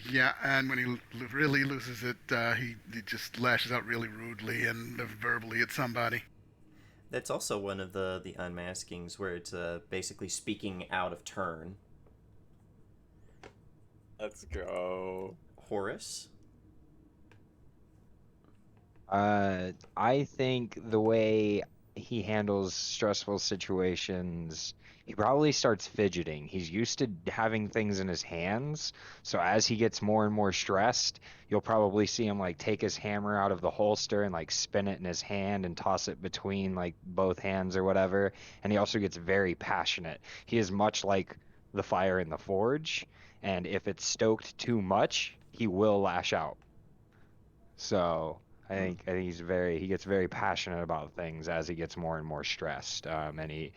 yeah, and when he really loses it, he just lashes out really rudely and verbally at somebody. That's also one of the unmaskings where it's basically speaking out of turn. Let's go. Horace? I think the way he handles stressful situations, he probably starts fidgeting. He's used to having things in his hands, so as he gets more and more stressed, you'll probably see him like take his hammer out of the holster and like spin it in his hand and toss it between like both hands or whatever. And he also gets very passionate. He is much like the fire in the forge, and if it's stoked too much, he will lash out. So I think he gets very passionate about things as he gets more and more stressed. It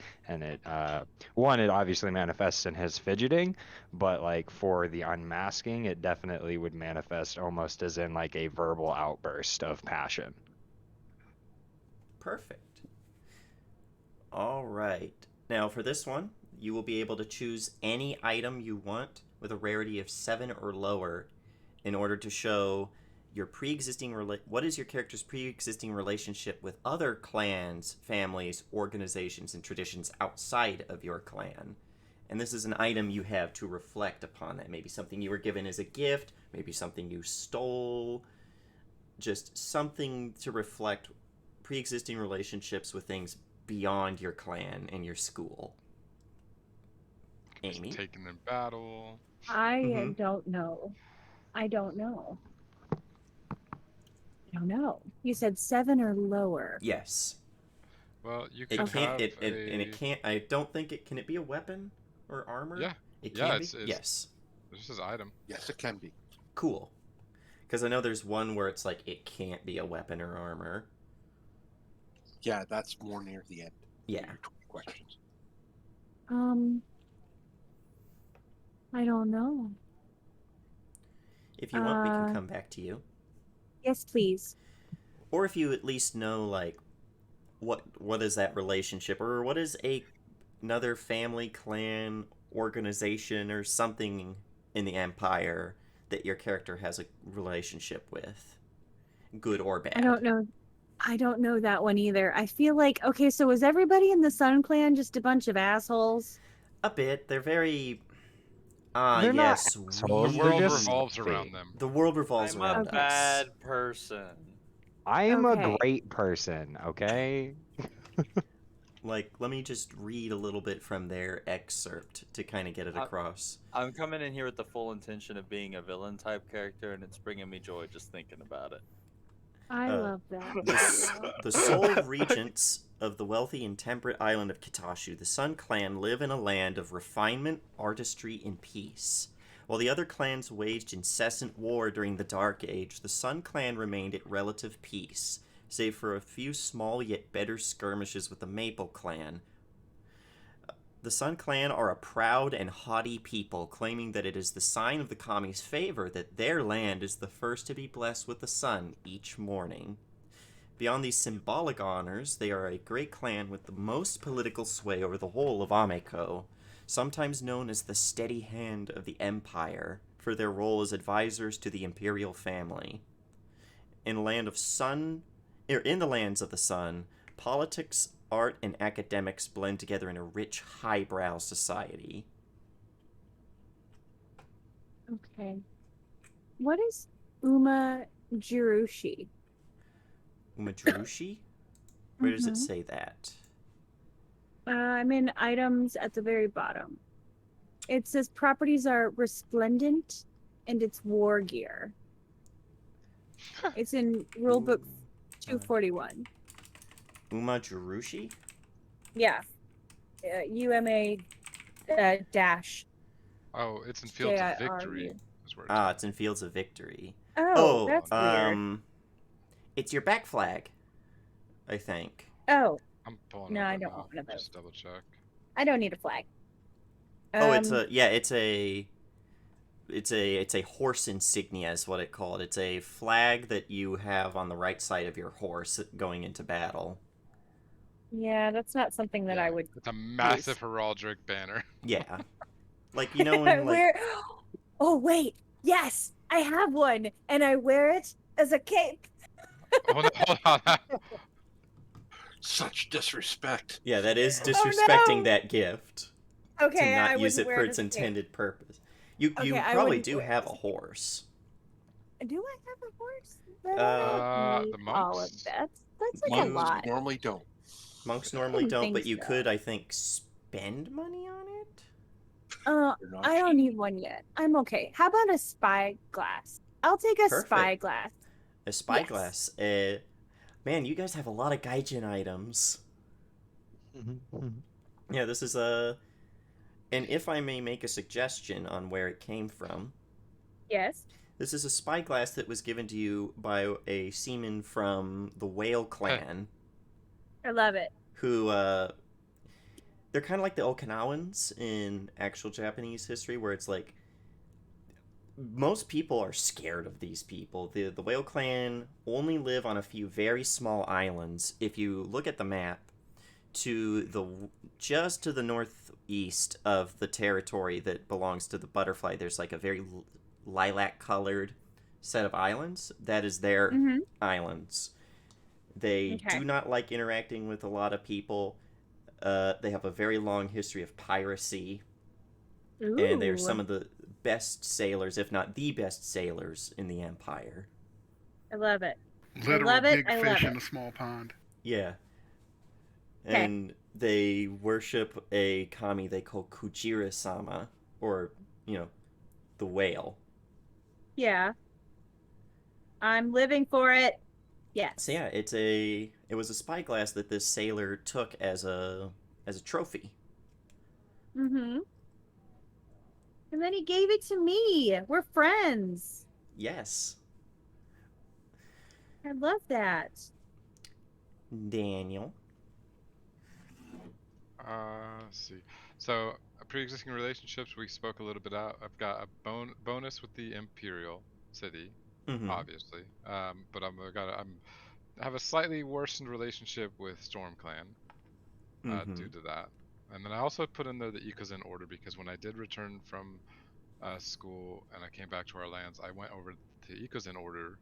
obviously manifests in his fidgeting, but like for the unmasking, it definitely would manifest almost as in like a verbal outburst of passion. Perfect. All right. Now for this one, you will be able to choose any item you want with a rarity of 7 or lower in order to show your what is your character's pre-existing relationship with other clans, families, organizations, and traditions outside of your clan. And this is an item you have to reflect upon that. Maybe something you were given as a gift, maybe something you stole, just something to reflect pre-existing relationships with things beyond your clan and your school. Amy? Taken in battle. I don't know. I don't know. You said 7 or lower. Yes. Well, you can have and it can't. I don't think it can. It be a weapon or armor? Yeah. It can be. Yes. This is item. Yes, it can be. Cool. Because I know there's one where it's like it can't be a weapon or armor. Yeah, that's more near the end. Yeah. Questions. I don't know. If you want, we can come back to you. Yes, please. Or if you at least know, like, what is that relationship, or what is another family, clan, organization, or something in the Empire that your character has a relationship with, good or bad. I don't know that one either. I feel like, okay, so was everybody in the Sun Clan just a bunch of assholes? A bit. They're very... They're yes. The world revolves around them. The world revolves around us. I'm a bad person. I am a great person, okay? Like, let me just read a little bit from their excerpt to kind of get it across. I'm coming in here with the full intention of being a villain type character, and it's bringing me joy just thinking about it. I love that. The sole regents of the wealthy and temperate island of Kitashu, the Sun Clan live in a land of refinement, artistry, and peace. While the other clans waged incessant war during the Dark Age, the Sun Clan remained at relative peace, save for a few small yet bitter skirmishes with the Maple Clan. The Sun Clan are a proud and haughty people, claiming that it is the sign of the Kami's favor that their land is the first to be blessed with the sun each morning. Beyond these symbolic honors, they are a great clan with the most political sway over the whole of Ameko, sometimes known as the steady hand of the Empire, for their role as advisors to the imperial family. In the lands of the sun, politics, art, and academics blend together in a rich, highbrow society. Okay. What is Uma Jirushi? Uma Jirushi? Where does it say that? I'm in items at the very bottom. It says properties are resplendent and it's war gear. It's in rulebook 241. Uma Jurushi? Yeah. UMA dash. Oh, it's in Fields of Victory. JIRU. Is where it's at. It's in Fields of Victory. Oh, that's weird. It's your back flag, I think. Oh. I'm pulling No, it up I right don't now. want one of those. Just double check. I don't need a flag. It's a horse insignia is what it called. It's a flag that you have on the right side of your horse going into battle. Yeah, that's not something that I would. It's a massive heraldic banner. Yeah, like when like. Oh wait, yes, I have one, and I wear it as a cape. Hold on. Such disrespect. Yeah, that is disrespecting that gift. Okay, to not I use it for wear its intended purpose. You probably do have a horse. Do I have a horse? The monks. All of that. That's like a lot. Normally don't. Monks normally don't, but you could, I think, spend money on it. I don't need one yet. I'm okay. How about a spyglass? I'll take a spyglass. A spyglass. Man, you guys have a lot of gaijin items. Yeah, this is a. And if I may make a suggestion on where it came from. Yes. This is a spyglass that was given to you by a seaman from the Whale Clan. I love it. Who, they're kind of like the Okinawans in actual Japanese history, where it's like, most people are scared of these people. The Whale Clan only live on a few very small islands. If you look at the map, just to the northeast of the territory that belongs to the Butterfly, there's like a very lilac-colored set of islands. That is their islands. They do not like interacting with a lot of people. They have a very long history of piracy. Ooh. And they're some of the best sailors, if not the best sailors, in the Empire. I love it. Literal big fish in a small pond. Yeah. And they worship a kami they call Kujira-sama, or, the whale. Yeah. I'm living for it. Yes. So yeah, it was a spyglass that this sailor took as a trophy. Mm-hmm. And then he gave it to me. We're friends. Yes. I love that. Daniel. Let's see. So, pre-existing relationships, we spoke a little bit out. I've got a bonus with the Imperial City, obviously. But I have a slightly worsened relationship with Storm Clan due to that. And then I also put in there the Ikuzen Order, because when I did return from school and I came back to our lands, I went over to Ikuzen Order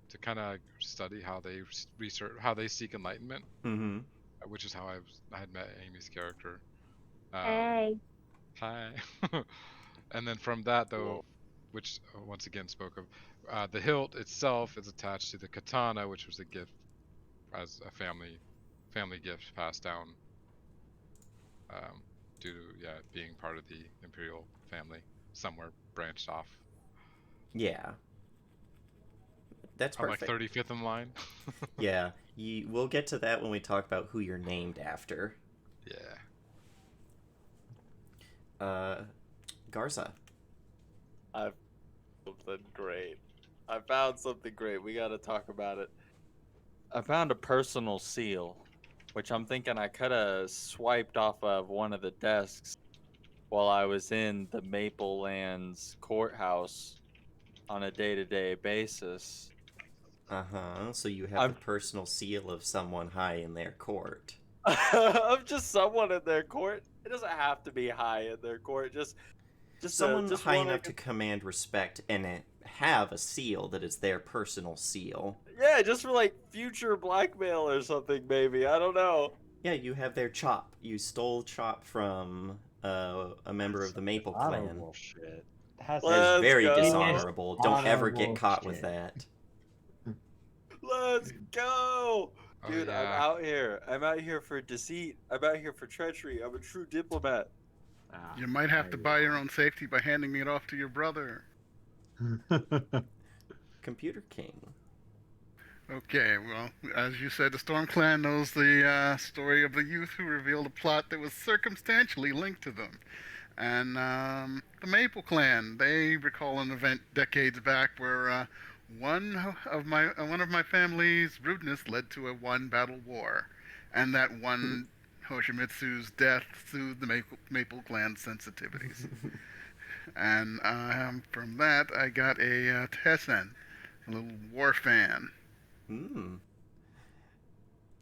to kind of study how they seek enlightenment. Which is how I had met Amy's character. Hey. Hi. And then from that, though, which once again spoke of, the hilt itself is attached to the katana, which was a gift as a family gift passed down due to being part of the Imperial family, somewhere branched off. Yeah. That's perfect. I'm like 35th in line. Yeah. We'll get to that when we talk about who you're named after. Yeah. Garza. I found something great. We got to talk about it. I found a personal seal, which I'm thinking I could have swiped off of one of the desks while I was in the Maple Lands courthouse on a day-to-day basis. So you have the personal seal of someone high in their court. Of just someone in their court. It doesn't have to be high in their court. Just someone high enough to command respect and have a seal that is their personal seal. Yeah, just for like future blackmail or something, maybe. I don't know. Yeah, you have their chop. You stole chop from a member of the Maple Clan. Shit. That is very dishonorable. Don't ever get caught with that. Let's go! Dude, yeah. I'm out here. I'm out here for deceit. I'm out here for treachery. I'm a true diplomat. You might have to buy your own safety by handing it off to your brother. Computer King. Okay, well, as you said, the Storm Clan knows the story of the youth who revealed a plot that was circumstantially linked to them. And the Maple Clan, they recall an event decades back where one of my family's rudeness led to a one-battle war, and that one Hoshimitsu's death soothed the Maple Clan sensitivities. And from that, I got a Tessen, a little war fan.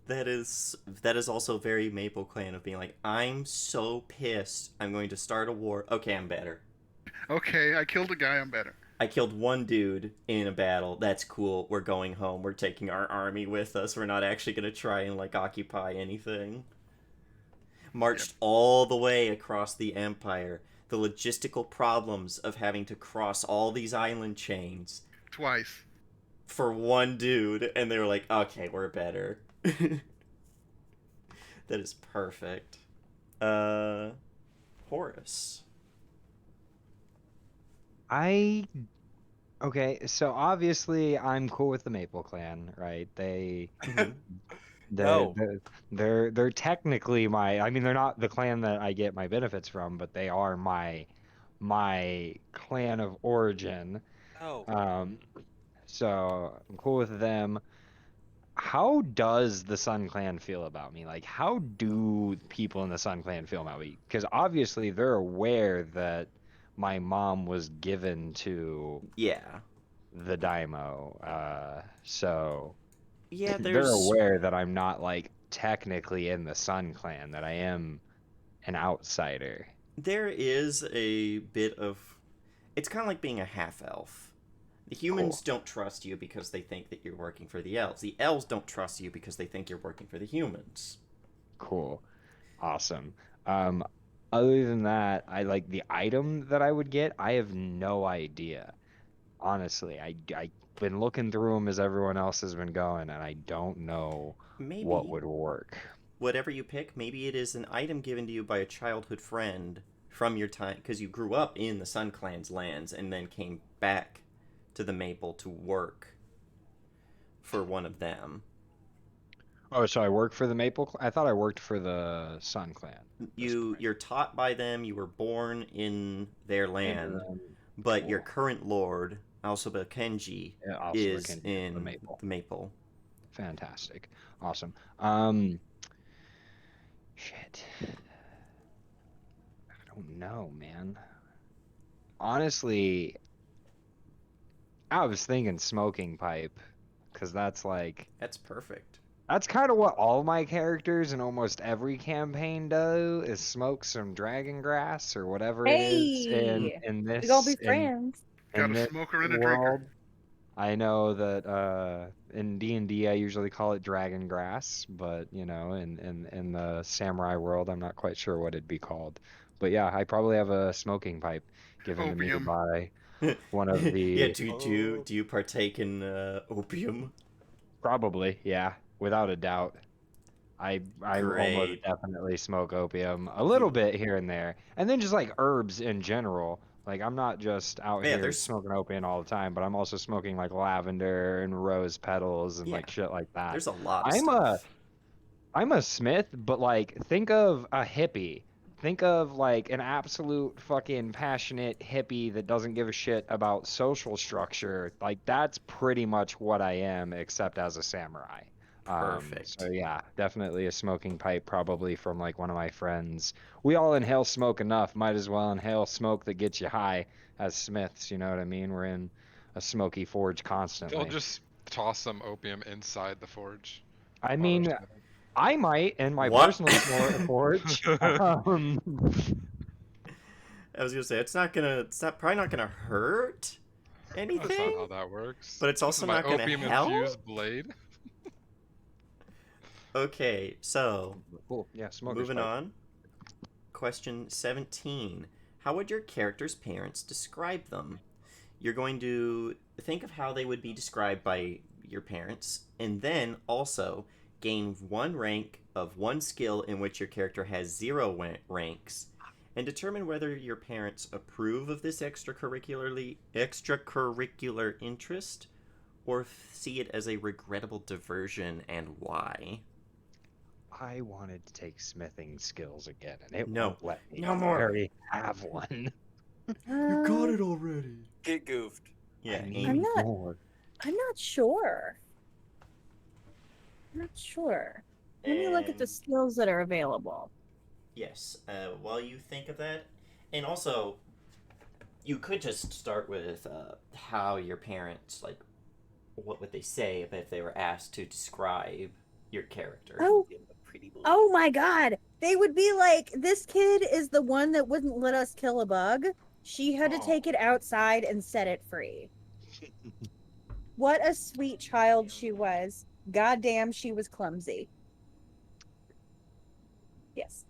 That is also very Maple Clan of being like, I'm so pissed, I'm going to start a war. Okay, I'm better. Okay, I killed a guy, I'm better. I killed one dude in a battle. That's cool. We're going home. We're taking our army with us. We're not actually going to try and, like, occupy anything. Marched all the way across the Empire. The logistical problems of having to cross all these island chains. Twice. For one dude. And they were like, okay, we're better. That is perfect. Horus. Okay, so obviously I'm cool with the Maple Clan, right? They're technically I mean, they're not the clan that I get my benefits from, but they are my clan of origin. So I'm cool with them. How does the Sun Clan feel about me? Like, how do people in the Sun Clan feel about me? Because obviously they're aware that my mom was given to the Daimo. So yeah, they're aware that I'm not, like, technically in the Sun Clan, that I am an outsider. There is a bit of... It's kind of like being a half-elf. The humans don't trust you because they think that you're working for the elves. The elves don't trust you because they think you're working for the humans. Cool. Awesome. Other than that, I like the item that I would get. I have no idea. Honestly, I've been looking through them as everyone else has been going, and I don't know what would work. Whatever you pick, maybe it is an item given to you by a childhood friend from your time, because you grew up in the Sun Clan's lands and then came back to the Maple to work for one of them. Oh, so I work for the Maple? I thought I worked for the Sun Clan. You're taught by them. You were born in their land, but your current lord, Alsoba Kenji, is in the Maple. Fantastic. Awesome. Shit. I don't know, man. Honestly, I was thinking smoking pipe, because that's like... That's perfect. That's kind of what all my characters in almost every campaign do, is smoke some dragon grass or whatever it is in this... We all be friends. Got a smoker and a drinker. I know that in D&D I usually call it dragon grass, but you know, in the samurai world I'm not quite sure what it'd be called. But yeah, I probably have a smoking pipe given to me by one of the... Yeah, do you partake in opium? Probably, yeah, without a doubt. I almost definitely smoke opium a little bit here and there, and then just like herbs in general. Like, I'm not just out here smoking opium all the time, but I'm also smoking like lavender and rose petals and like shit like that. There's a lot of stuff. I'm a smith, but like, think of a hippie. Think of like an absolute fucking passionate hippie that doesn't give a shit about social structure. Like, that's pretty much what I am, except as a samurai. Perfect. So yeah, definitely a smoking pipe, probably from like one of my friends. We all inhale smoke enough. Might as well inhale smoke that gets you high as smiths. You know what I mean? We're in a smoky forge constantly. They'll just toss some opium inside the forge. I mean, I might in my personal forge. I was gonna say it's probably not gonna hurt anything. That's not how that works. But it's also not gonna help. Opium-infused blade. Okay, so cool. Yeah, moving on. Question 17. How would your character's parents describe them? You're going to think of how they would be described by your parents, and then also gain 1 rank of 1 skill in which your character has 0 ranks, and determine whether your parents approve of this extracurricular interest or see it as a regrettable diversion, and why. I wanted to take smithing skills again, and it No. won't let me. No I more. already have one. You got it already. Get goofed. Yeah, I need Amy. more. I'm not sure. Let me look at the And skills that are available. yes, while you think of that, and also, you could just start with how your parents, like, what would they say if they were asked to describe your character? Oh, Pretty boy. oh my God. They would be like, this kid is the one that wouldn't let us kill a bug. She had to take it outside and set it free. What a sweet child she was. Goddamn, she was clumsy. Yes.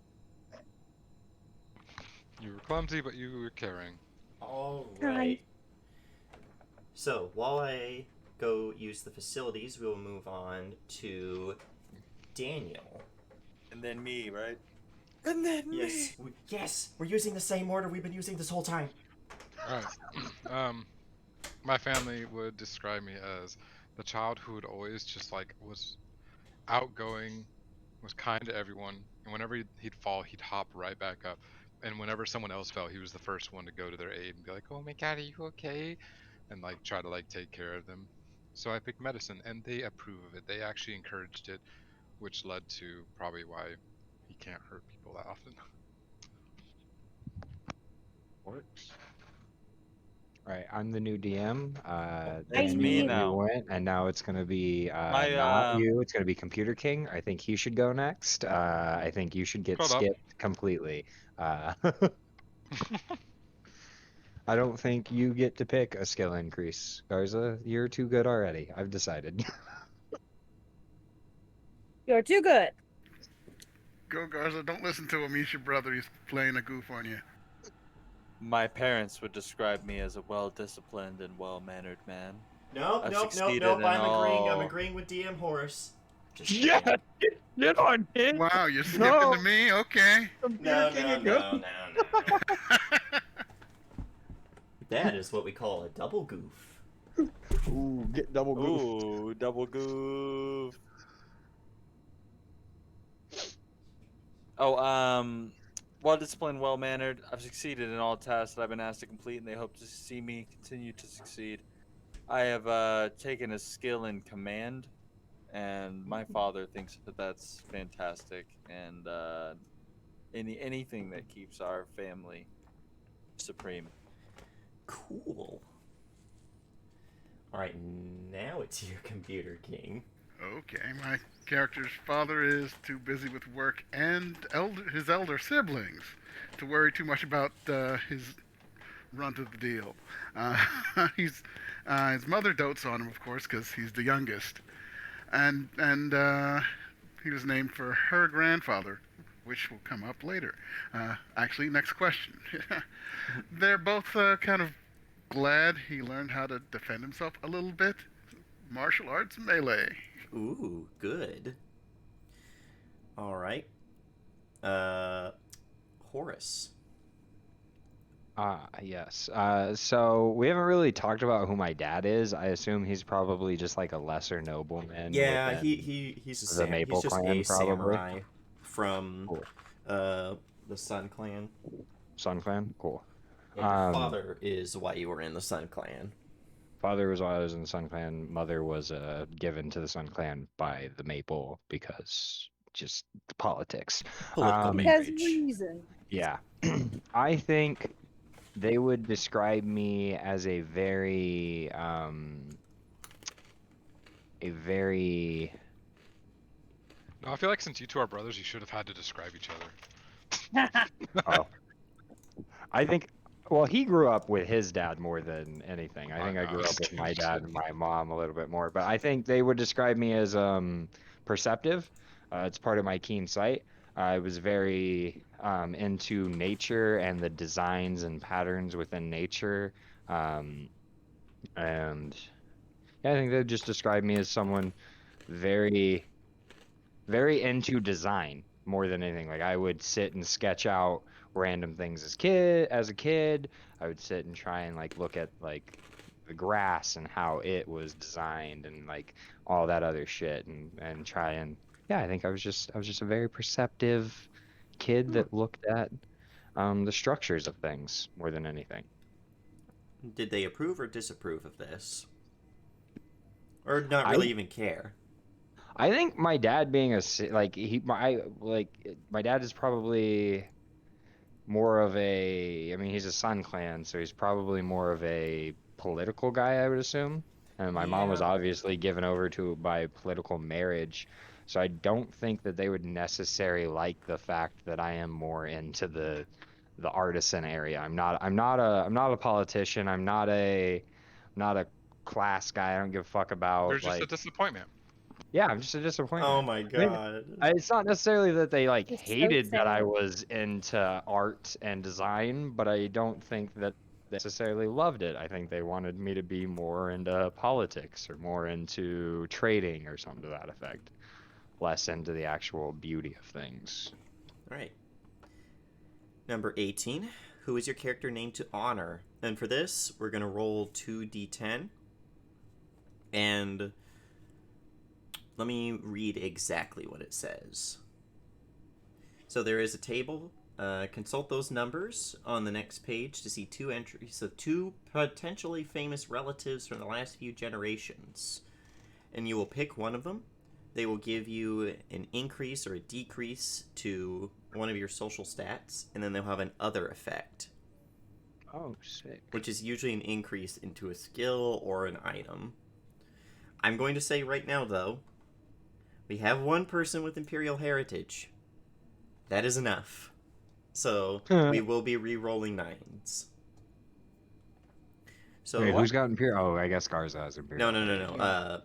You were clumsy, but you were caring. All right. So, while I go use the facilities, we will move on to Daniel. And then me, right? And then Yes, me. Yes, we're using the same order we've been using this whole time. Alright. My family would describe me as the child who would always just like was outgoing, was kind to everyone, and whenever he'd fall, he'd hop right back up. And whenever someone else fell, he was the first one to go to their aid and be like, "Oh my God, are you okay?" And like try to like take care of them. So I picked medicine, and they approve of it. They actually encouraged it, which led to probably why he can't hurt people that often. Works. All right, I'm the new DM. It's Dan, me you now. went, and now it's going to be My, not you. It's going to be Computer King. I think he should go next. I think you should get Hold up. skipped completely. I don't think you get to pick a skill increase, Garza. You're too good already. I've decided. You're too good. Go, Garza. Don't listen to him. He's your brother. He's playing a goof on you. My parents would describe me as a well-disciplined and well-mannered man. Nope. I'm agreeing with DM Horace. Just Yeah, get on, kid. Wow, you're skipping to me? Okay. No. That is what we call a double goof. Ooh, get double goof. Ooh, double goof. Oh, well-disciplined, well-mannered. I've succeeded in all tasks that I've been asked to complete, and they hope to see me continue to succeed. I have taken a skill in command, and my father thinks that that's fantastic, and anything that keeps our family supreme. Cool. All right, now it's your Computer King. Okay, my character's father is too busy with work and his elder siblings to worry too much about his runt of the deal. His mother dotes on him, of course, because he's the youngest, and he was named for her grandfather, which will come up later. Actually, next question. They're both kind of glad he learned how to defend himself a little bit. Martial arts melee. Ooh, good. All right. Horace. Yes. So we haven't really talked about who my dad is. I assume he's probably just like a lesser nobleman. Yeah, within he's the Maple he's just clan, a probably. samurai from Cool. the Sun Clan. Sun clan, cool. And your father is why you were in the Sun Clan. Father was why I was in the Sun Clan. Mother was given to the Sun Clan by the Maple because just the politics. Political Because marriage. reason. Yeah. I think they would describe me as a very No, I feel like since you two are brothers, you should have had to describe each other. oh. I think well, he grew up with his dad more than anything. I think I grew up with my dad and my mom a little bit more, but I think they would describe me as perceptive. It's part of my keen sight. I was very into nature and the designs and patterns within nature. And yeah, I think they'd just describe me as someone very very into design more than anything. Like I would sit and sketch out random things as a kid. I would sit and try and like look at like the grass and how it was designed and like all that other shit and try and yeah, I think I was just a very perceptive kid that looked at the structures of things more than anything. Did they approve or disapprove of this? Or not I really even care? I think my dad being my dad is probably more of a, I mean, he's a Sun Clan, so he's probably more of a political guy, I would assume. And my mom was Yeah. obviously given over to by political marriage. So I don't think that they would necessarily like the fact that I am more into the artisan area. I'm not a politician. I'm not a class guy. I don't give a fuck You're about just a like disappointment. yeah, I'm just a Oh disappointment. my I mean, god. it's not necessarily that they like It's so hated that I sad. was into art and design, but I don't think that they necessarily loved it. I think they wanted me to be more into politics or more into trading or something to that effect, less into the actual beauty of things. Alright. Number 18. Who is your character named to honor? And for this, we're going to roll 2d10. And let me read exactly what it says. So there is a table. Consult those numbers on the next page to see 2 entries of 2 potentially famous relatives from the last few generations. And you will pick one of them. They will give you an increase or a decrease to one of your social stats, and then they'll have an other effect. Oh, sick. Which is usually an increase into a skill or an item. I'm going to say right now, though, we have one person with Imperial Heritage. That is enough. So we will be re-rolling 9s. So Wait, who's got Imperial? Oh, I guess Garza has Imperial. No. I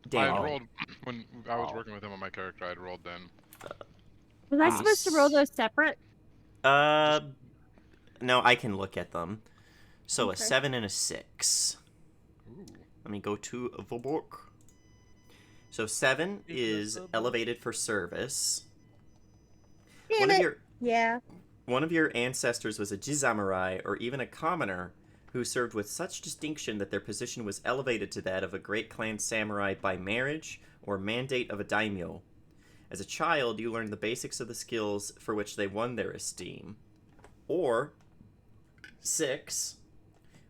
Daniel. had rolled when I was working with him on my character. I had rolled then. Was I supposed to roll those separate? No, I can look at them. So Okay. a 7 and a 6. Ooh. Let me go to the book. So 7 is elevated for service. Damn it. Yeah. One of your ancestors was a Jizamurai or even a commoner who served with such distinction that their position was elevated to that of a great clan samurai by marriage or mandate of a daimyo. As a child, you learned the basics of the skills for which they won their esteem. Or 6.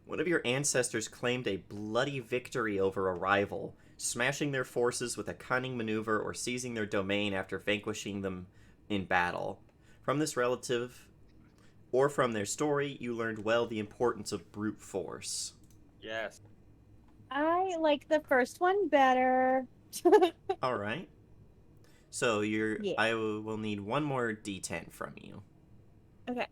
One of your ancestors claimed a bloody victory over a rival, smashing their forces with a cunning maneuver or seizing their domain after vanquishing them in battle. From this relative, or from their story, you learned well the importance of brute force. Yes. I like the first one better. Alright. So I will need one more d10 from you. Okay.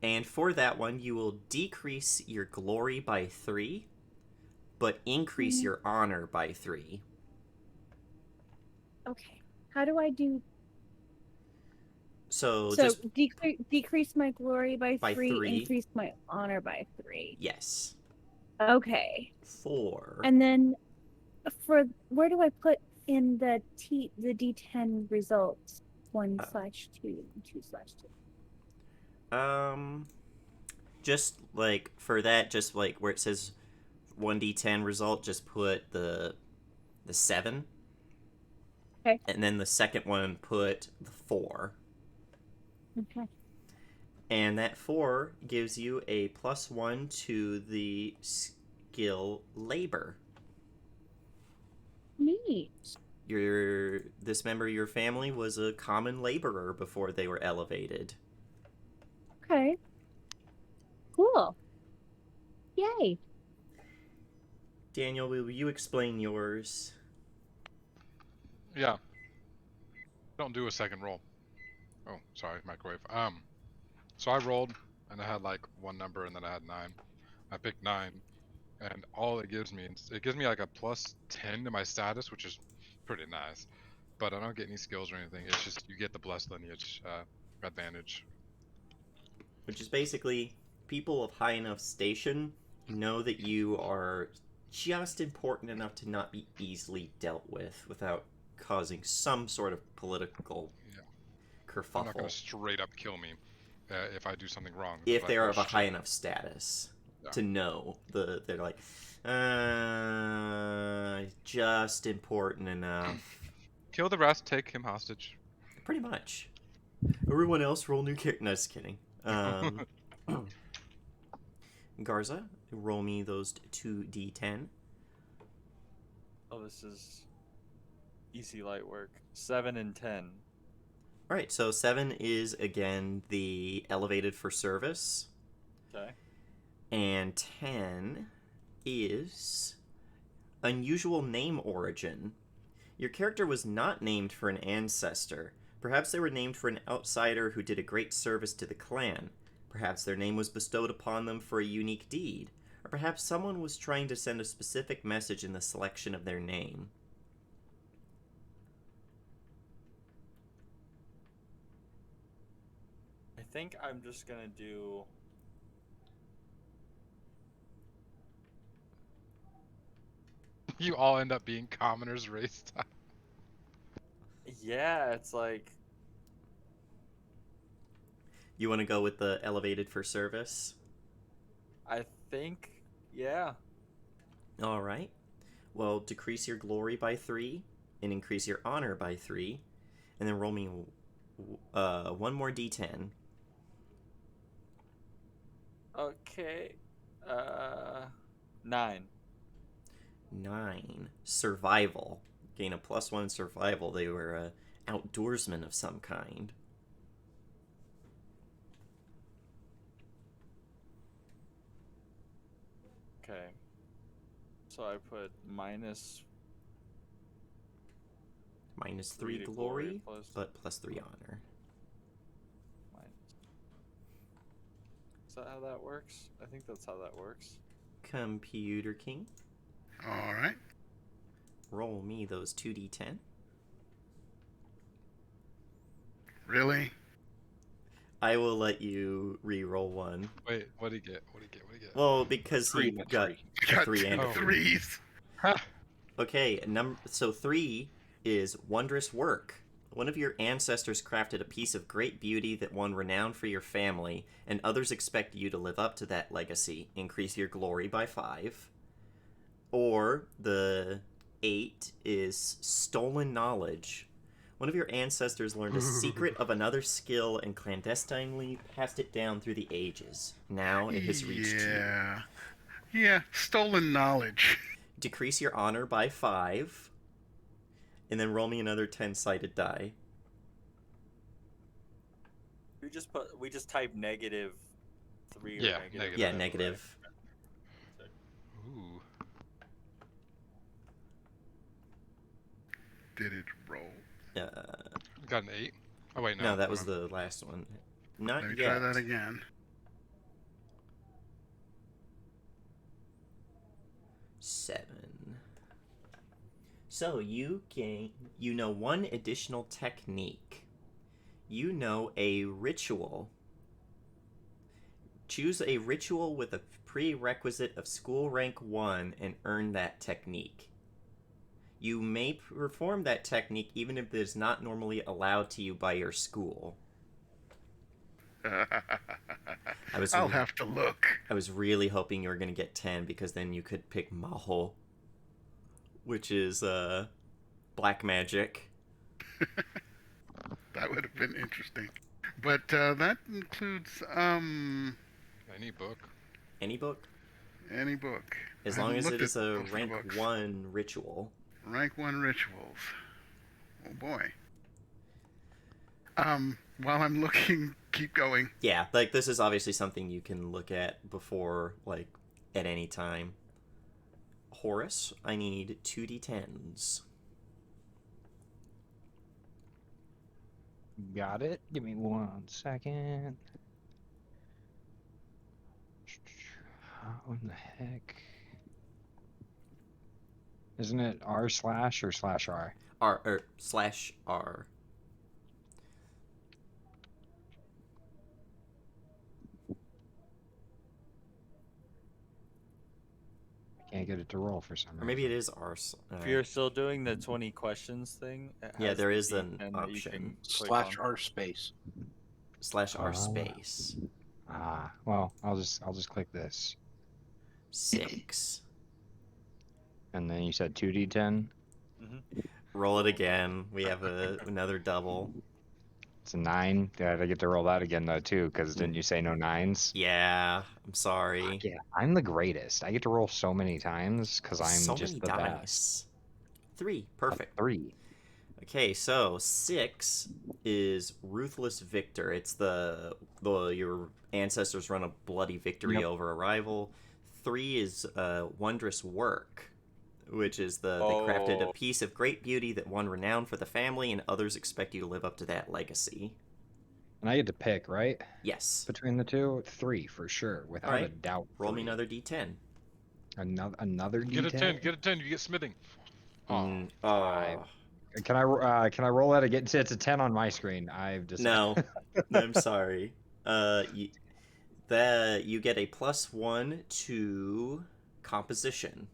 And for that one, you will decrease your glory by 3, but increase your honor by 3. Okay. How do I do? So just decrease my glory by 3, increase my honor by 3. Yes. Okay. 4. And then where do I put in the D10 results? 1/2, 2/2. Just like for that, just like where it says 1d10 result, just put the 7. Okay. And then the second one, put the 4. Okay. And that 4 gives you a +1 to the skill labor. Neat. This member of your family was a common laborer before they were elevated. Okay. Cool. Yay. Daniel, will you explain yours? Yeah. Don't do a second roll. Oh, sorry, microwave. So I rolled, and I had like one number, and then I had 9. I picked 9, and all it gives me like a +10 to my status, which is pretty nice. But I don't get any skills or anything. It's just you get the blessed lineage advantage. Which is basically people of high enough station know that you are just important enough to not be easily dealt with without causing some sort of political kerfuffle. They're not going to straight up kill me if I do something wrong. If they are of a high enough status to know, they're like, just important enough. Kill the rest, take him hostage. Pretty much. Everyone else roll new character. No, just kidding. Garza, roll me those 2d10. Oh, this is easy light work. 7 and 10. Alright, so 7 is, again, the elevated for service. Okay. And 10 is unusual name origin. Your character was not named for an ancestor. Perhaps they were named for an outsider who did a great service to the clan. Perhaps their name was bestowed upon them for a unique deed. Or perhaps someone was trying to send a specific message in the selection of their name. I think I'm just gonna do... You all end up being commoners race time. Yeah, it's like... You want to go with the elevated for service? I think, yeah. Alright. Well, decrease your glory by 3, and increase your honor by 3, and then roll me one more d10. Okay. 9. 9. Survival. Gain a +1 survival. They were a outdoorsman of some kind. Okay. So I put minus... -3 glory, but +3 honor. Is that how that works? I think that's how that works. Computer King. Alright. Roll me those 2d10. Really? I will let you re-roll one. Wait, what'd he get? What'd he get? Well, because he got a 3 and a 3. 3s. Okay, so 3 is wondrous work. One of your ancestors crafted a piece of great beauty that won renown for your family, and others expect you to live up to that legacy. Increase your glory by 5. Or the 8 is stolen knowledge. One of your ancestors learned a secret of another skill and clandestinely passed it down through the ages. Now it has reached you. Yeah, stolen knowledge. Decrease your honor by 5. And then roll me another 10-sided die. We just type -3 or Yeah, negative. Yeah, negative. Right? Ooh. Did it roll? Got an 8. Oh wait, no. No, that was the last one. Not Let me yet. try that again. 7. So you know one additional technique. You know a ritual. Choose a ritual with a prerequisite of school rank 1 and earn that technique. You may perform that technique even if it is not normally allowed to you by your school. I'll have to look. I was really hoping you were going to get 10 because then you could pick Maho, which is black magic. That would have been interesting. But that includes Any book. Any book? Any book. As long as it is a rank 1 ritual. Rank 1 rituals. Oh boy. While I'm looking, keep going. Yeah, like this is obviously something you can look at before, like, at any time. Horus, I need 2d10s. Got it. Give me 1 second. What the heck? Isn't it r/ or /r? R or /r. I can't get it to roll for some reason. Or maybe it is ours. If you're still doing the 20 questions thing, yeah, there is the an D10 that you option. can click Slash on. R space. /R space. Well, I'll just click this. 6. And then you said 2d10. Roll it again. We have another double. It's a 9. Yeah, I get to roll that again though too, because didn't you say no 9s? Yeah, I'm sorry. Fuck yeah, I'm the greatest. I get to roll so many times because I'm so just many the dice. best. 3, perfect. 3. Okay, so 6 is Ruthless Victor. It's your ancestors run a bloody victory over a rival. 3 is Wondrous Work, which is they crafted a piece of great beauty that won renown for the family, and others expect you to live up to that legacy. And I get to pick, right? Yes. Between the two, 3 for sure, without a doubt. Roll me another d10. Another d10. Get a 10. Get a 10. You get smithing. Oh. 5. Can I roll that again? It's a 10 on my screen. I've just No, I'm sorry. You get a +1 to composition.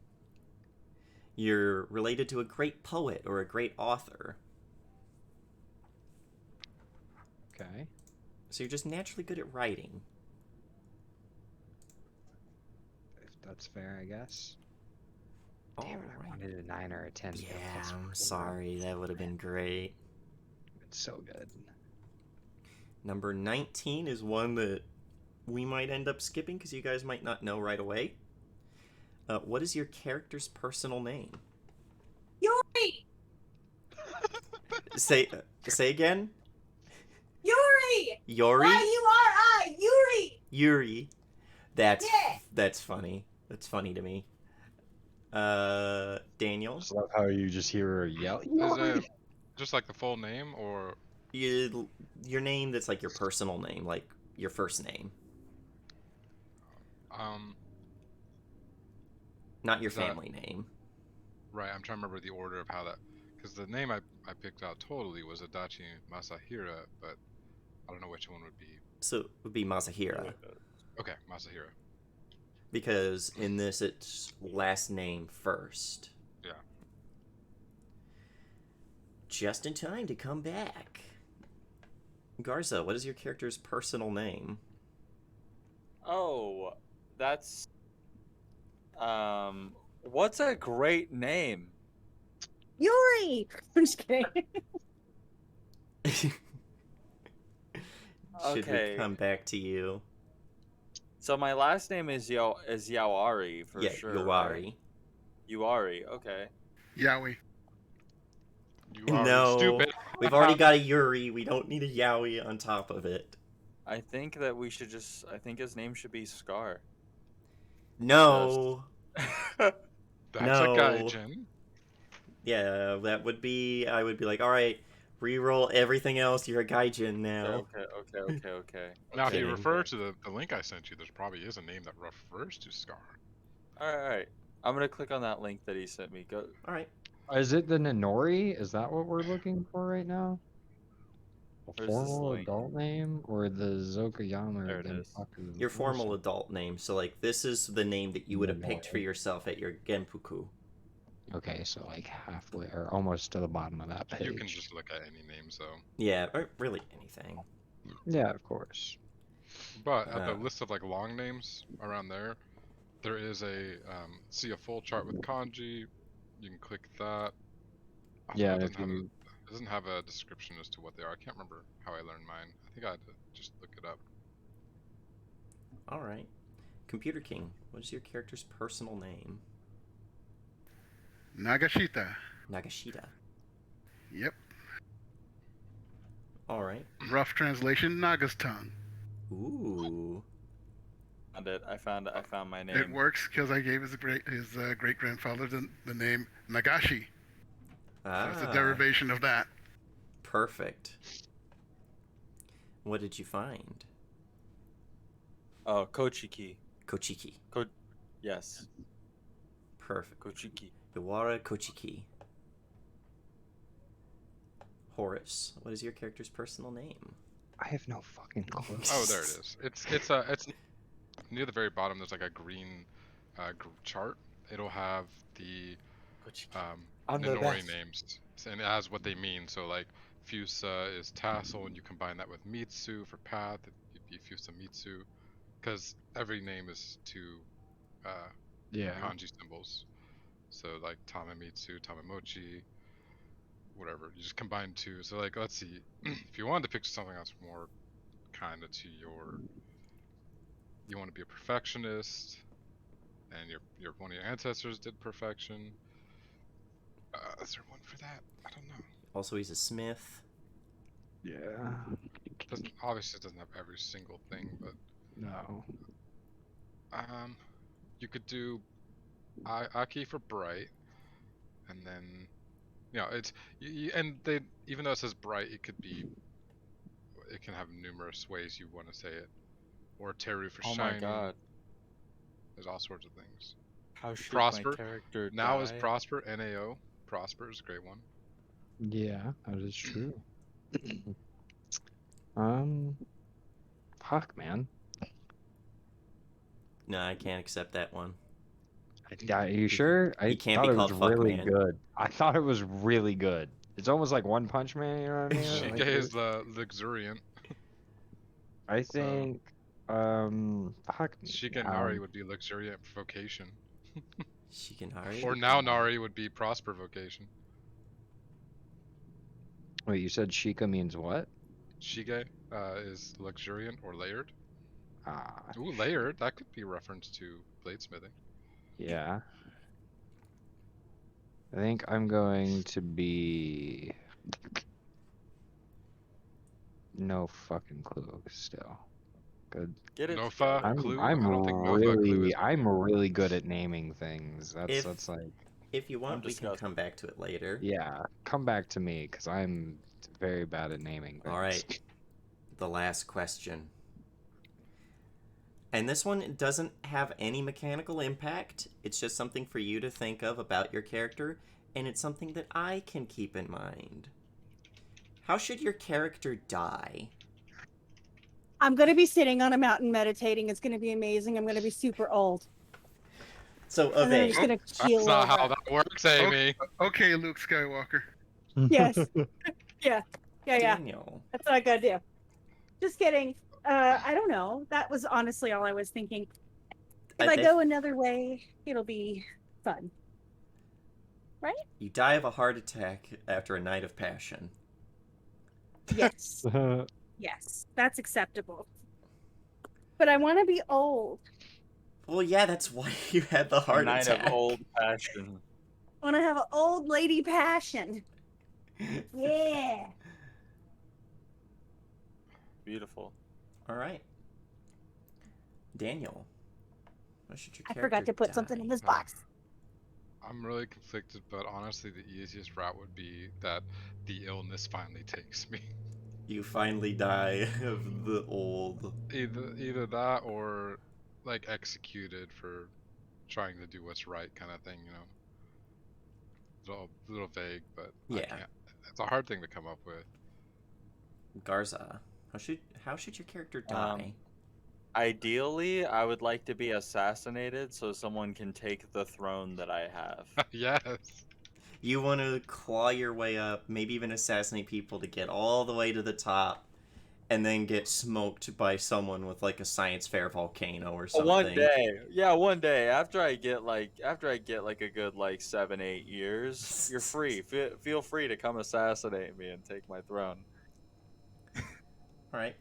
You're related to a great poet or a great author. Okay. So you're just naturally good at writing. If that's fair, I guess. Damn it, I Alright. wanted a 9 or a 10. Yeah, I'm sorry. That would have been great. It's so good. Number 19 is one that we might end up skipping because you guys might not know right away. What is your character's personal name? Yuri! Say again? Yuri! Yuri? Y-U-R-I! Yuri! Yuri. That's funny. That's funny to me. Daniel? Just love how you just hear her yell. Is it just like the full name, or your name that's like your personal name, like your first name. Not your family name. Right, I'm trying to remember the order of how that, because the name I picked out totally was Adachi Masahira, but I don't know which one would be. So it would be Masahira. Okay, Masahira. Because in this it's last name first. Yeah. Just in time to come back. Garza, what is your character's personal name? Oh, that's what's a great name? Yuri! I'm just kidding. Should Okay. we come back to you? So my last name is Yawari for sure. Yawari. Right? Yawari, okay. Yowie. You are No, stupid. We've already got a Yuri. We don't need a Yowie on top of it. I think that we should I think his name should be Scar. No. That's No. a gaijin. Yeah, that would be. I would be like, all right, re-roll everything else. You're a gaijin now. Okay. Now, if you Kidding. refer to the link I sent you, there probably is a name that refers to Scar. All right. I'm gonna click on that link that he sent me. Go. All right. Is it the Ninori? Is that what we're looking for right now? A Where's this formal link? adult name or the Zokayama There or it is. Genpaku? Your formal adult name. So like, this is the name that you would have picked for yourself at your Genpuku. Okay, so like halfway or almost to the bottom of that page. You can just look at any name, so. Yeah, or really anything. Yeah, of course. But at the list of like long names around there, there is see a full chart with kanji. You can click that. Yeah, it if you doesn't have a description as to what they are. I can't remember how I learned mine. I think I had to just look it up. All right. Computer King, what is your character's personal name? Nagashita. Nagashita. Yep. All right. Rough translation, Naga's tongue. Ooh. Found it. I found my name. It works because I gave his great grandfather the name Nagashi. So it's a derivation of that. Perfect. What did you find? Oh, Kochiki. Kochiki. Yes. Perfect. Kochiki. Iwara Kochiki. Horace, what is your character's personal name? I have no fucking clue. Oh, there it is. It's near the very bottom. There's like a green chart, it'll have the I'm the Ninori best. names, and it has what they mean. So like Fusa is tassel, and you combine that with Mitsu for path, it'd be Fusa Mitsu, because every name is two kanji symbols. So like Tamamitsu, Tamamochi, whatever. You just combine two. So like, let's see, if you wanted to pick something that's more kind of to you want to be a perfectionist, and your one of your ancestors did perfection. Is there one for that? I don't know. Also, he's a smith. Yeah. Obviously, it doesn't have every single thing, but No. you could do Aki for bright, and then it's and they, even though it says bright, it can have numerous ways you want to say it, or Teru for Oh shiny. my god. There's all sorts of things. How should Prosper my character now die? is Prosper, NAO. Prosper is a great one. Yeah, that is true. Fuck, man. No, I can't accept that one. Are you sure? He I can't thought be it was called Fuck really Man. good. I thought it was really good. It's almost like One Punch Man, you know what I mean? Shige Like, is the luxuriant. I think, fuck me. Shikanari would be luxuriant vocation. Shikanari? Or now Nari would be prosper vocation. Wait, you said Shika means what? Shige is luxuriant or layered. Ah, Ooh, layered. That could be a reference to bladesmithing. yeah. I think I'm going to be... No fucking clue still. Good. Get it Nofa together. clue. I'm I don't think Nova clue is. really good at naming things. That's like, If you want, we can disgusted. come back to it later. yeah. Come back to me because I'm very bad at naming things. All right. The last question. And this one doesn't have any mechanical impact. It's just something for you to think of about your character, and it's something that I can keep in mind. How should your character die? I'm going to be sitting on a mountain meditating. It's going to be amazing. I'm going to be super old. So, And then I'm Ave. just going to That's keel not over. how that works, Amy. Okay, Luke Skywalker. Yes. Yeah. Daniel. That's what I got to do. Just kidding. I don't know. That was honestly all I was thinking. If I go another way, it'll be fun. Right? You die of a heart attack after a night of passion. Yes. Yes. That's acceptable. But I want to be old. Well, yeah, that's why you had the heart Night attack. of old passion. I want to have an old lady passion. Yeah. Beautiful. All right. Daniel. How should your I character forgot to put die? something in this box. I'm really conflicted, but honestly, the easiest route would be that the illness finally takes me. You finally die of the old. Either that or like executed for trying to do what's right, kind of thing. It's all a little vague, but Yeah. I can't. It's a hard thing to come up with. Garza. How should your character die? Ideally, I would like to be assassinated so someone can take the throne that I have. Yes. You want to claw your way up, maybe even assassinate people to get all the way to the top, and then get smoked by someone with like a science fair volcano or something. One day after I get like a good like 7-8 years, you're free. Feel free to come assassinate me and take my throne. All right,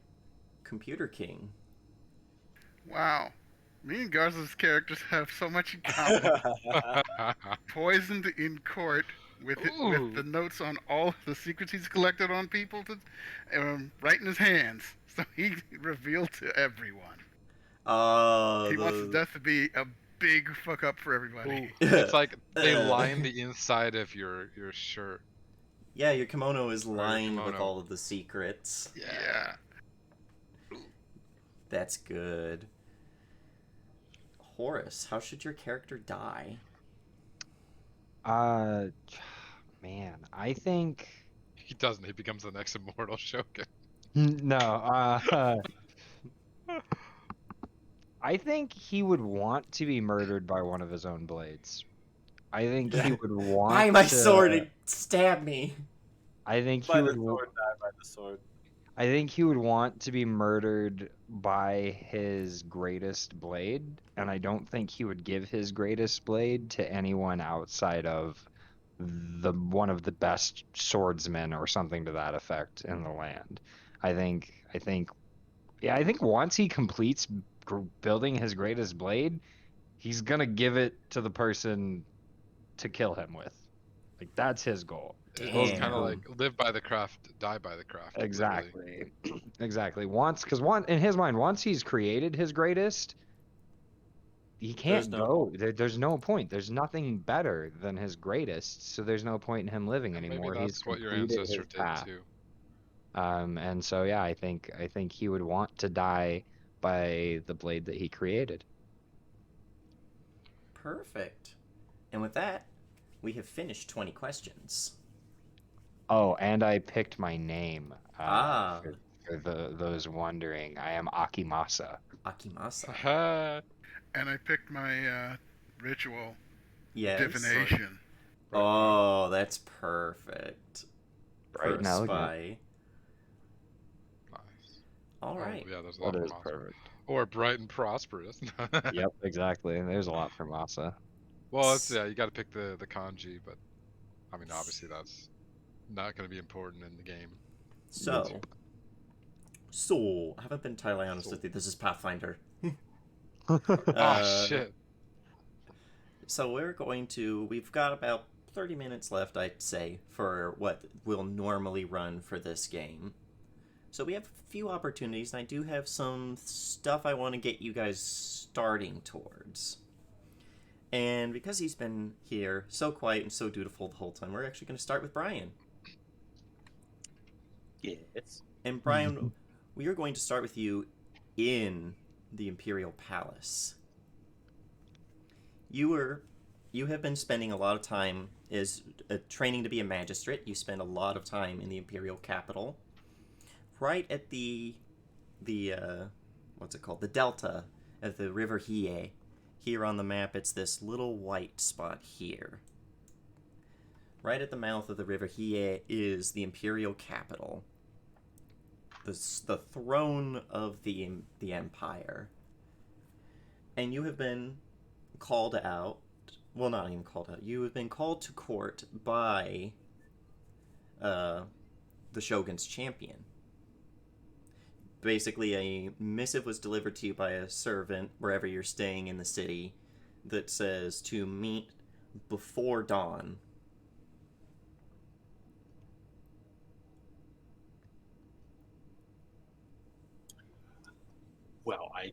Computer King. Wow. Me and Garza's characters have so much in common. Poisoned in court with the notes on all the secrets he's collected on people to right in his hands. So he revealed to everyone. He wants his death to be a big fuck up for everybody. It's like they line the inside of your shirt. Yeah, your kimono is lined with all of the secrets. Yeah. That's good. Horace, how should your character die? Man, I think he doesn't. He becomes the next Immortal Shogun. No, I think he would want to be murdered by one of his own blades. I think he would want Buy my to, sword and stab me. I think he By would. the sword, die by the sword. I think he would want to be murdered by his greatest blade, and I don't think he would give his greatest blade to anyone outside of the one of the best swordsmen or something to that effect in the land. I think once he completes building his greatest blade, he's gonna give it to the person to kill him with. Like that's his goal. His Yeah, goal it's is kind of like Damn. live by the craft, die by the craft. Literally. exactly, exactly. Because in his mind, once he's created his greatest, he There's can't no go. There's no point. There's nothing better than his greatest, so there's no point in him living And maybe anymore. He's that's what your completed ancestor his did path. too. And so yeah, I think he would want to die by the blade that he created. Perfect. And with that, we have finished 20 questions. Oh, and I picked my name. Ah, For those wondering, I am Akimasa. Akimasa. And I picked my ritual, Yes. divination. Oh, that's perfect. Bright For a and elegant. spy. Nice. All right. Yeah, there's a That lot is from Masa. perfect. Or bright and prosperous. Yep, exactly. There's a lot for Masa. Well, you got to pick the kanji, but I mean, obviously that's not going to be important in the game. So, I haven't been entirely honest with you. This is Pathfinder. Oh shit. So we've got about 30 minutes left, I'd say, for what will normally run for this game. So we have a few opportunities, and I do have some stuff I want to get you guys starting towards. And because he's been here so quiet and so dutiful the whole time, we're actually going to start with Brian. Yes. And Brian, we are going to start with you in the Imperial Palace. You have been spending a lot of time as training to be a magistrate. You spend a lot of time in the Imperial capital, right at the what's it called? The delta of the River Hiei. Here on the map, it's this little white spot here. Right at the mouth of the River Hiei is the Imperial capital, the throne of the Empire. And you have been called out. Well, not even called out. You have been called to court by the Shogun's champion. Basically, a missive was delivered to you by a servant wherever you're staying in the city that says to meet before dawn. Well, I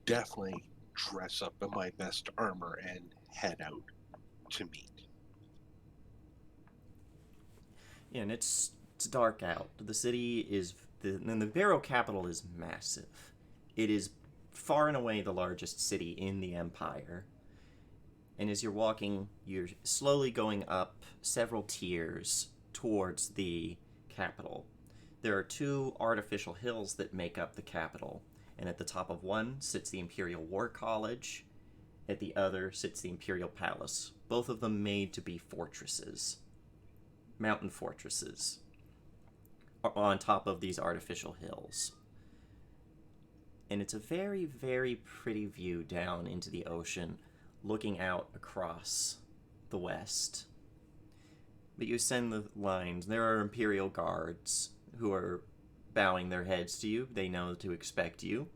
definitely dress up in my best armor and head out to meet. Yeah, and it's dark out. The city is the Imperial capital is massive. It is far and away the largest city in the Empire. And as you're walking, you're slowly going up several tiers towards the capital. There are two artificial hills that make up the capital, and at the top of one sits the Imperial War College, at the other sits the Imperial Palace, both of them made to be fortresses, mountain fortresses, on top of these artificial hills. And it's a very, very pretty view down into the ocean, looking out across the west. But you ascend the lines. There are Imperial guards who are bowing their heads to you. They know to expect you.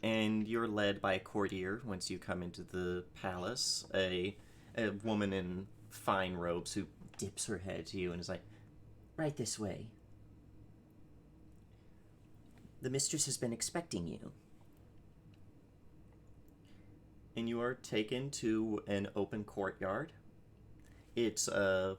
And you're led by a courtier once you come into the palace. A woman in fine robes who dips her head to you and is like, "Right this way. The mistress has been expecting you." And you are taken to an open courtyard. It's a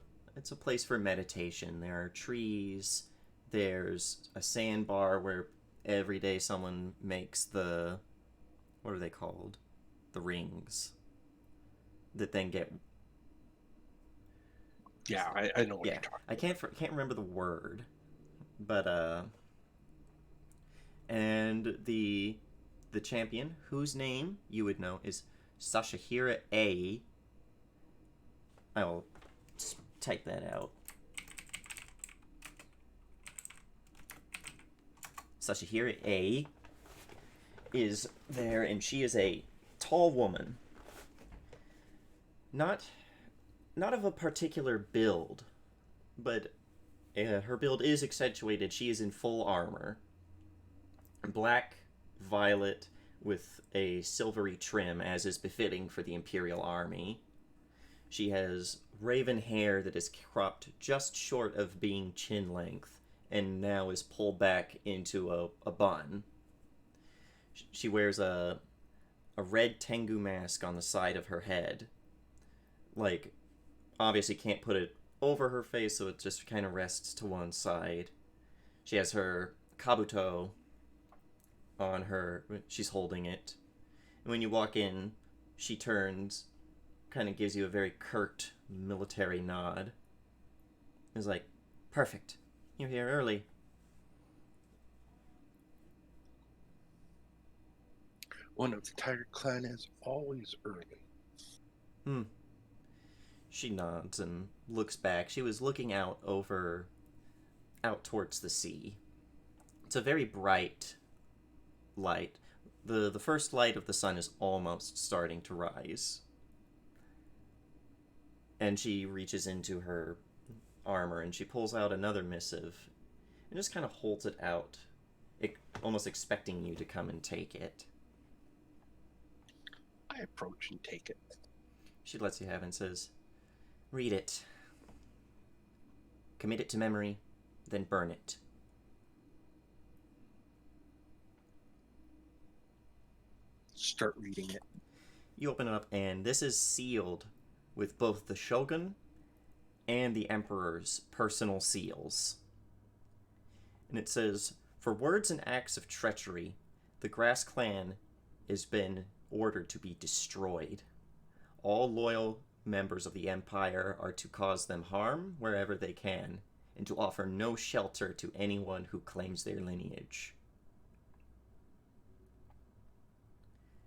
place for meditation. There are trees. There's a sandbar where every day someone makes what are they called? The rings that then get. Yeah, I know what you're talking. I can't remember the word, but and the champion, whose name you would know is Sashahira A. I will type that out. Sashahira A is there, and she is a tall woman. Not of a particular build, but her build is accentuated. She is in full armor. Black, violet, with a silvery trim, as is befitting for the Imperial Army. She has raven hair that is cropped just short of being chin length, and now is pulled back into a bun. She wears a red Tengu mask on the side of her head. Like, obviously can't put it over her face, so it just kind of rests to one side. She has her kabuto on her. She's holding it. And when you walk in, she turns, kind of gives you a very curt military nod. It's like, perfect. You're here early. One of the Tiger Clan is always early. She nods and looks back. She was looking out towards the sea. It's a very bright light. The first light of the sun is almost starting to rise. And she reaches into her armor and she pulls out another missive and just kind of holds it out, almost expecting you to come and take it. I approach and take it. She lets you have it and says, "Read it. Commit it to memory, then burn it." Start reading it. You open it up, and this is sealed with both the Shogun and the Emperor's personal seals. And it says, "For words and acts of treachery, the Grass Clan has been ordered to be destroyed. All loyal members of the Empire are to cause them harm wherever they can, and to offer no shelter to anyone who claims their lineage."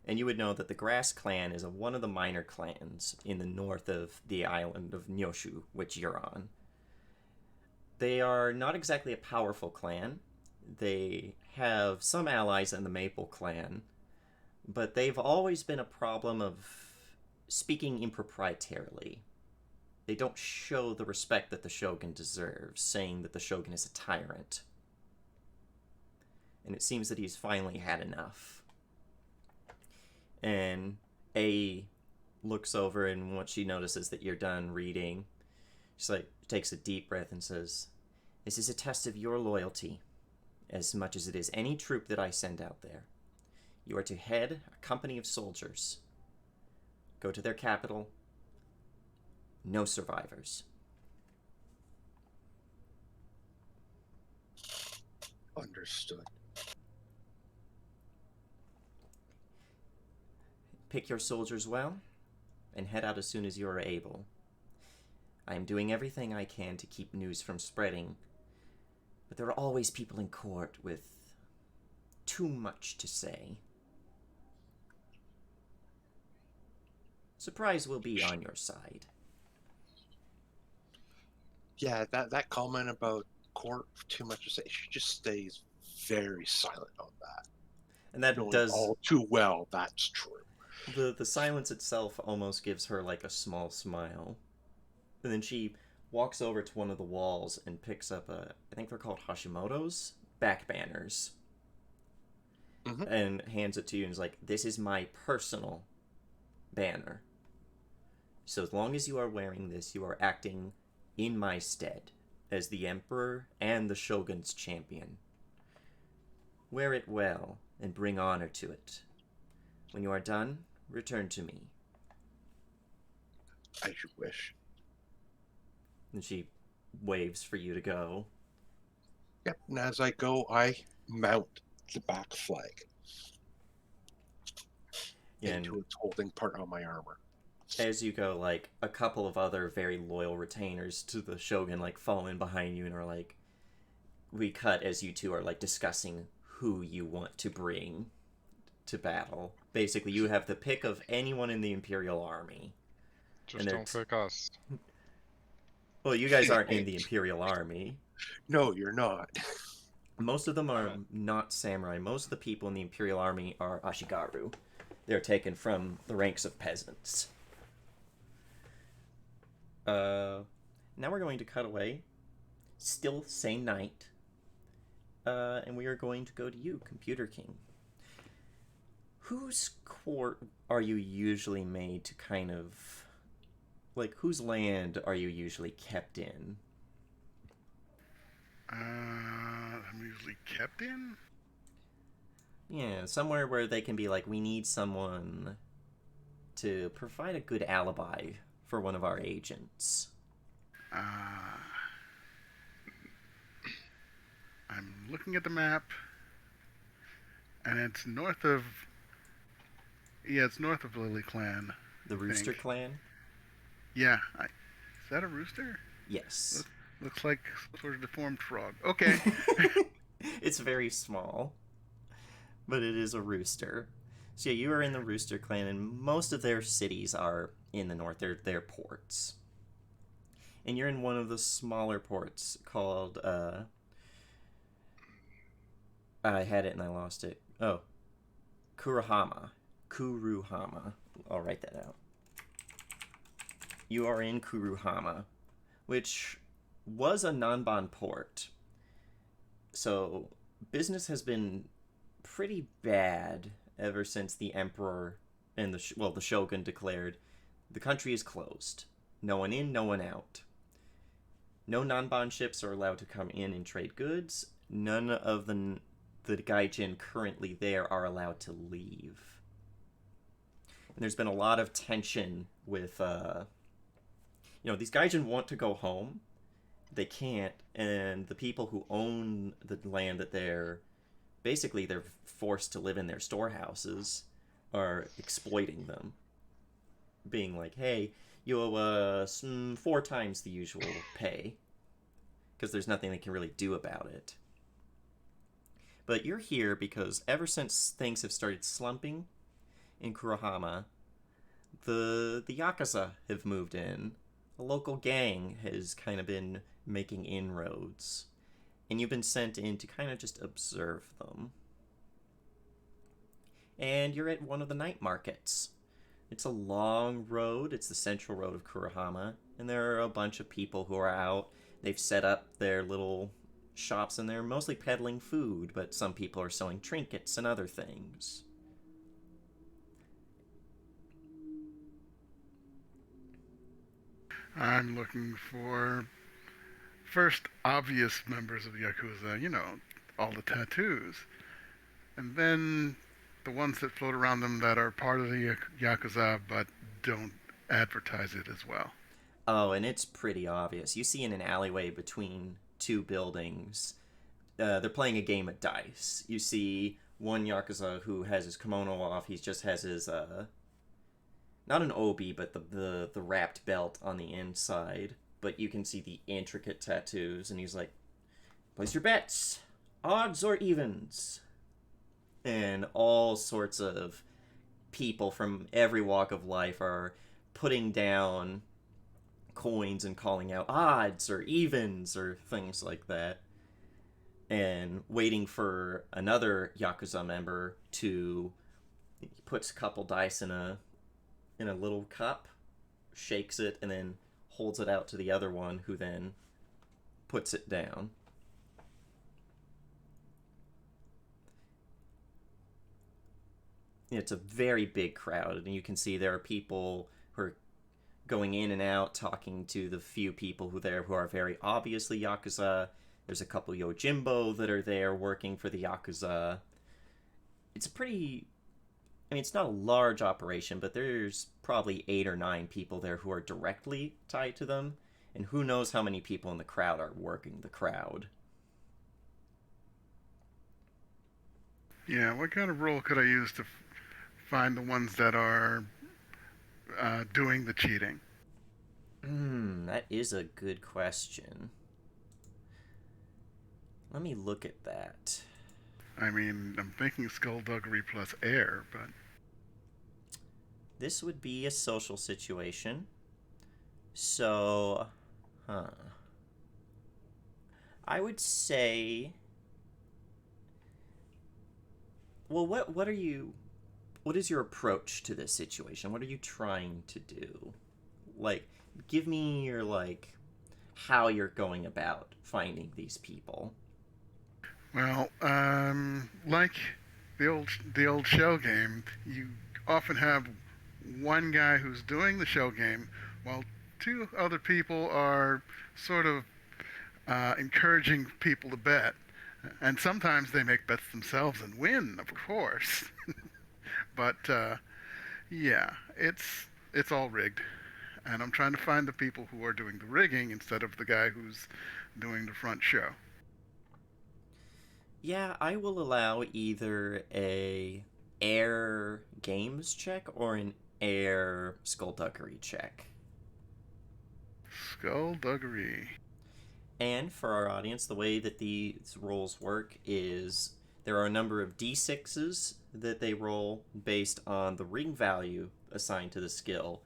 And you would know that the Grass Clan is one of the minor clans in the north of the island of Nyoshu, which you're on. They are not exactly a powerful clan. They have some allies in the Maple Clan, but they've always been a problem of speaking improprietarily. They don't show the respect that the Shogun deserves, saying that the Shogun is a tyrant. And it seems that he's finally had enough. And A looks over, and once she notices that you're done reading, she takes a deep breath and says, "This is a test of your loyalty, as much as it is any troop that I send out there. You are to head a company of soldiers. Go to their capital. No survivors." Understood. Pick your soldiers well, and head out as soon as you are able. I am doing everything I can to keep news from spreading, but there are always people in court with too much to say. Surprise will be on your side. Yeah, that comment about court, too much to say, she just stays very silent on that. And that knowing does all too well that's true. The silence itself almost gives her like a small smile. And then she walks over to one of the walls and picks up I think they're called Hashimoto's back banners. Mm-hmm. And hands it to you and is like, "This is my personal banner. So as long as you are wearing this, you are acting in my stead as the Emperor and the Shogun's champion. Wear it well and bring honor to it. When you are done, return to me." As you wish. And she waves for you to go. Yep, and as I go, I mount the back flag into its holding part on my armor. As you go, like, a couple of other very loyal retainers to the Shogun, like, fall in behind you and are like, we cut as you two are, like, discussing who you want to bring to battle. Basically, you have the pick of anyone in the Imperial Army. Just don't pick us. Well, you guys aren't in the Imperial Army. No, you're not. Most of them are not samurai. Most of the people in the Imperial Army are Ashigaru. They're taken from the ranks of peasants. Now we're going to cut away. Still same night. And we are going to go to you, Computer King. Whose court are you usually made to kind of... Like, whose land are you usually kept in? I'm usually kept in? Yeah, somewhere where they can be like, we need someone to provide a good alibi for one of our agents. I'm looking at the map, and it's north of... Yeah, it's north of Lily Clan. The Rooster Clan? Yeah. Is that a rooster? Yes. Looks like some sort of deformed frog. Okay. It's very small, but it is a rooster. So yeah, you are in the Rooster Clan, and most of their cities are in the north. They're their ports. And you're in one of the smaller ports called, I had it and I lost it. Oh. Kuruhama. I'll write that out. You are in Kuruhama, which was a Nanban port. So business has been pretty bad ever since the Emperor and the Shogun declared the country is closed. No one in, no one out. No Nanban ships are allowed to come in and trade goods. None of the Gaijin currently there are allowed to leave. And there's been a lot of tension with, these Gaijin want to go home. They can't, and the people who own the land that they're forced to live in their storehouses are exploiting them. Being like, hey, you owe us 4 times the usual pay. Because there's nothing they can really do about it. But you're here because ever since things have started slumping in Kurohama, the Yakuza have moved in. A local gang has kind of been making inroads. And you've been sent in to kind of just observe them. And you're at one of the night markets. It's a long road. It's the central road of Kurohama. And there are a bunch of people who are out. They've set up their little shops and they're mostly peddling food, but some people are selling trinkets and other things. I'm looking for first obvious members of the Yakuza, all the tattoos. And then the ones that float around them that are part of the Yakuza but don't advertise it as well. Oh, and it's pretty obvious. You see in an alleyway between 2 buildings, they're playing a game of dice. You see one Yakuza who has his kimono off. He just has his, not an obi, but the wrapped belt on the inside. But you can see the intricate tattoos, and he's like, place your bets. Odds or evens. And all sorts of people from every walk of life are putting down coins and calling out odds or evens or things like that, and waiting for another Yakuza member to... He puts a couple dice in a little cup, shakes it, and then holds it out to the other one, who then puts it down. It's a very big crowd, and you can see there are people who are going in and out, talking to the few people who are very obviously Yakuza. There's a couple Yojimbo that are there working for the Yakuza. It's a pretty... it's not a large operation, but there's probably 8 or 9 people there who are directly tied to them, and who knows how many people in the crowd are working the crowd. Yeah, what kind of role could I use to find the ones that are doing the cheating? That is a good question. Let me look at that. I mean, I'm thinking skullduggery plus air, but... This would be a social situation. So, I would say... Well, what is your approach to this situation? What are you trying to do? Like, give me your, like, how you're going about finding these people. Well, like the old shell game, you often have one guy who's doing the shell game, while two other people are sort of encouraging people to bet. And sometimes they make bets themselves and win, of course. But yeah, it's all rigged, and I'm trying to find the people who are doing the rigging instead of the guy who's doing the front show. Yeah, I will allow either a air games check or an air skullduggery check. Skullduggery. And for our audience, the way that these rolls work is there are a number of d6s that they roll based on the ring value assigned to the skill,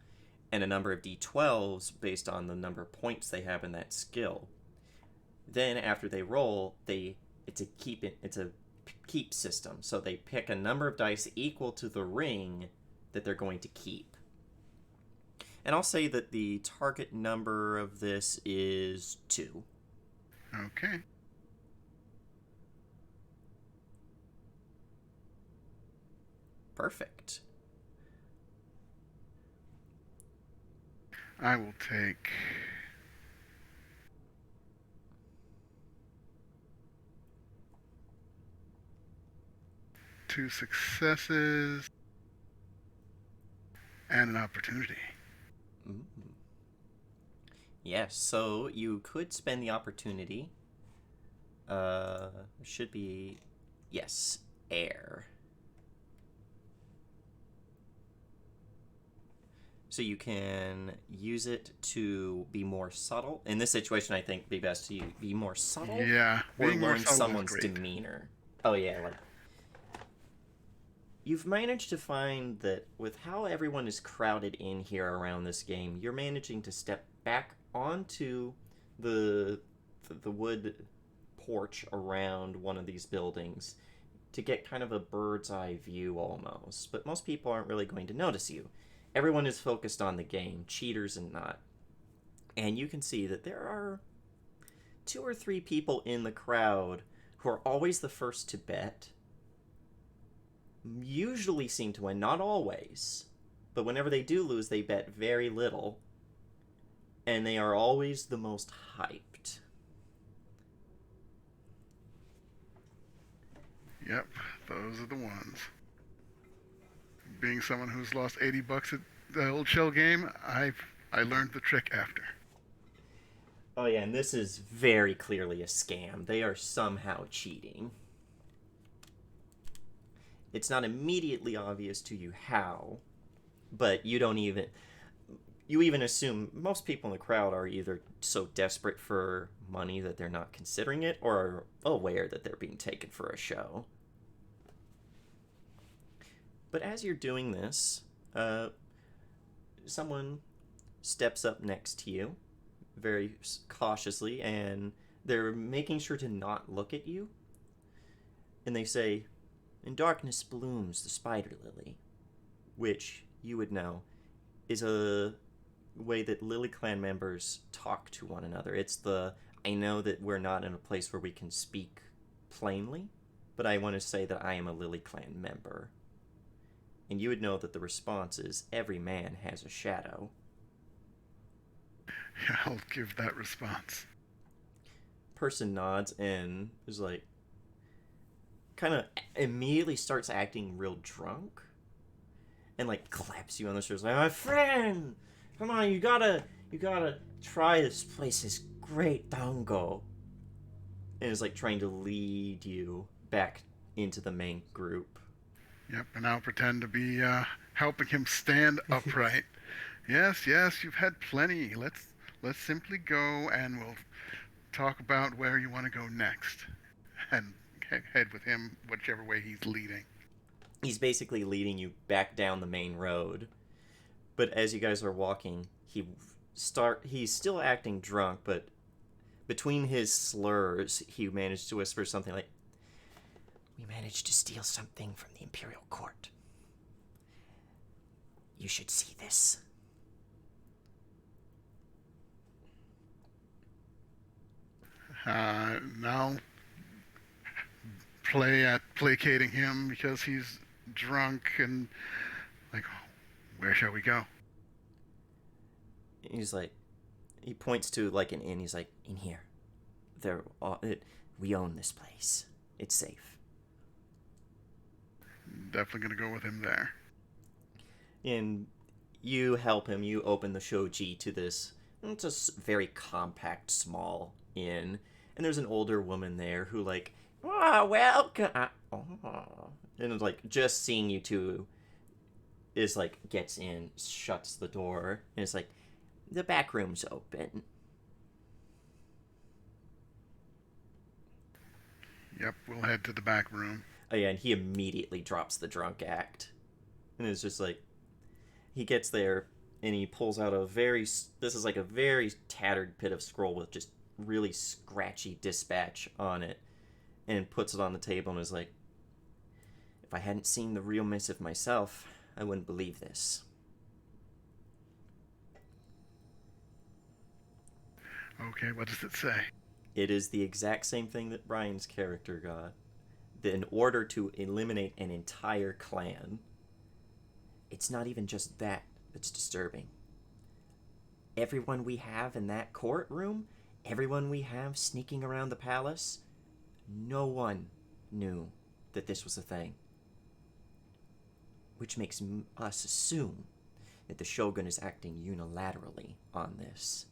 and a number of d12s based on the number of points they have in that skill. Then after they roll, it's a keep system. So they pick a number of dice equal to the ring that they're going to keep. And I'll say that the target number of this is 2. Okay. Perfect. I will take 2 successes and an opportunity. Ooh. Yes, so you could spend the opportunity. Should be, yes, air. So you can use it to be more subtle. In this situation, I think it'd be best to be more subtle. Yeah, or learn someone's demeanor. Oh yeah, like you've managed to find that with how everyone is crowded in here around this game, you're managing to step back onto the wood porch around one of these buildings to get kind of a bird's eye view almost. But most people aren't really going to notice you. Everyone is focused on the game, cheaters and not. And you can see that there are 2 or 3 people in the crowd who are always the first to bet. Usually seem to win, not always. But whenever they do lose, they bet very little. And they are always the most hyped. Yep, those are the ones. Being someone who's lost $80 at the old shell game, I learned the trick after. Oh yeah, and this is very clearly a scam. They are somehow cheating. It's not immediately obvious to you how, but you even assume most people in the crowd are either so desperate for money that they're not considering it, or are aware that they're being taken for a show. But as you're doing this, someone steps up next to you very cautiously, and they're making sure to not look at you. And they say, "In darkness blooms the spider lily," which you would know is a way that Lily Clan members talk to one another. It's the, I know that we're not in a place where we can speak plainly, but I want to say that I am a Lily Clan member. And you would know that the response is, every man has a shadow. Yeah, I'll give that response. Person nods and is like, kind of immediately starts acting real drunk. And like claps you on the shoulder, like, "My friend, come on, you gotta try this place. Is great tango." And is like trying to lead you back into the main group. Yep, and I'll pretend to be helping him stand upright. Yes, you've had plenty. Let's simply go, and we'll talk about where you want to go next. And head with him, whichever way he's leading. He's basically leading you back down the main road. But as you guys are walking, he's still acting drunk, but between his slurs, he managed to whisper something like, "We managed to steal something from the Imperial Court. You should see this." Now play at placating him because he's drunk and like, where shall we go? He's like, he points to like an inn. He's like, "In here. We own this place. It's safe." Definitely gonna go with him there. And you help him. You open the shoji to this. It's a very compact, small inn. And there's an older woman there who like, "Oh, welcome." And like just seeing you two is like gets in, shuts the door, and it's like, "The back room's open." Yep, we'll head to the back room. Oh yeah, and he immediately drops the drunk act. And it's just like, he gets there and he pulls out this is like a very tattered bit of scroll with just really scratchy dispatch on it, and puts it on the table and is like, "If I hadn't seen the real missive myself, I wouldn't believe this." Okay, what does it say? It is the exact same thing that Brian's character got. In order to eliminate an entire clan. It's not even just that that's disturbing. Everyone we have in that courtroom, everyone we have sneaking around the palace, no one knew that this was a thing. Which makes us assume that the Shogun is acting unilaterally on this.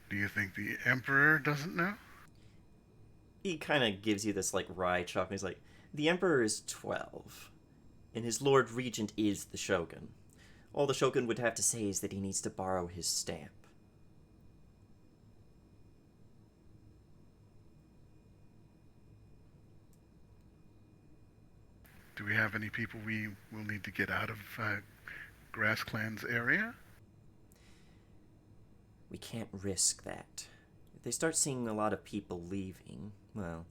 Do you think the Emperor doesn't know? He kind of gives you this like wry chuckle. He's like, "The Emperor is 12, and his Lord Regent is the Shogun. All the Shogun would have to say is that he needs to borrow his stamp." Do we have any people we will need to get out of Grass Clan's area? We can't risk that. If they start seeing a lot of people leaving, well,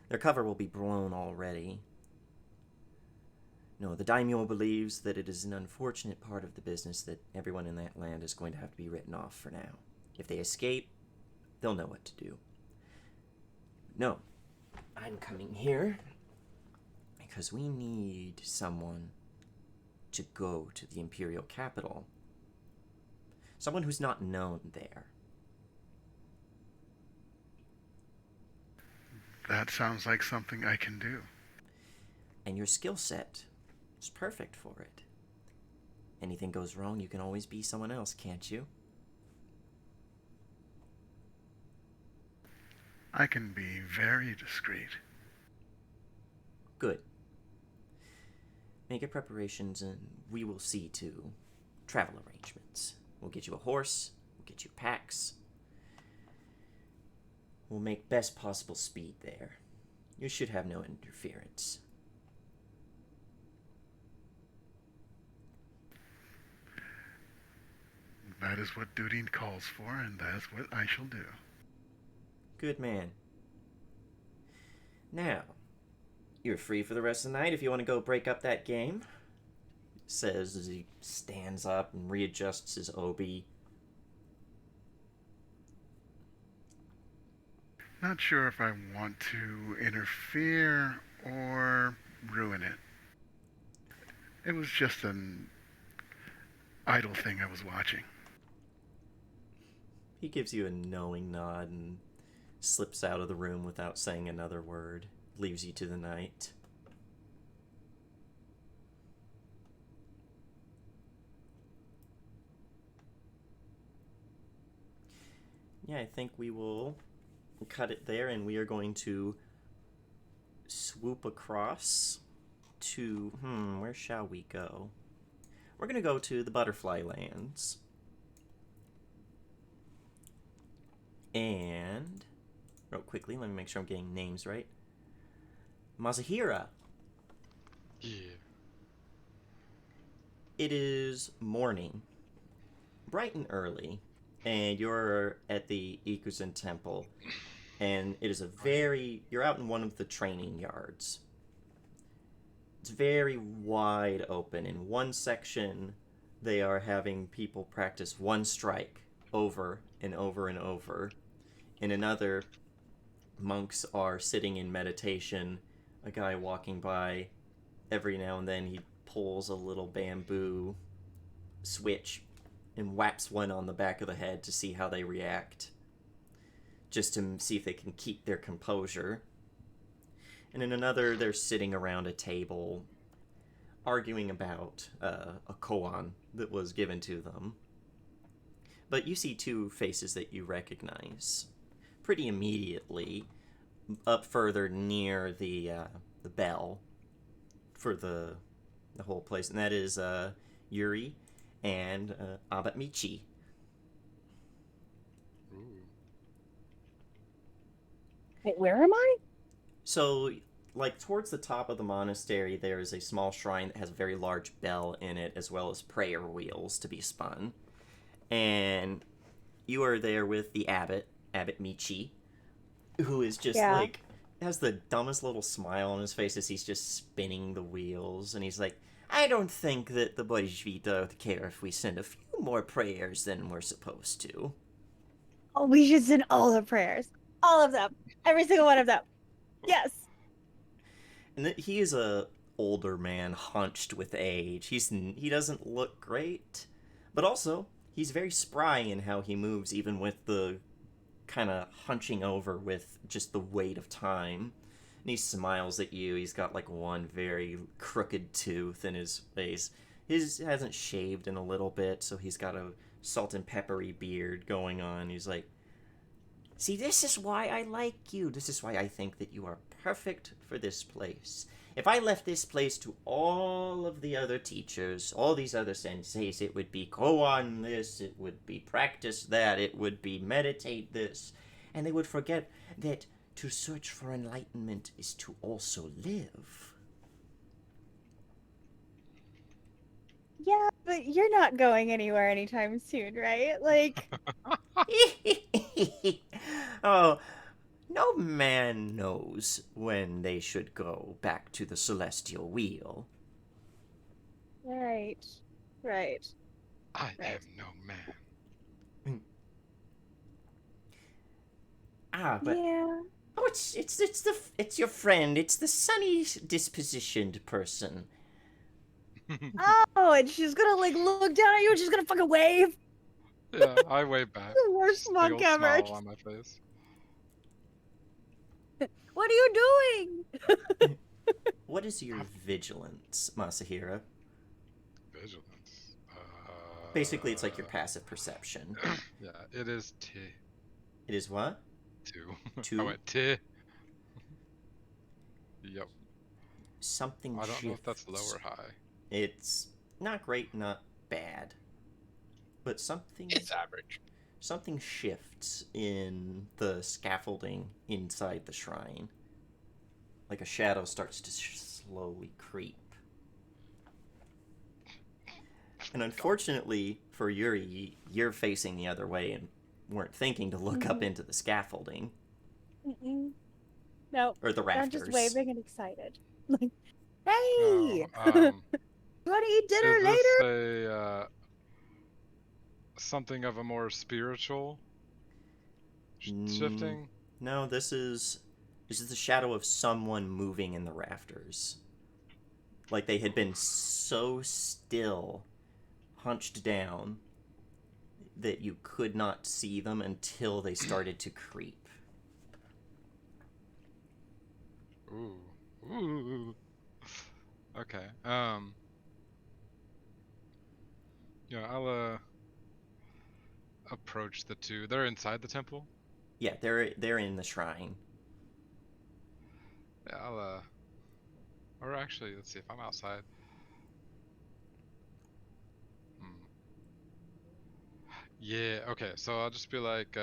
their cover will be blown already. No, the daimyo believes that it is an unfortunate part of the business that everyone in that land is going to have to be written off for now. If they escape, they'll know what to do. No, I'm coming here because we need someone to go to the Imperial capital. Someone who's not known there. That sounds like something I can do. And your skill set is perfect for it. Anything goes wrong, you can always be someone else, can't you? I can be very discreet. Good. Make your preparations and we will see to travel arrangements. We'll get you a horse, we'll get you packs. We'll make best possible speed there. You should have no interference. That is what duty calls for, and that is what I shall do. Good man. Now, you're free for the rest of the night if you want to go break up that game, says as he stands up and readjusts his obi. Not sure if I want to interfere or ruin it. It was just an idle thing I was watching. He gives you a knowing nod and slips out of the room without saying another word. Leaves you to the night. Yeah, I think we will cut it there, and we are going to swoop across to, where shall we go? We're going to go to the Butterfly Lands. And real quickly, let me make sure I'm getting names right. Masahira. Yeah. It is morning, bright and early, and you're at the Ikuzen Temple, and it is you're out in one of the training yards. It's very wide open. In one section, they are having people practice one strike over and over and over. In another, monks are sitting in meditation. A guy walking by, every now and then he pulls a little bamboo switch and whaps one on the back of the head to see how they react, just to see if they can keep their composure. And in another, they're sitting around a table arguing about a koan that was given to them. But you see two faces that you recognize pretty immediately up further near the bell for the whole place, and that is Yuri and Abat Michi. Wait, where am I? So, like, towards the top of the monastery, there is a small shrine that has a very large bell in it, as well as prayer wheels to be spun. And you are there with the abbot, Abbot Michi, who is just, like, has the dumbest little smile on his face as he's just spinning the wheels. And he's like, I don't think that the Bodhishvita would care if we send a few more prayers than we're supposed to. Oh, we should send all the prayers. All of them. Every single one of them. Yes. And he is a older man, hunched with age. He doesn't look great, but also he's very spry in how he moves, even with the kind of hunching over with just the weight of time. And he smiles at you. He's got like one very crooked tooth in his face. His hasn't shaved in a little bit, so he's got a salt and peppery beard going on. He's like, see, this is why I like you. This is why I think that you are perfect for this place. If I left this place to all of the other teachers, all these other senseis, it would be koan this, it would be practice that, it would be meditate this. And they would forget that to search for enlightenment is to also live. Yeah, but you're not going anywhere anytime soon, right? Like... Oh, no man knows when they should go back to the celestial wheel. Right. I am no man. But yeah. Oh, it's your friend. It's the sunny dispositioned person. Oh, and she's gonna like look down at you and she's gonna fucking wave. Yeah, I wave back. The worst Just monk big old ever. smile on my face. What are you doing? What is your vigilance, Masahira? Vigilance. Basically, it's like your passive perception. Yeah, it is T. It is what? 2. 2? I went T. Yep. Something I don't shifts. know if that's low or high. It's not great, not bad. But something... It's average. Something shifts in the scaffolding inside the shrine. Like a shadow starts to slowly creep. And unfortunately for Yuri, you're facing the other way and weren't thinking to look up into the scaffolding. No. Or the rafters. I'm just waving and excited. Like, hey! You want to eat dinner later? Is this something of a more spiritual shifting? No, this is the shadow of someone moving in the rafters. Like they had been so still, hunched down, that you could not see them until they started to creep. Ooh. Okay. Yeah, I'll approach the two. They're inside the temple? Yeah, they're in the shrine. Yeah, or actually, let's see if I'm outside. Yeah, okay, so I'll just be like,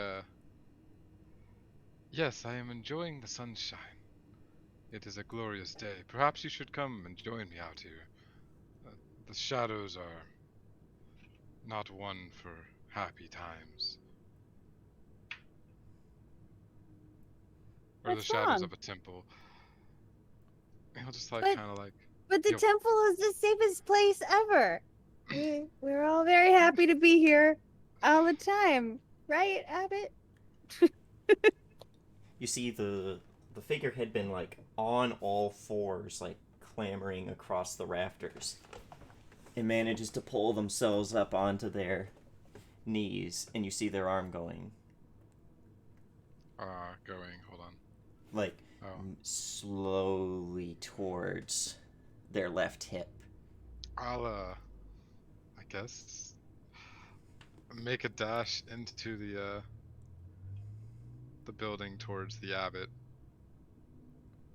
Yes, I am enjoying the sunshine. It is a glorious day. Perhaps you should come and join me out here. The shadows are not one for happy times. Or the What's shadows wrong? of a temple. He'll just like But kind of like. but the He'll, temple is the safest place ever. We're all very happy to be here all the time, right, Abbott? You see the figure had been like on all fours, like clambering across the rafters. It manages to pull themselves up onto their knees, and you see their arm going. Going. Hold on. Like, slowly towards their left hip. I'll, I guess, make a dash into the building towards the abbot.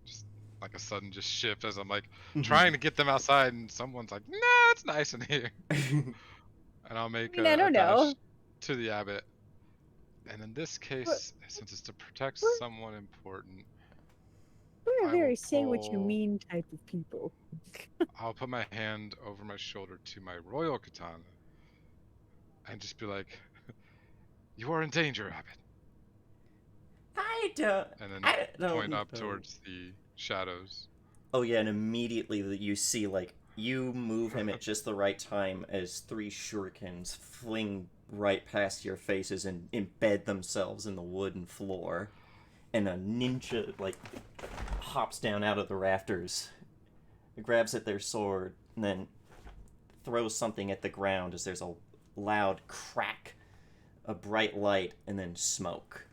Just like a sudden just shift as I'm like trying to get them outside, and someone's like, "No, it's nice in here." And I'll make I a don't dash know. to the abbot. And in this case, since it's to protect we're- someone important, We're a I will very say what you pull. mean type of people. I'll put my hand over my shoulder to my royal katana and just be like, "You are in danger, abbot." I And then point don't up towards the shadows. Oh yeah, and immediately you see like you move him at just the right time as three shurikens fling right past your faces and embed themselves in the wooden floor, and a ninja like hops down out of the rafters, grabs at their sword, and then throws something at the ground as there's a loud crack, a bright light, and then smoke.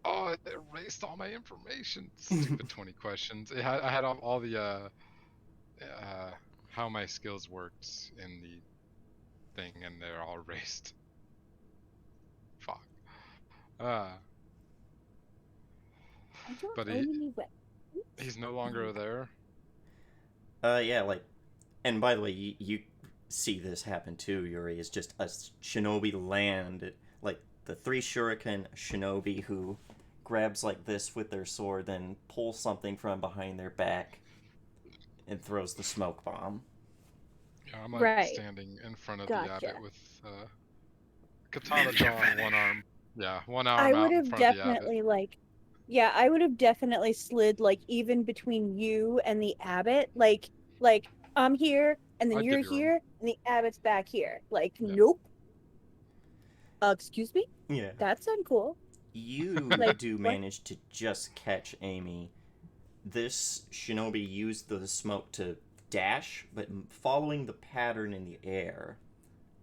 Oh, it erased all my information. Stupid 20 questions. I had all the how my skills worked in the thing, and they're all erased. Fuck. I don't But own any weapons. he's no longer there. Yeah, like, and by the way, you see this happen too, Yuri, is just a shinobi land, like the three shuriken shinobi who grabs like this with their sword, then pulls something from behind their back and throws the smoke bomb. Yeah, I'm like standing in front of the abbot with katana drawn, one arm. Yeah, one arm out in front of the abbot. I would have definitely slid like even between you and the abbot, like I'm here and then you're here and the abbot's back here. Like, nope. Excuse me? Yeah. That's uncool. You do manage to just catch Amy. This shinobi used the smoke to dash, but following the pattern in the air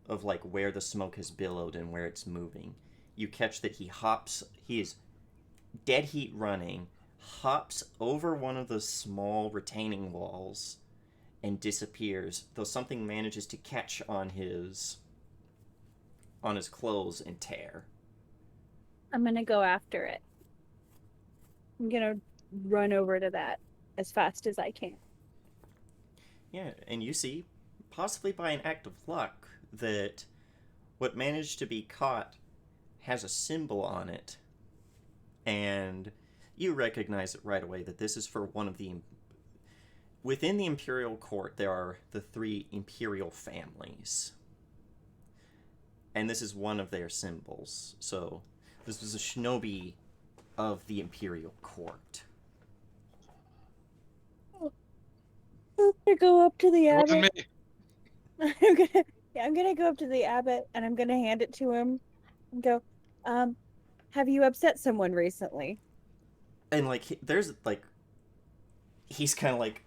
of like where the smoke has billowed and where it's moving, you catch that he is dead heat running, hops over one of the small retaining walls and disappears, though something manages to catch on his clothes and tear. I'm gonna go after it. I'm gonna run over to that as fast as I can. Yeah, and you see, possibly by an act of luck, that what managed to be caught has a symbol on it. And you recognize it right away that this is for one of the... Within the Imperial Court, there are the three Imperial families. And this is one of their symbols. So, this was a shinobi of the Imperial Court. I'm gonna go up to the abbot. It wasn't me. I'm gonna go up to the abbot and I'm gonna hand it to him and go, have you upset someone recently? And like, there's like, he's kind of like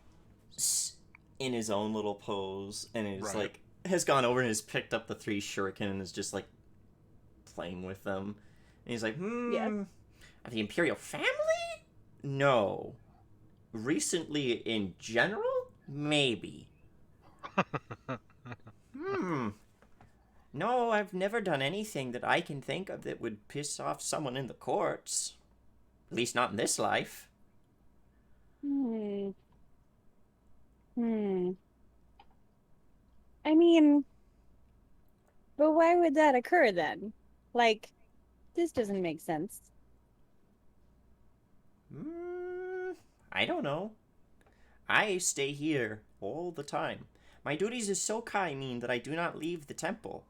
in his own little pose, and is like has gone over and has picked up the three shuriken and is just like playing with them. And he's like, Of the Imperial family? No. Recently in general? Maybe. No, I've never done anything that I can think of that would piss off someone in the courts. At least not in this life. I mean, But why would that occur then? Like, this doesn't make sense. I don't know. I stay here all the time. My duties as Sokai mean that I do not leave the temple.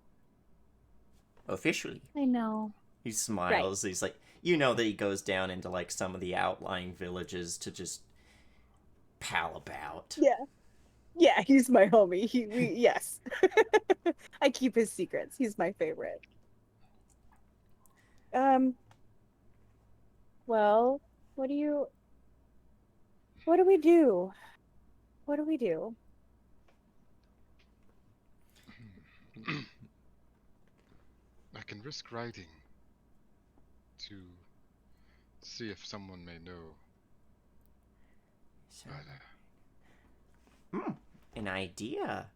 Officially. I know. He smiles. Right. He's like, you know that he goes down into like some of the outlying villages to just pal about. Yeah. Yeah, he's my homie. Yes. I keep his secrets. He's my favorite. Well, what do we do? What do we do? I can risk writing to see if someone may know. So, an idea.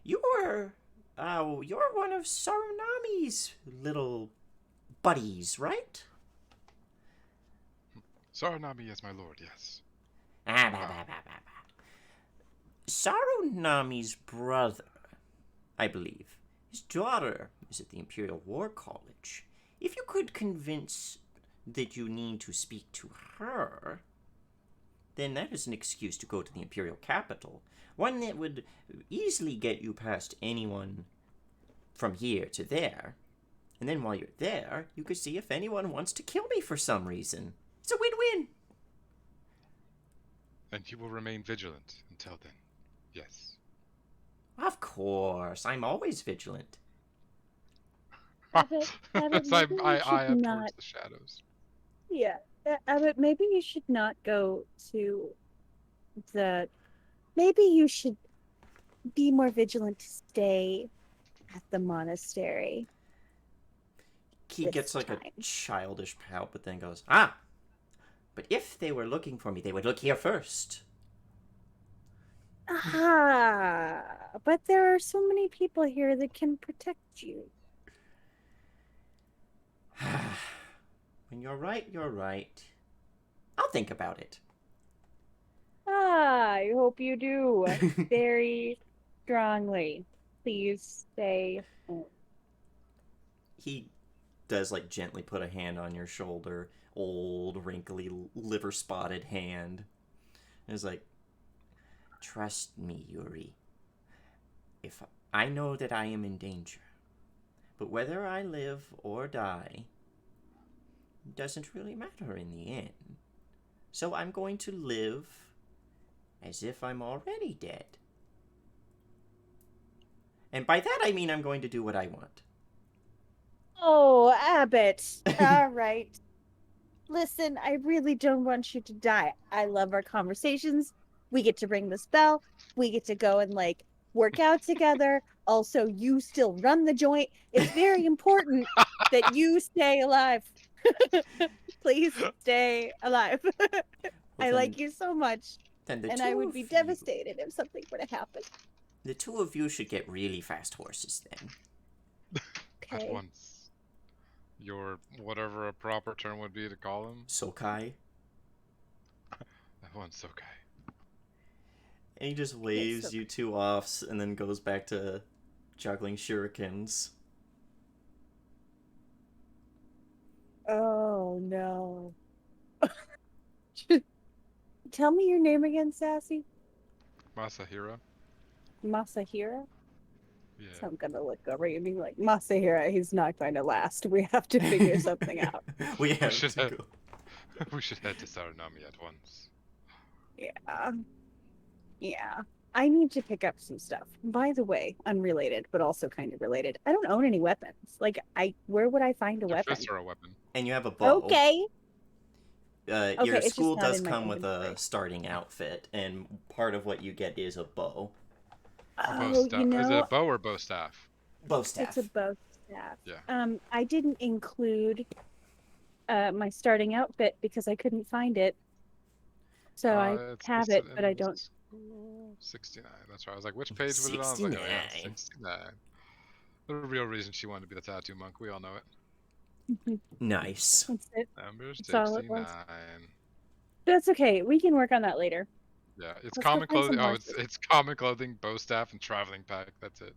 You're one of Sarunami's little buddies, right? Sarunami is my lord, yes. Sarunami's brother, I believe. His daughter is at the Imperial War College. If you could convince that you need to speak to her, then that is an excuse to go to the Imperial capital. One that would easily get you past anyone from here to there. And then while you're there, you could see if anyone wants to kill me for some reason. It's a win-win. And you will remain vigilant until then. Yes. Of course. I'm always vigilant. Abbott, I am towards the shadows. Yeah. Abbott, maybe you should not go to the... Maybe you should be more vigilant to stay at the monastery. He gets like a childish pout, but then goes, but if they were looking for me, they would look here first. But there are so many people here that can protect you. When you're right, you're right. I'll think about it. I hope you do. Very strongly. Please stay home. He does like gently put a hand on your shoulder. Old, wrinkly, liver-spotted hand. And is like, trust me, Yuri. If I know that I am in danger, but whether I live or die doesn't really matter in the end. So I'm going to live as if I'm already dead. And by that I mean I'm going to do what I want. Oh, Abbott. All right. Listen, I really don't want you to die. I love our conversations. We get to ring the bell. We get to go and like work out together. Also, you still run the joint. It's very important that you stay alive. Please stay alive. I like you so much. And I would be devastated if something were to happen. The two of you should get really fast horses then. Okay. At once. Your whatever a proper term would be to call him. Sokai. That one's Sokai. And he just waves you two off and then goes back to juggling shurikens. Oh no. Tell me your name again, Sassy. Masahiro. Masahiro? Yeah. So I'm gonna look over you and be like, Masahiro, he's not going to last. We have to figure something out. We should head to Sarunami at once. Yeah. I need to pick up some stuff. By the way, unrelated, but also kind of related. I don't own any weapons. Like, where would I find a weapon? Fists are a weapon. And you have a bow. Okay. Your school does come with a starting outfit, and part of what you get is a bow. Oh, you know, is it a bow or bow staff? Bow staff. It's a bow staff. Yeah. I didn't include my starting outfit because I couldn't find it. So I have it, but I don't. 69. That's right. I was like, which page was it on? I was like, oh yeah, 69. The real reason she wanted to be the tattoo monk. We all know it. Nice. That's it. Number That's all it 69. was. That's okay. We can work on that later. Yeah, it's Let's common go find clothing. some Oh, horses. it's common clothing, bow staff, and traveling pack. That's it.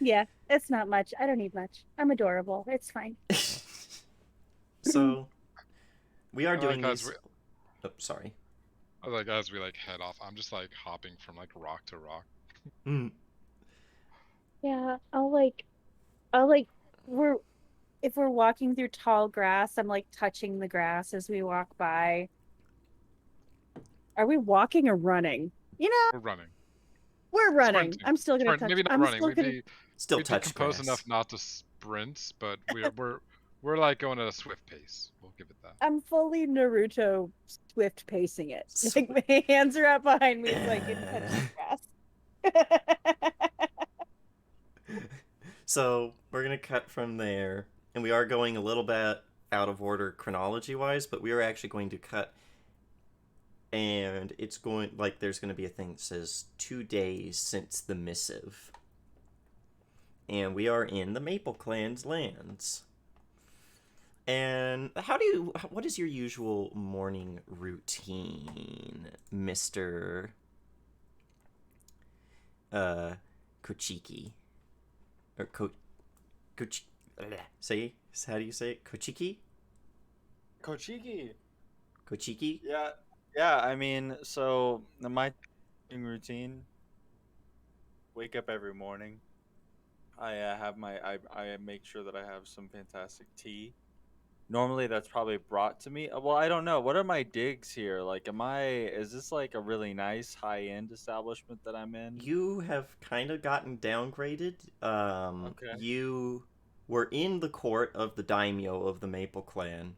Yeah, it's not much. I don't need much. I'm adorable. It's fine. So we are And, doing like, these. Oh, sorry. Like as we like head off, I'm just like hopping from like rock to rock. Mm. Yeah, we're if we're walking through tall grass, I'm like touching the grass as we walk by. Are we walking or running? You know, We're running, we're running. sprinting, I'm still gonna sprint. touch. Maybe not I'm running. still gonna. Still We'd be touch composed enough grass. not to sprint, but we're like going at a swift pace. We'll give it that. I'm fully Naruto swift pacing it. Like my hands are up behind me so I can touch the grass. So we're gonna cut from there, and we are going a little bit out of order chronology wise, but we are actually going to cut, and it's going like there's going to be a thing that says 2 days since the missive, and we are in the Maple Clan's lands. And what is your usual morning routine, Mr. Kochiki? Or say, how do you say it? Kochiki? Kochiki. Kochiki? Yeah. I mean, so my routine: wake up every morning. I make sure that I have some fantastic tea. Normally, that's probably brought to me. Well, I don't know. What are my digs here? Like, is this like a really nice high end establishment that I'm in? You have kind of gotten downgraded. Okay. You were in the court of the daimyo of the Maple Clan.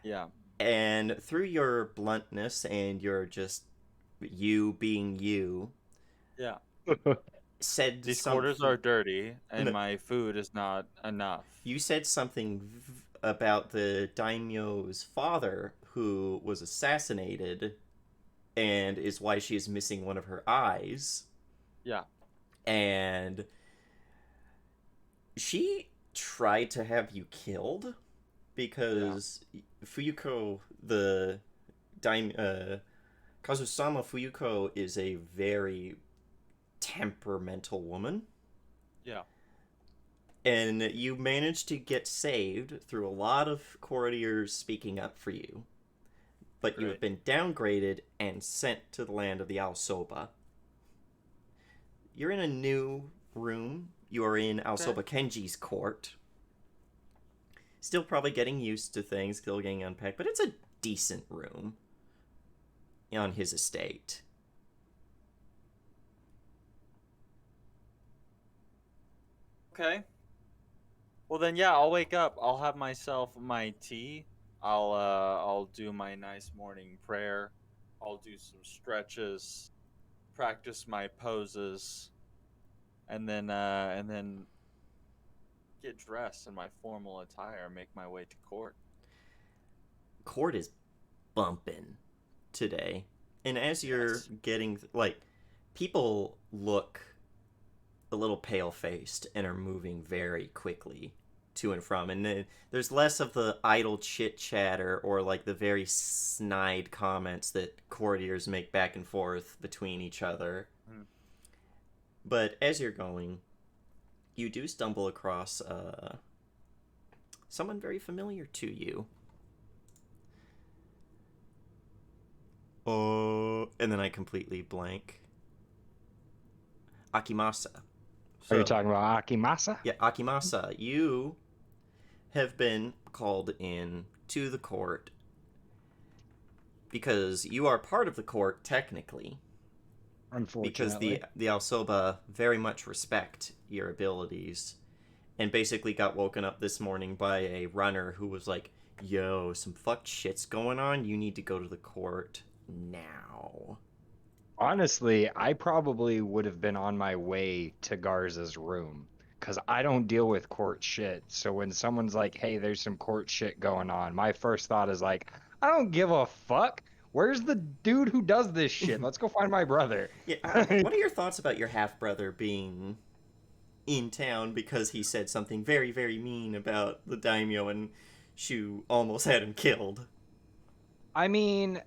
Yeah. And through your bluntness and your just you being you, Yeah. said These something. quarters are dirty, and No. my food is not enough. You said something about the daimyo's father who was assassinated and is why she is missing one of her eyes. Yeah. And she tried to have you killed because Fuyuko, the Kazusama Fuyuko, is a very temperamental woman. Yeah. And you managed to get saved through a lot of courtiers speaking up for you. But Great. you have been downgraded and sent to the land of the Aosoba. You're in a new room. You are in Aosoba Kenji's court. Still probably getting used to things, still getting unpacked, but it's a decent room on his estate. Okay. Well then, yeah, I'll wake up. I'll have myself my tea. I'll do my nice morning prayer. I'll do some stretches, practice my poses, and then get dressed in my formal attire and make my way to court. Court is bumping today. And as you're getting, like, people look a little pale-faced and are moving very quickly to and from. And there's less of the idle chit-chatter or, like, the very snide comments that courtiers make back and forth between each other. Mm. But as you're going, you do stumble across someone very familiar to you. And then I completely blank. Akimasa. Are you talking about Akimasa? Yeah, Akimasa. You have been called in to the court because you are part of the court technically. Unfortunately. Because the Aosoba very much respect your abilities and basically got woken up this morning by a runner who was like, yo, some fucked shit's going on. You need to go to the court now. Honestly, I probably would have been on my way to Garza's room because I don't deal with court shit. So when someone's like, hey, there's some court shit going on, my first thought is like, I don't give a fuck. Where's the dude who does this shit? Let's go find my brother. Yeah, what are your thoughts about your half-brother being in town because he said something very, very mean about the daimyo and Shu almost had him killed? I mean...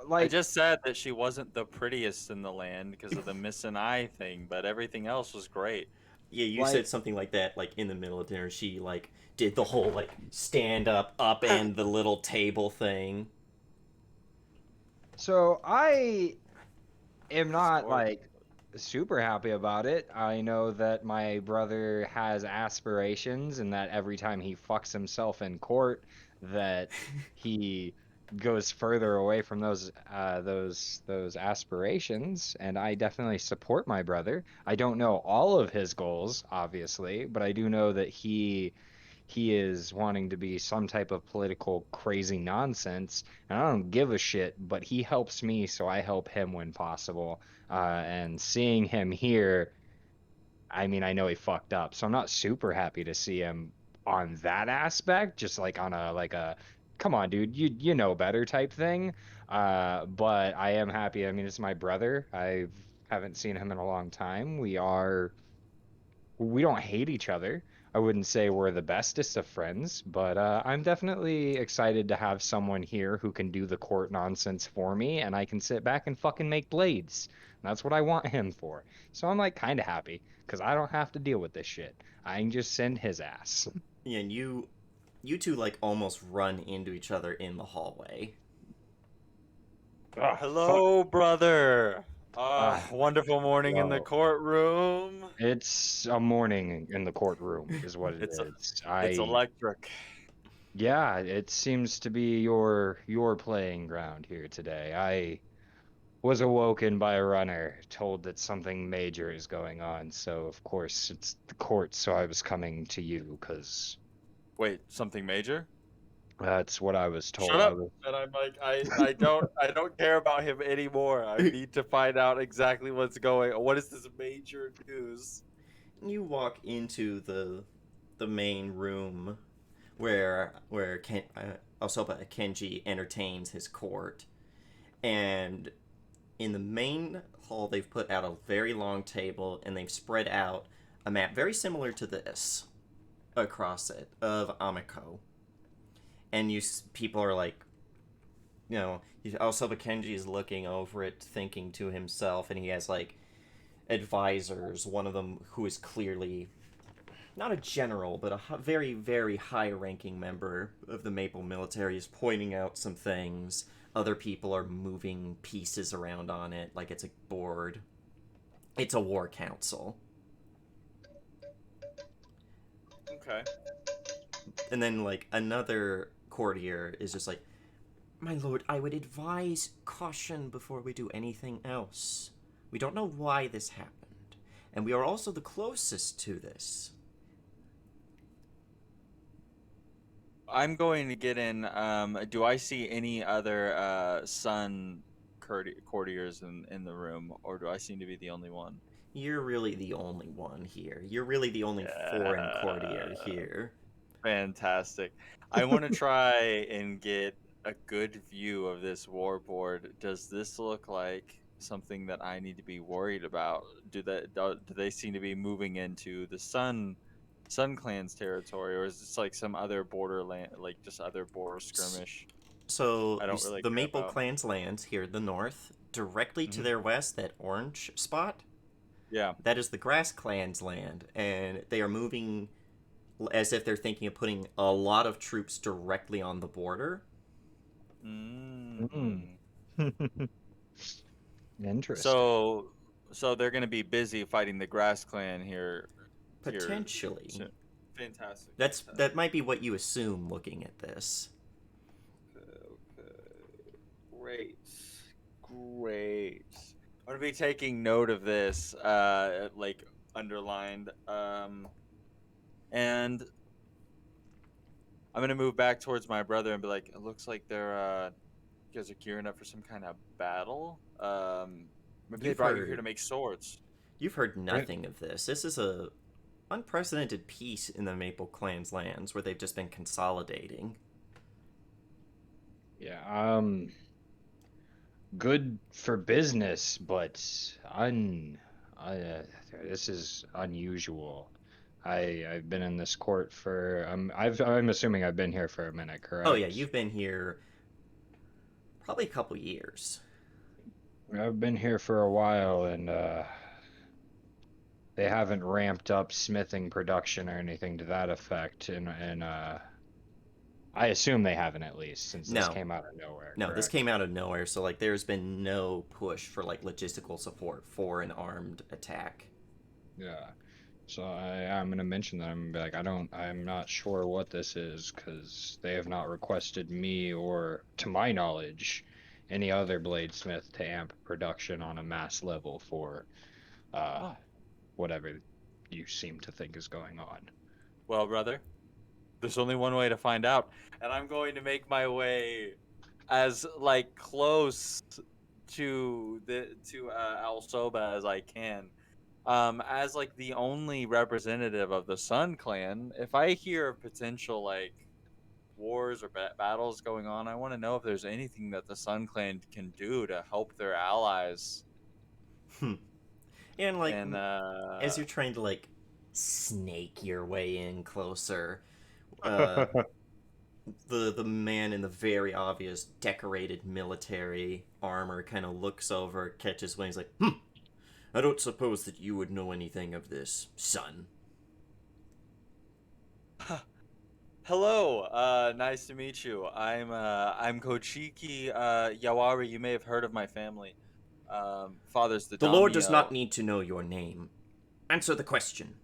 I just said that she wasn't the prettiest in the land because of the missing eye thing, but everything else was great. Yeah, you Like, said something like that, like in the middle of dinner. She like did the whole like stand up and the little table thing. so I am not Score. like super happy about it. I know that my brother has aspirations and that every time he fucks himself in court that he goes further away from those aspirations, and I definitely support my brother. I don't know all of his goals, obviously, but I do know that he is wanting to be some type of political crazy nonsense, and I don't give a shit, but he helps me, so I help him when possible. And seeing him here, I mean, I know he fucked up, so I'm not super happy to see him on that aspect, just like on a come on, dude, you know better type thing. But I am happy. I mean, it's my brother. I haven't seen him in a long time. We don't hate each other. I wouldn't say we're the bestest of friends, but I'm definitely excited to have someone here who can do the court nonsense for me, and I can sit back and fucking make blades. That's what I want him for. So I'm like kind of happy because I don't have to deal with this shit. I can just send his ass. Yeah, and you two like almost run into each other in the hallway. Oh, fuck. Hello, brother. Ah, Wonderful morning in the yo. courtroom. It's a morning in the courtroom, is what it It's is. it's electric. Yeah, it seems to be your playing ground here today. I was awoken by a runner, told that something major is going on. So, of course, it's the court. So I was coming to you because Wait, something major? that's what I was Shut told. I up. was, And I'm like, I don't care about him anymore. I need to find out exactly what's going on. What is this major news? You walk into the main room where Osoba Kenji entertains his court, and in the main hall they've put out a very long table and they've spread out a map very similar to this across it of Amiko, and people are like, Osoba Kenji is looking over it, thinking to himself, and he has like advisors. One of them who is clearly not a general, but a very, very high ranking member of the Maple military is pointing out some things. Other people are moving pieces around on it like it's a board. It's a war council. Okay. And then, like, another courtier is just like, my lord, I would advise caution before we do anything else. We don't know why this happened, and we are also the closest to this. I'm going to get in. Do I see any other Sun courtiers in the room, or do I seem to be the only one? You're really the only one here. You're really the only foreign courtier Yeah. here. Fantastic. I want to try and get a good view of this war board. Does this look like something that I need to be worried about? Do they seem to be moving into the Sun Clan's territory, or is this like some other borderland, like just other border skirmish? So I don't really the care Maple about. Clan's lands here in the north, directly to Hmm. their west, that orange spot, Yeah. that is the Grass Clan's land, and they are moving as if they're thinking of putting a lot of troops directly on the border. mm. Mm. Interesting. So they're going to be busy fighting the Grass Clan here Potentially. soon. Fantastic. That might be what you assume looking at this. Okay. Great. Great. I'm gonna be taking note of this, like underlined. And I'm gonna move back towards my brother and be like, it looks like you guys are gearing up for some kind of battle. Maybe they You've brought you here to heard make swords. you've heard Right. nothing of this. This is a unprecedented peace in the Maple Clan's lands where they've just been consolidating. Yeah. Good for business, but uh, this is unusual. I've been in this court for I'm assuming I've been here for a minute, Oh yeah, correct? you've been here probably a couple years. I've been here for a while, and they haven't ramped up smithing production or anything to that effect, and I assume they haven't, at least, since this No. came out of nowhere. No, this Correct? came out of nowhere, so like there's been no push for like logistical support for an armed attack. Yeah. So I'm gonna mention that. I'm gonna be like, I'm not sure what this is, because they have not requested me or, to my knowledge, any other bladesmith to amp production on a mass level for whatever you seem to think is going on. Well, brother, there's only one way to find out, and I'm going to make my way as like close to Al Soba as I can. As like the only representative of the Sun Clan, if I hear of potential like wars or battles going on, I want to know if there's anything that the Sun Clan can do to help their allies. And like And as you're trying to like snake your way in closer, the man in the very obvious decorated military armor kind of looks over, catches wings, like, I don't suppose that you would know anything of this, son. Hello, nice to meet you. I'm Kochiki Yawari. You may have heard of my family. Father's the The Lord does not daimyo. need to know your name. Answer the question.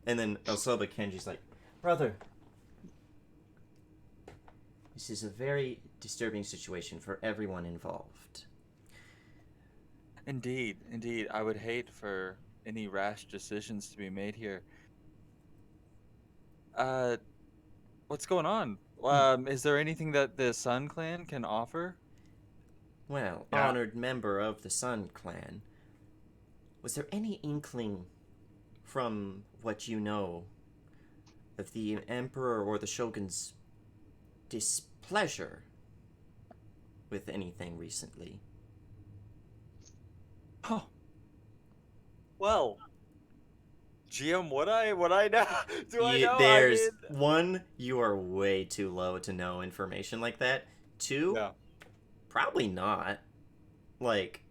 And then Osoba Kenji's like, brother, this is a very disturbing situation for everyone involved. Indeed. I would hate for any rash decisions to be made here. What's going on? Is there anything that the Sun Clan can offer? Well, Yeah. honored member of the Sun Clan, was there any inkling from what you know of the Emperor or the Shogun's displeasure with anything recently? Oh. Well, GM, would I know? Do I know? There's one, you are way too low to know information like that. Two, Yeah. probably not. Like,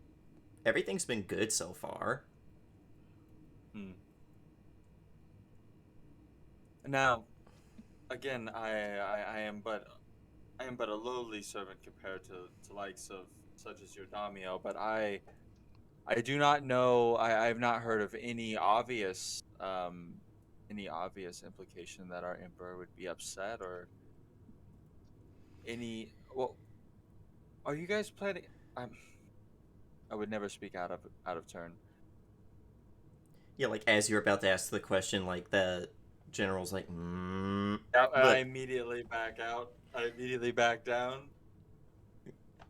everything's been good so far. Now, again, I am but a lowly servant compared to likes of such as your daimyo, but I do not know. I have not heard of any obvious implication that our emperor would be upset, or any. Well, are you guys planning? I would never speak out of turn. Yeah, like, as you're about to ask the question, like, the general's like, I immediately back out. I immediately back down.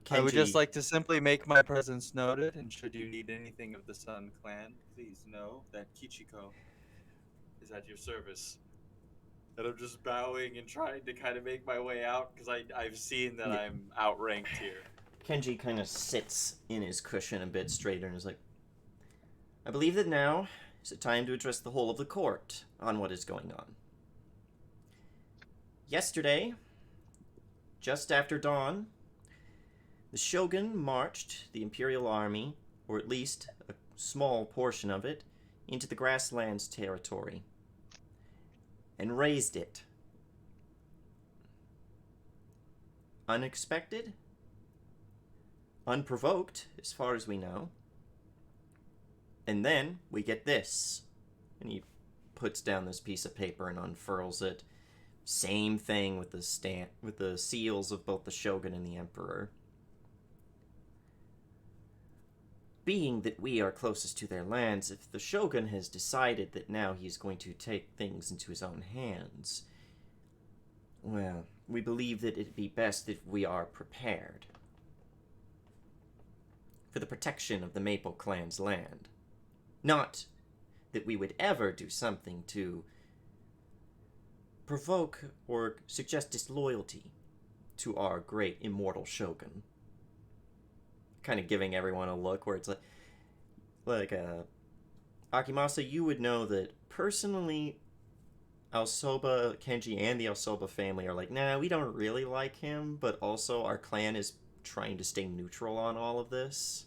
Kenji, I would just like to simply make my presence noted, and should you need anything of the Sun Clan, please know that Kichiko is at your service. And I'm just bowing and trying to kind of make my way out, because I've seen that I'm outranked here. Kenji kind of sits in his cushion a bit straighter and is like, I believe that now is the time to address the whole of the court on what is going on. Yesterday, just after dawn, the Shogun marched the Imperial Army, or at least a small portion of it, into the Grasslands territory and razed it. Unexpected? Unprovoked, as far as we know. And then we get this. And he puts down this piece of paper and unfurls it. Same thing with the seals of both the Shogun and the Emperor. Being that we are closest to their lands, if the Shogun has decided that now he's going to take things into his own hands, well, we believe that it'd be best if we are prepared for the protection of the Maple Clan's land. Not that we would ever do something to provoke or suggest disloyalty to our great immortal Shogun. Kind of giving everyone a look where it's like Akimasa, you would know that personally Alsoba, Kenji, and the Alsoba family are like, nah, we don't really like him, but also our clan is trying to stay neutral on all of this.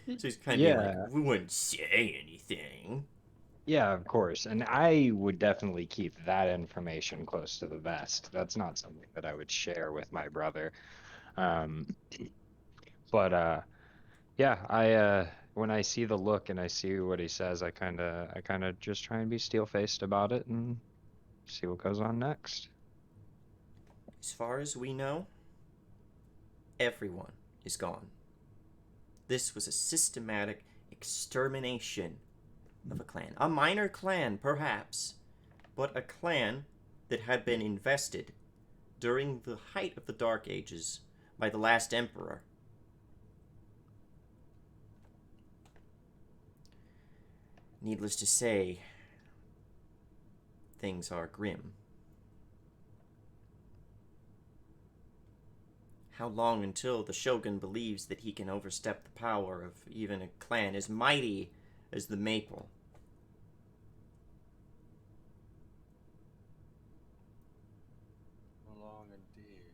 So he's kind of being like, Yeah, we wouldn't say anything. yeah, of course. And I would definitely keep that information close to the vest. That's not something that I would share with my brother. Um, but yeah, I when I see the look and I see what he says, I kind of just try and be steel-faced about it and see what goes on next. As far as we know, everyone is gone. This was a systematic extermination of a clan. A minor clan, perhaps, but a clan that had been invested during the height of the Dark Ages by the last emperor. Needless to say, things are grim. How long until the shogun believes that he can overstep the power of even a clan as mighty as the Maple? Long indeed.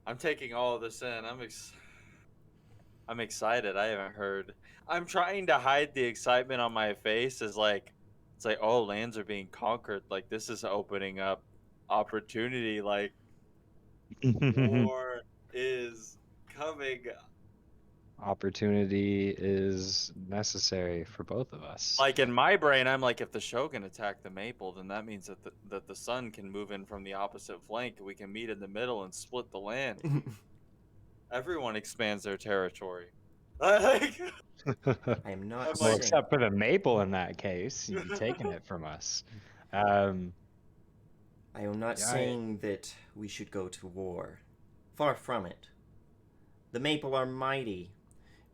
I'm taking all of this in. I'm excited. I haven't heard. I'm trying to hide the excitement on my face as like it's like oh lands are being conquered. Like this is opening up opportunity. Like war is coming. Opportunity is necessary for both of us. Like in my brain, I'm like, if the Shogun attacked the Maple, then that means that the Sun can move in from the opposite flank. We can meet in the middle and split the land. Everyone expands their territory. I am not I'm Well, like, saying. except for the maple in that case, you'd be taking it from us. Um, I am not yeah, saying that we should go to war. Far from it. The Maple are mighty,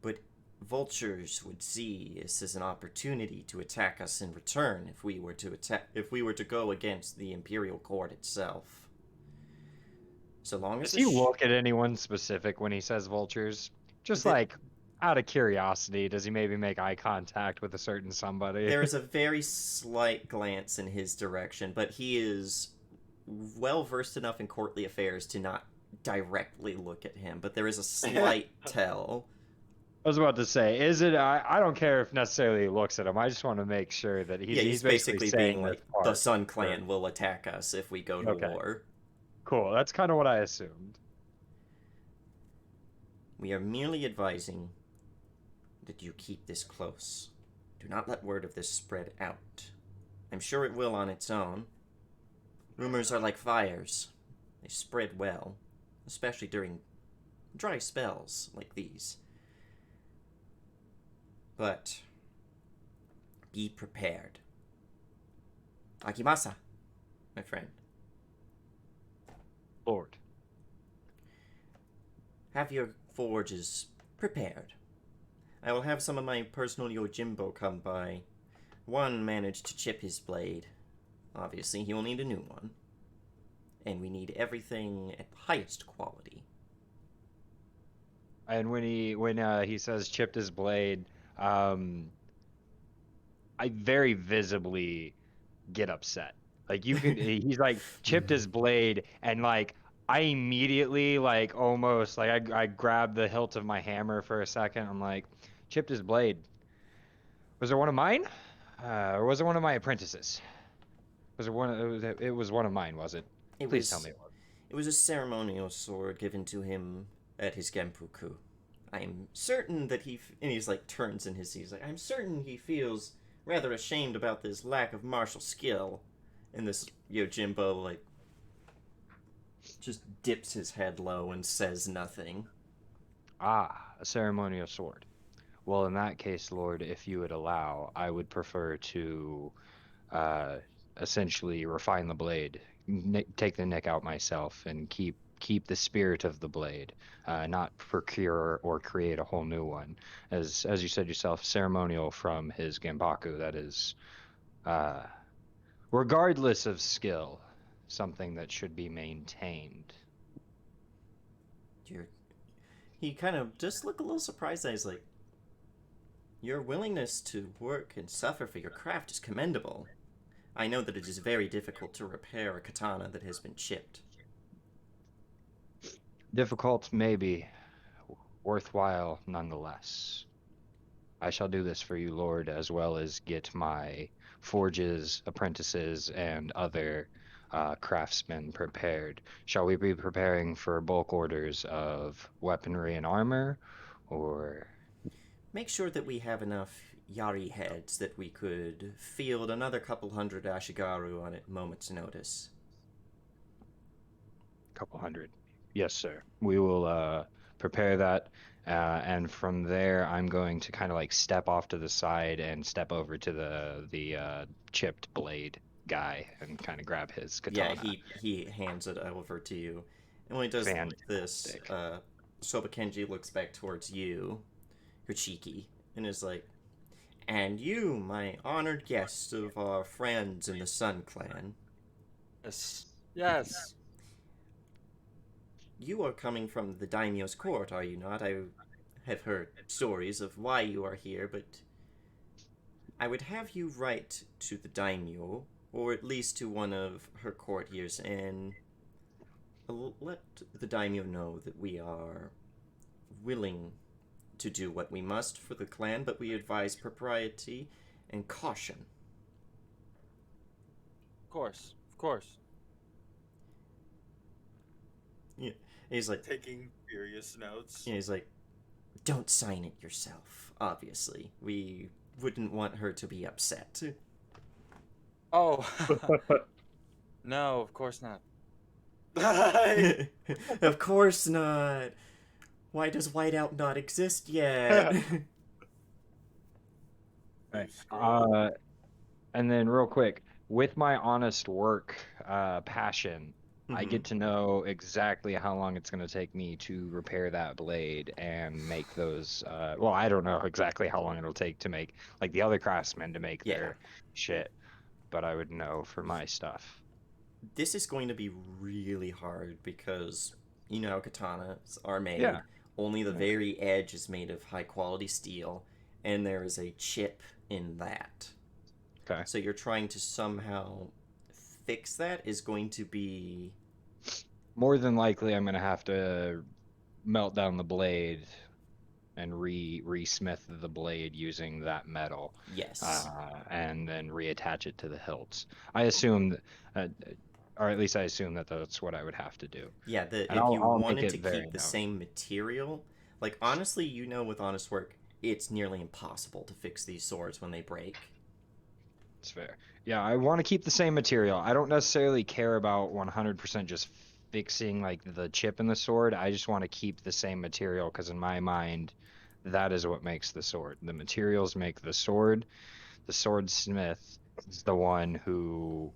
but vultures would see this as an opportunity to attack us in return if we were to go against the Imperial Court itself. So long as does he look at anyone specific when he says vultures? Just like out of curiosity, does he maybe make eye contact with a certain somebody? there is a very slight glance in his direction, but he is well versed enough in courtly affairs to not directly look at him, but there is a slight tell. I was about to say, is it? I don't care if necessarily he looks at him. I just want to make sure that he's basically saying being like, the Sun Clan will attack us if we go to war. Cool, that's kind of what I assumed. We are merely advising that you keep this close. Do not let word of this spread out. I'm sure it will on its own. Rumors are like fires. They spread well, especially during dry spells like these. But be prepared. Akimasa, my friend. Lord. Have your forges prepared. I will have some of my personal Yojimbo come by. One managed to chip his blade. Obviously, he will need a new one. And we need everything at the highest quality. And when he says chipped his blade, I very visibly get upset. Like you can, he's like chipped his blade, and like I immediately like almost like I grab the hilt of my hammer for a second. I'm like, chipped his blade. Was it one of mine, or was it one of my apprentices? Was it one? It was one of mine, was it? Please tell me it was. It was a ceremonial sword given to him at his Genpuku. I'm certain that and he's like turns in his seat. He's like, I'm certain he feels rather ashamed about this lack of martial skill. And this Yojimbo like just dips his head low and says nothing. Ah, a ceremonial sword. Well, in that case, Lord, if you would allow, I would prefer to essentially refine the blade, take the nick out myself, and keep the spirit of the blade, not procure or create a whole new one. As you said yourself, ceremonial from his Genbaku. That is, regardless of skill, something that should be maintained. He kind of just looked a little surprised. He's like, your willingness to work and suffer for your craft is commendable. I know that it is very difficult to repair a katana that has been chipped. Difficult, maybe. worthwhile nonetheless. I shall do this for you, Lord, as well as get my forges, apprentices, and other craftsmen prepared. Shall we be preparing for bulk orders of weaponry and armor, or... Make sure that we have enough Yari heads that we could field another couple hundred Ashigaru on a moment's notice. Couple hundred. Yes, sir. We will prepare that, and from there, I'm going to kind of like step off to the side and step over to the chipped blade guy and kind of grab his katana. Yeah, he hands it over to you, and when he does this, Soba Kenji looks back towards you, Uchiki, and is like, "And you, my honored guest of our friends in the Sun Clan." Yes. You are coming from the daimyo's court, are you not? I have heard stories of why you are here, but I would have you write to the daimyo, or at least to one of her courtiers, and let the daimyo know that we are willing to do what we must for the clan, but we advise propriety and caution. Of course. Yeah, he's like taking furious notes. Yeah, he's like, don't sign it yourself. Obviously, we wouldn't want her to be upset. Oh, no, of course not. Of course not. Why does Whiteout not exist yet? Right. And then real quick, with my honest work passion, I get to know exactly how long it's going to take me to repair that blade and make those. Well, I don't know exactly how long it'll take to make, like the other craftsmen to make their shit, but I would know for my stuff. This is going to be really hard because you know how katanas are made. Yeah. Only the very edge is made of high quality steel, and there is a chip in that. Okay. So you're trying to somehow fix that is going to be... More than likely, I'm going to have to melt down the blade and re-smith the blade using that metal. Yes. And then reattach it to the hilts. I assume, or at least I assume that that's what I would have to do. Yeah, if you wanted to keep the same material, like honestly, you know with honest work, it's nearly impossible to fix these swords when they break. It's fair. Yeah, I want to keep the same material. I don't necessarily care about 100% just fixing like the chip in the sword. I just want to keep the same material because in my mind, that is what makes the sword. The materials make the sword. The swordsmith is the one who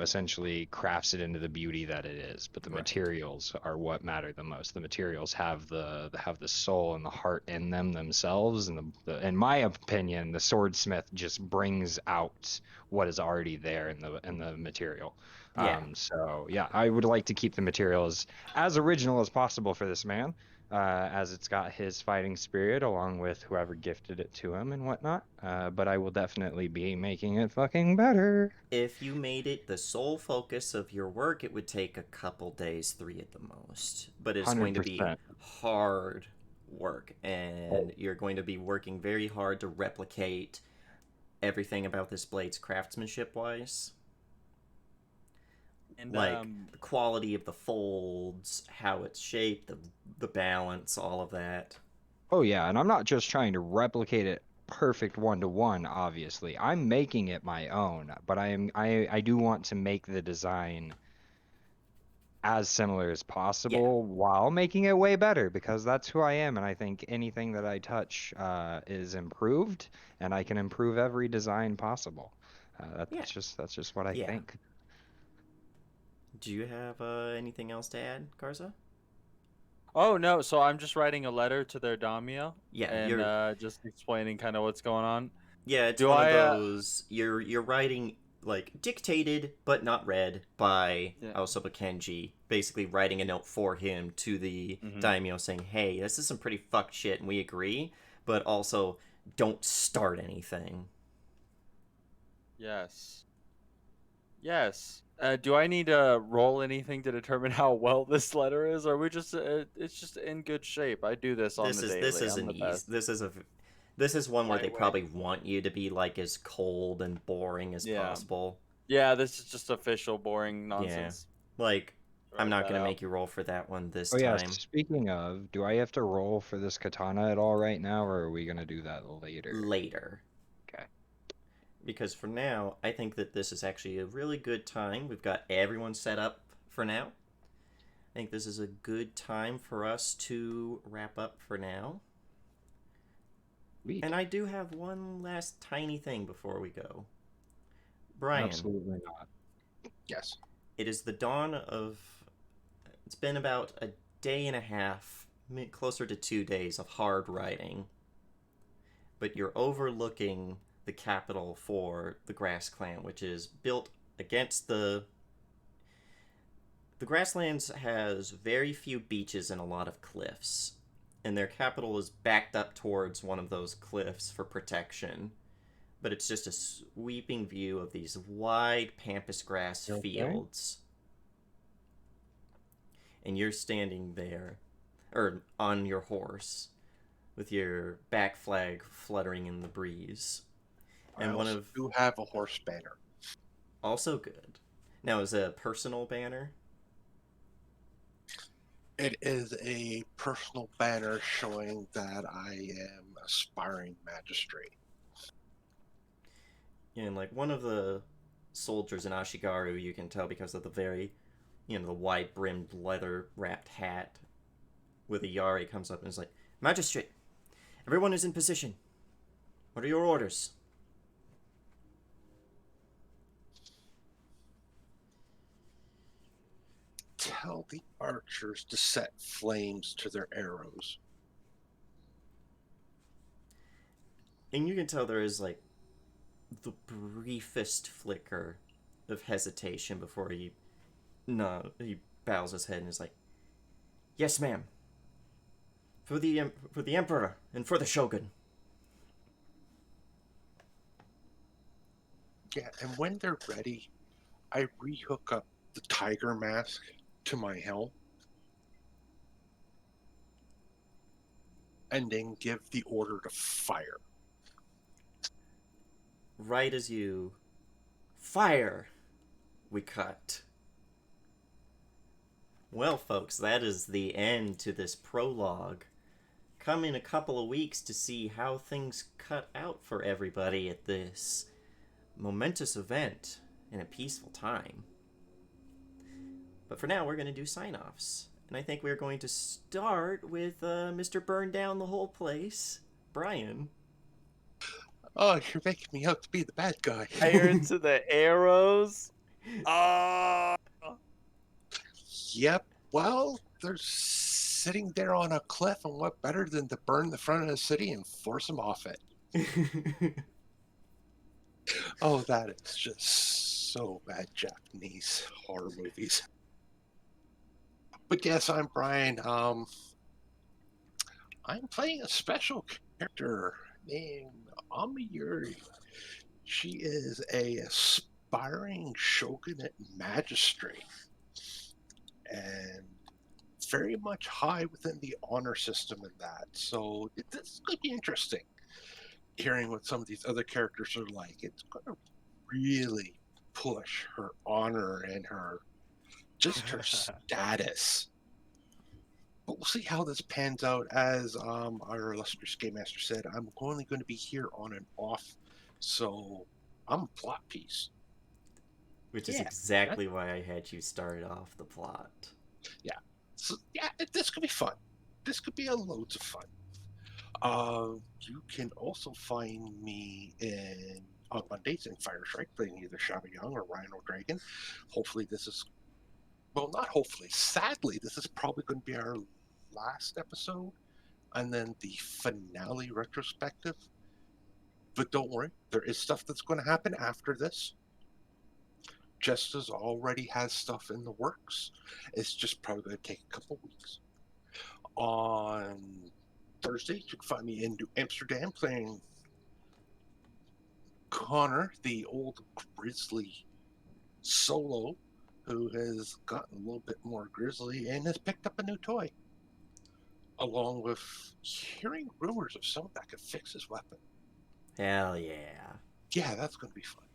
essentially crafts it into the beauty that it is, but the materials are what matter the most. The materials have the soul and the heart in them themselves, and in my opinion, the swordsmith just brings out what is already there in the material. Yeah. So yeah, I would like to keep the materials as original as possible for this man, as it's got his fighting spirit along with whoever gifted it to him and whatnot. But I will definitely be making it fucking better. If you made it the sole focus of your work, it would take a couple days, 3 at the most. But it's 100%. Going to be hard work, and you're going to be working very hard to replicate everything about this blade's craftsmanship-wise. And, like the quality of the folds, how it's shaped, the balance, all of that. Oh yeah, and I'm not just trying to replicate it perfect 1-to-1, obviously. I'm making it my own, but I do want to make the design as similar as possible while making it way better, because that's who I am, and I think anything that I touch is improved, and I can improve every design possible. That's just what I think. Do you have anything else to add, Garza? Oh no, so I'm just writing a letter to their daimyo. Yeah, and just explaining kind of what's going on. Yeah, it's one of those you're writing like dictated but not read by Aosoba Kenji, basically writing a note for him to the daimyo saying, "Hey, this is some pretty fucked shit, and we agree, but also don't start anything." Yes. Yes. Do I need to roll anything to determine how well this letter is, or are we just it's just in good shape? I do this on the daily. This is I'm an the easy. best. This is one where they Lightweight. probably want you to be like as cold and boring as possible. Yeah, this is just official boring nonsense. Yeah. Like, I'm not gonna make you roll for that one this Oh yeah, time. speaking of, do I have to roll for this katana at all right now, or are we gonna do that later? Later. Okay. Because for now, I think that this is actually a really good time. We've got everyone set up for now. I think this is a good time for us to wrap up for now. Sweet. And I do have one last tiny thing before we go. Brian. Absolutely not. Yes. It is the dawn of... It's been about a day and a half, closer to 2 days of hard riding. But you're overlooking the capital for the Grass Clan, which is built against the... The Grasslands has very few beaches and a lot of cliffs. And their capital is backed up towards one of those cliffs for protection. But it's just a sweeping view of these wide pampas grass fields. And you're standing there, or on your horse, with your back flag fluttering in the breeze. And one of you have a horse banner. Also good. Now, is it a personal banner? It is a personal banner showing that I am aspiring magistrate. And like one of the soldiers in Ashigaru, you can tell because of the very, the wide-brimmed leather-wrapped hat with a yari comes up and is like, "Magistrate, everyone is in position. What are your orders?" Tell the archers to set flames to their arrows. And you can tell there is like the briefest flicker of hesitation before he bows his head and is like, "Yes, ma'am. For the emperor and for the shogun." Yeah, and when they're ready, I rehook up the tiger mask to my helm and then give the order to fire. Right as you fire, we cut. Well, folks, that is the end to this prologue. Come in a couple of weeks to see how things cut out for everybody at this momentous event in a peaceful time. But for now, we're going to do sign-offs. And I think we're going to start with Mr. Burn Down the Whole Place, Brian. Oh, you're making me out to be the bad guy. Fire to the arrows? Yep. Well, they're sitting there on a cliff, and what better than to burn the front of the city and force them off it? Oh, that is just so bad Japanese horror movies. But yes, I'm Brian. I'm playing a special character named Amayuri. She is a aspiring shogunate magistrate and very much high within the honor system in that. So this is going to be interesting. Hearing what some of these other characters are like, it's going to really push her honor and her status. But we'll see how this pans out. As our illustrious game master said, I'm only going to be here on and off, so I'm a plot piece. Which is exactly why I had you start off the plot. Yeah. So yeah, this could be fun. This could be loads of fun. You can also find me on Mondays in Fire Strike, playing either Shaba Young or Rhino Dragon. Hopefully this is, well, not hopefully, sadly, this is probably going to be our last episode, and then the finale retrospective. But don't worry, there is stuff that's going to happen after this. Justice already has stuff in the works. It's just probably going to take a couple weeks. On Thursday, you can find me in New Amsterdam playing Connor, the old grizzly Solo, who has gotten a little bit more grizzly and has picked up a new toy, along with hearing rumors of someone that could fix his weapon. Hell yeah. Yeah, that's going to be fun.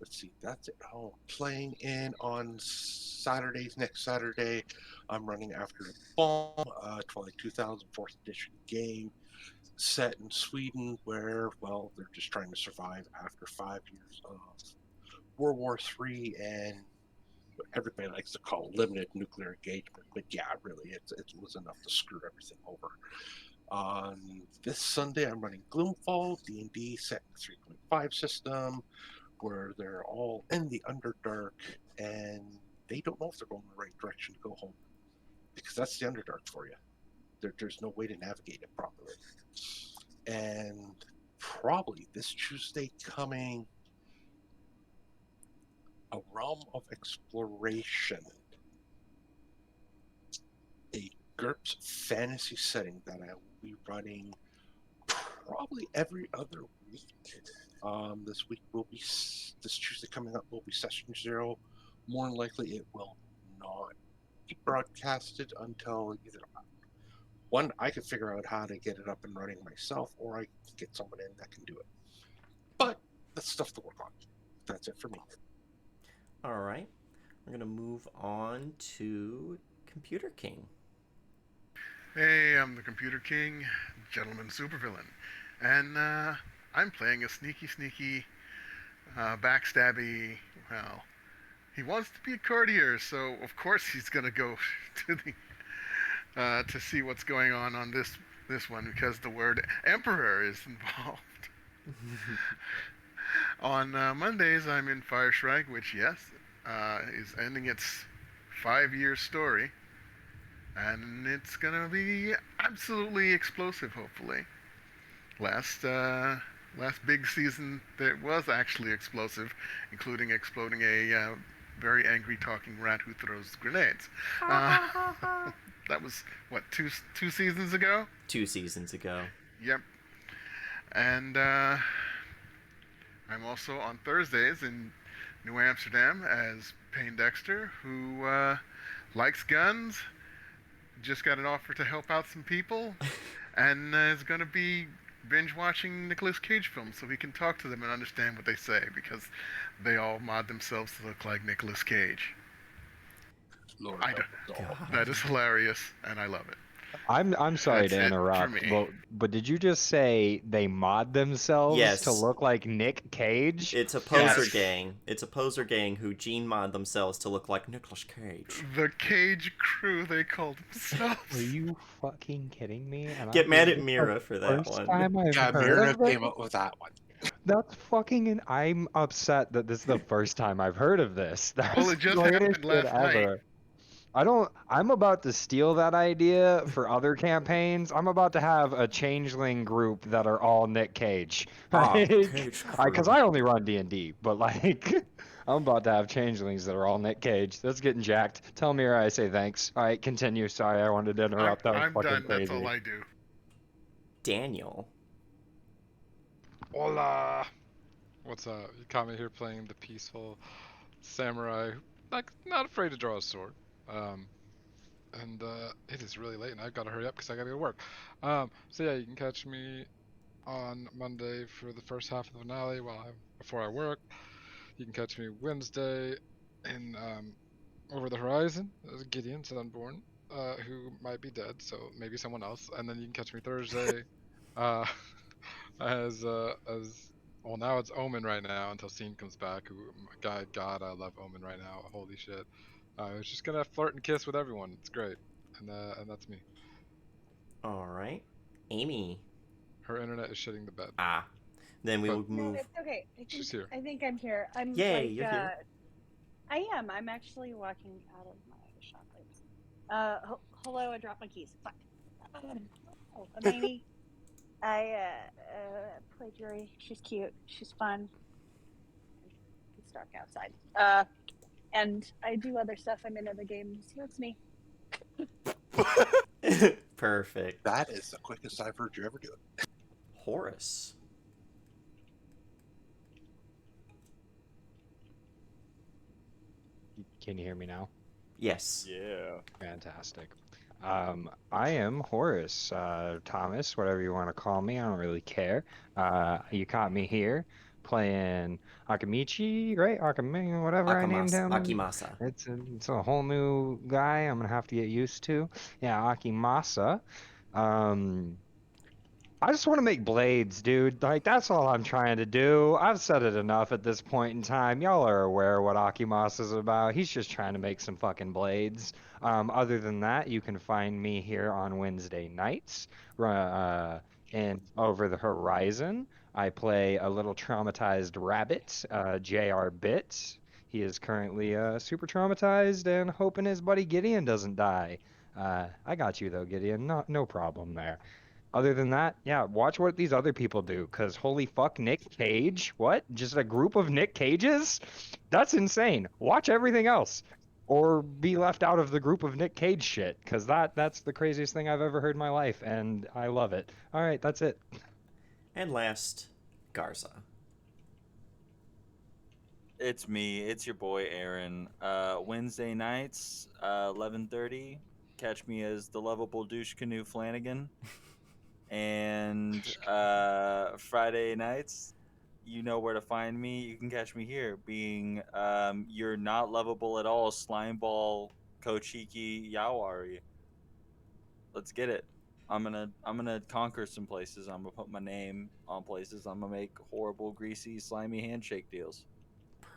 Let's see, that's it. Oh, playing in on Saturdays. Next Saturday, I'm running After the Bomb, Twilight 2000 4th edition game set in Sweden, where, well, they're just trying to survive after 5 years of World War III and what everybody likes to call limited nuclear engagement. But yeah, really, it was enough to screw everything over. On this Sunday, I'm running Gloomfall, D&D set in 3.5 system, where they're all in the Underdark, and they don't know if they're going in the right direction to go home. Because that's the Underdark for you. There's no way to navigate it properly. And probably this Tuesday coming, a realm of exploration. A GURPS fantasy setting that I will be running probably every other week. This week will be, this Tuesday coming up will be session 0. More than likely it will not be broadcasted until either one, I can figure out how to get it up and running myself, or I can get someone in that can do it. But that's stuff to work on. That's it for me. All right. We're going to move on to Computer King. Hey, I'm the Computer King, gentleman supervillain. And I'm playing a sneaky, backstabby, well, he wants to be a courtier, so of course he's going to go to the to see what's going on this one, because the word emperor is involved. On Mondays, I'm in Firestrike, which, yes, is ending its 5-year story. And it's going to be absolutely explosive, hopefully. Last big season, that was actually explosive, including exploding a very angry talking rat who throws grenades. That was, what, two seasons ago? 2 seasons ago. Yep. And I'm also on Thursdays in New Amsterdam as Payne Dexter, who likes guns, just got an offer to help out some people, and is going to be binge watching Nicolas Cage films so he can talk to them and understand what they say, because they all mod themselves to look like Nicolas Cage. Lord, that is hilarious, and I love it. I'm sorry That's to it for interrupt, me. but did you just say they mod themselves Yes. to look like Nick Cage? It's a poser Yes. gang. It's a poser gang who gene mod themselves to look like Nicolas Cage. The Cage Crew, they called themselves. Are you fucking kidding me? And Get mad at this Mira the for that first one. time I've Yeah, heard Myrna of this? came up with that one. That's fucking. I'm upset that this is the first time I've heard of this. That's Well, it just the greatest happened last shit night. ever. I'm about to steal that idea for other campaigns. I'm about to have a changeling group that are all Nick Cage. Cage Because Crew. I only run D&D, but like, I'm about to have changelings that are all Nick Cage. That's getting jacked. Tell me or I say thanks. All right, continue. Sorry, I wanted to interrupt. That was I'm fucking done. crazy. That's all I do. Daniel. Hola. What's up? You caught me here playing the peaceful samurai, like not afraid to draw a sword. And it is really late, and I've got to hurry up because I got to go to work. So yeah, you can catch me on Monday for the first half of the finale before I work. You can catch me Wednesday in Over the Horizon as Gideon Sunborn, who might be dead, so maybe someone else. And then you can catch me Thursday as well, now it's Omen right now until Scene comes back. Who, God, I love Omen right now. Holy shit! I was just gonna flirt and kiss with everyone. It's great, and that's me. All right. Amy. Her internet is shitting the bed. Then we will No, move. it's okay. She's here. I think I'm here. I'm Yay, like, you're here. I am. I'm actually walking out of my shop. Hello, I dropped my keys. Fuck. Oh, I'm Amy. I play Jury. She's cute. She's fun. It's dark outside. And I do other stuff. I'm in other games. That's me. Perfect. That is the quickest I've heard you ever do it. Horace. Can you hear me now? Yes. Yeah. Fantastic. I am Horace, Thomas, whatever you want to call me. I don't really care. You caught me here playing Akamichi, right? Akami, whatever I named him. Akimasa. It's a whole new guy I'm gonna have to get used to. Yeah, Akimasa. Um, I just want to make blades, dude. Like, that's all I'm trying to do. I've said it enough at this point in time. Y'all are aware what Akimas is about. He's just trying to make some fucking blades. Other than that, you can find me here on Wednesday nights. In Over the Horizon, I play a little traumatized rabbit, JR Bits. He is currently super traumatized and hoping his buddy Gideon doesn't die. I got you though, Gideon. No problem there. Other than that, yeah, watch what these other people do. Cause holy fuck, Nick Cage? What? Just a group of Nick Cages? That's insane. Watch everything else, or be left out of the group of Nick Cage shit. Cause that's the craziest thing I've ever heard in my life, and I love it. All right, that's it. And last, Garza. It's me. It's your boy Aaron. Wednesday nights, 11:30. Catch me as the lovable douche canoe Flanagan. And Friday nights, you know where to find me. You can catch me here, being you're not lovable at all, Slimeball Kochiki Yawari. Let's get it. I'm gonna conquer some places. I'm gonna put my name on places. I'm gonna make horrible, greasy, slimy handshake deals.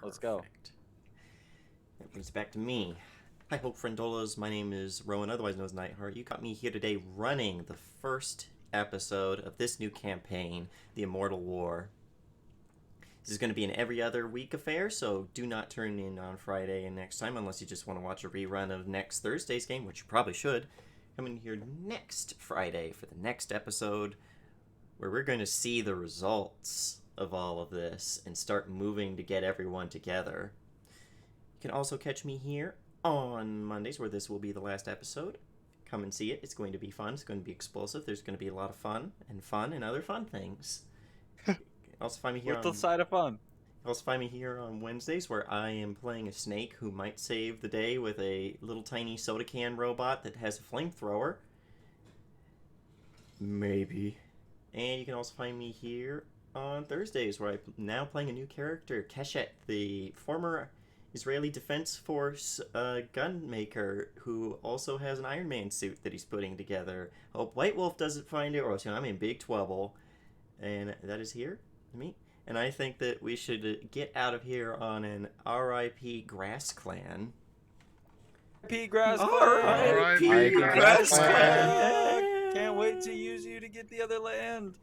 Let's go. Perfect. That brings it back to me. Hi, Hope Friendolas. My name is Rowan, otherwise known as Nightheart. You caught me here today running the first episode of this new campaign, The Immortal War. This is going to be an every other week affair, so do not turn in on Friday and next time unless you just want to watch a rerun of next Thursday's game, which you probably should. Come in here next Friday for the next episode, where we're going to see the results of all of this and start moving to get everyone together. You can also catch me here on Mondays, where this will be the last episode. Come and see it. It's going to be fun. It's going to be explosive. There's going to be a lot of fun and other fun things. Also find me here With the side of fun. Also find me here on Wednesdays, where I am playing a snake who might save the day with a little tiny soda can robot that has a flamethrower. Maybe. And you can also find me here on Thursdays, where I'm now playing a new character, Keshet, the former Israeli Defense Force gun maker, who also has an Iron Man suit that he's putting together. Hope White Wolf doesn't find it, or else I'm in big trouble. And that is here, me. And I think that we should get out of here on an R.I.P. Grass Clan. R.I.P. Grass Clan! R.I.P. Grass Clan! Can't wait to use you to get the other land.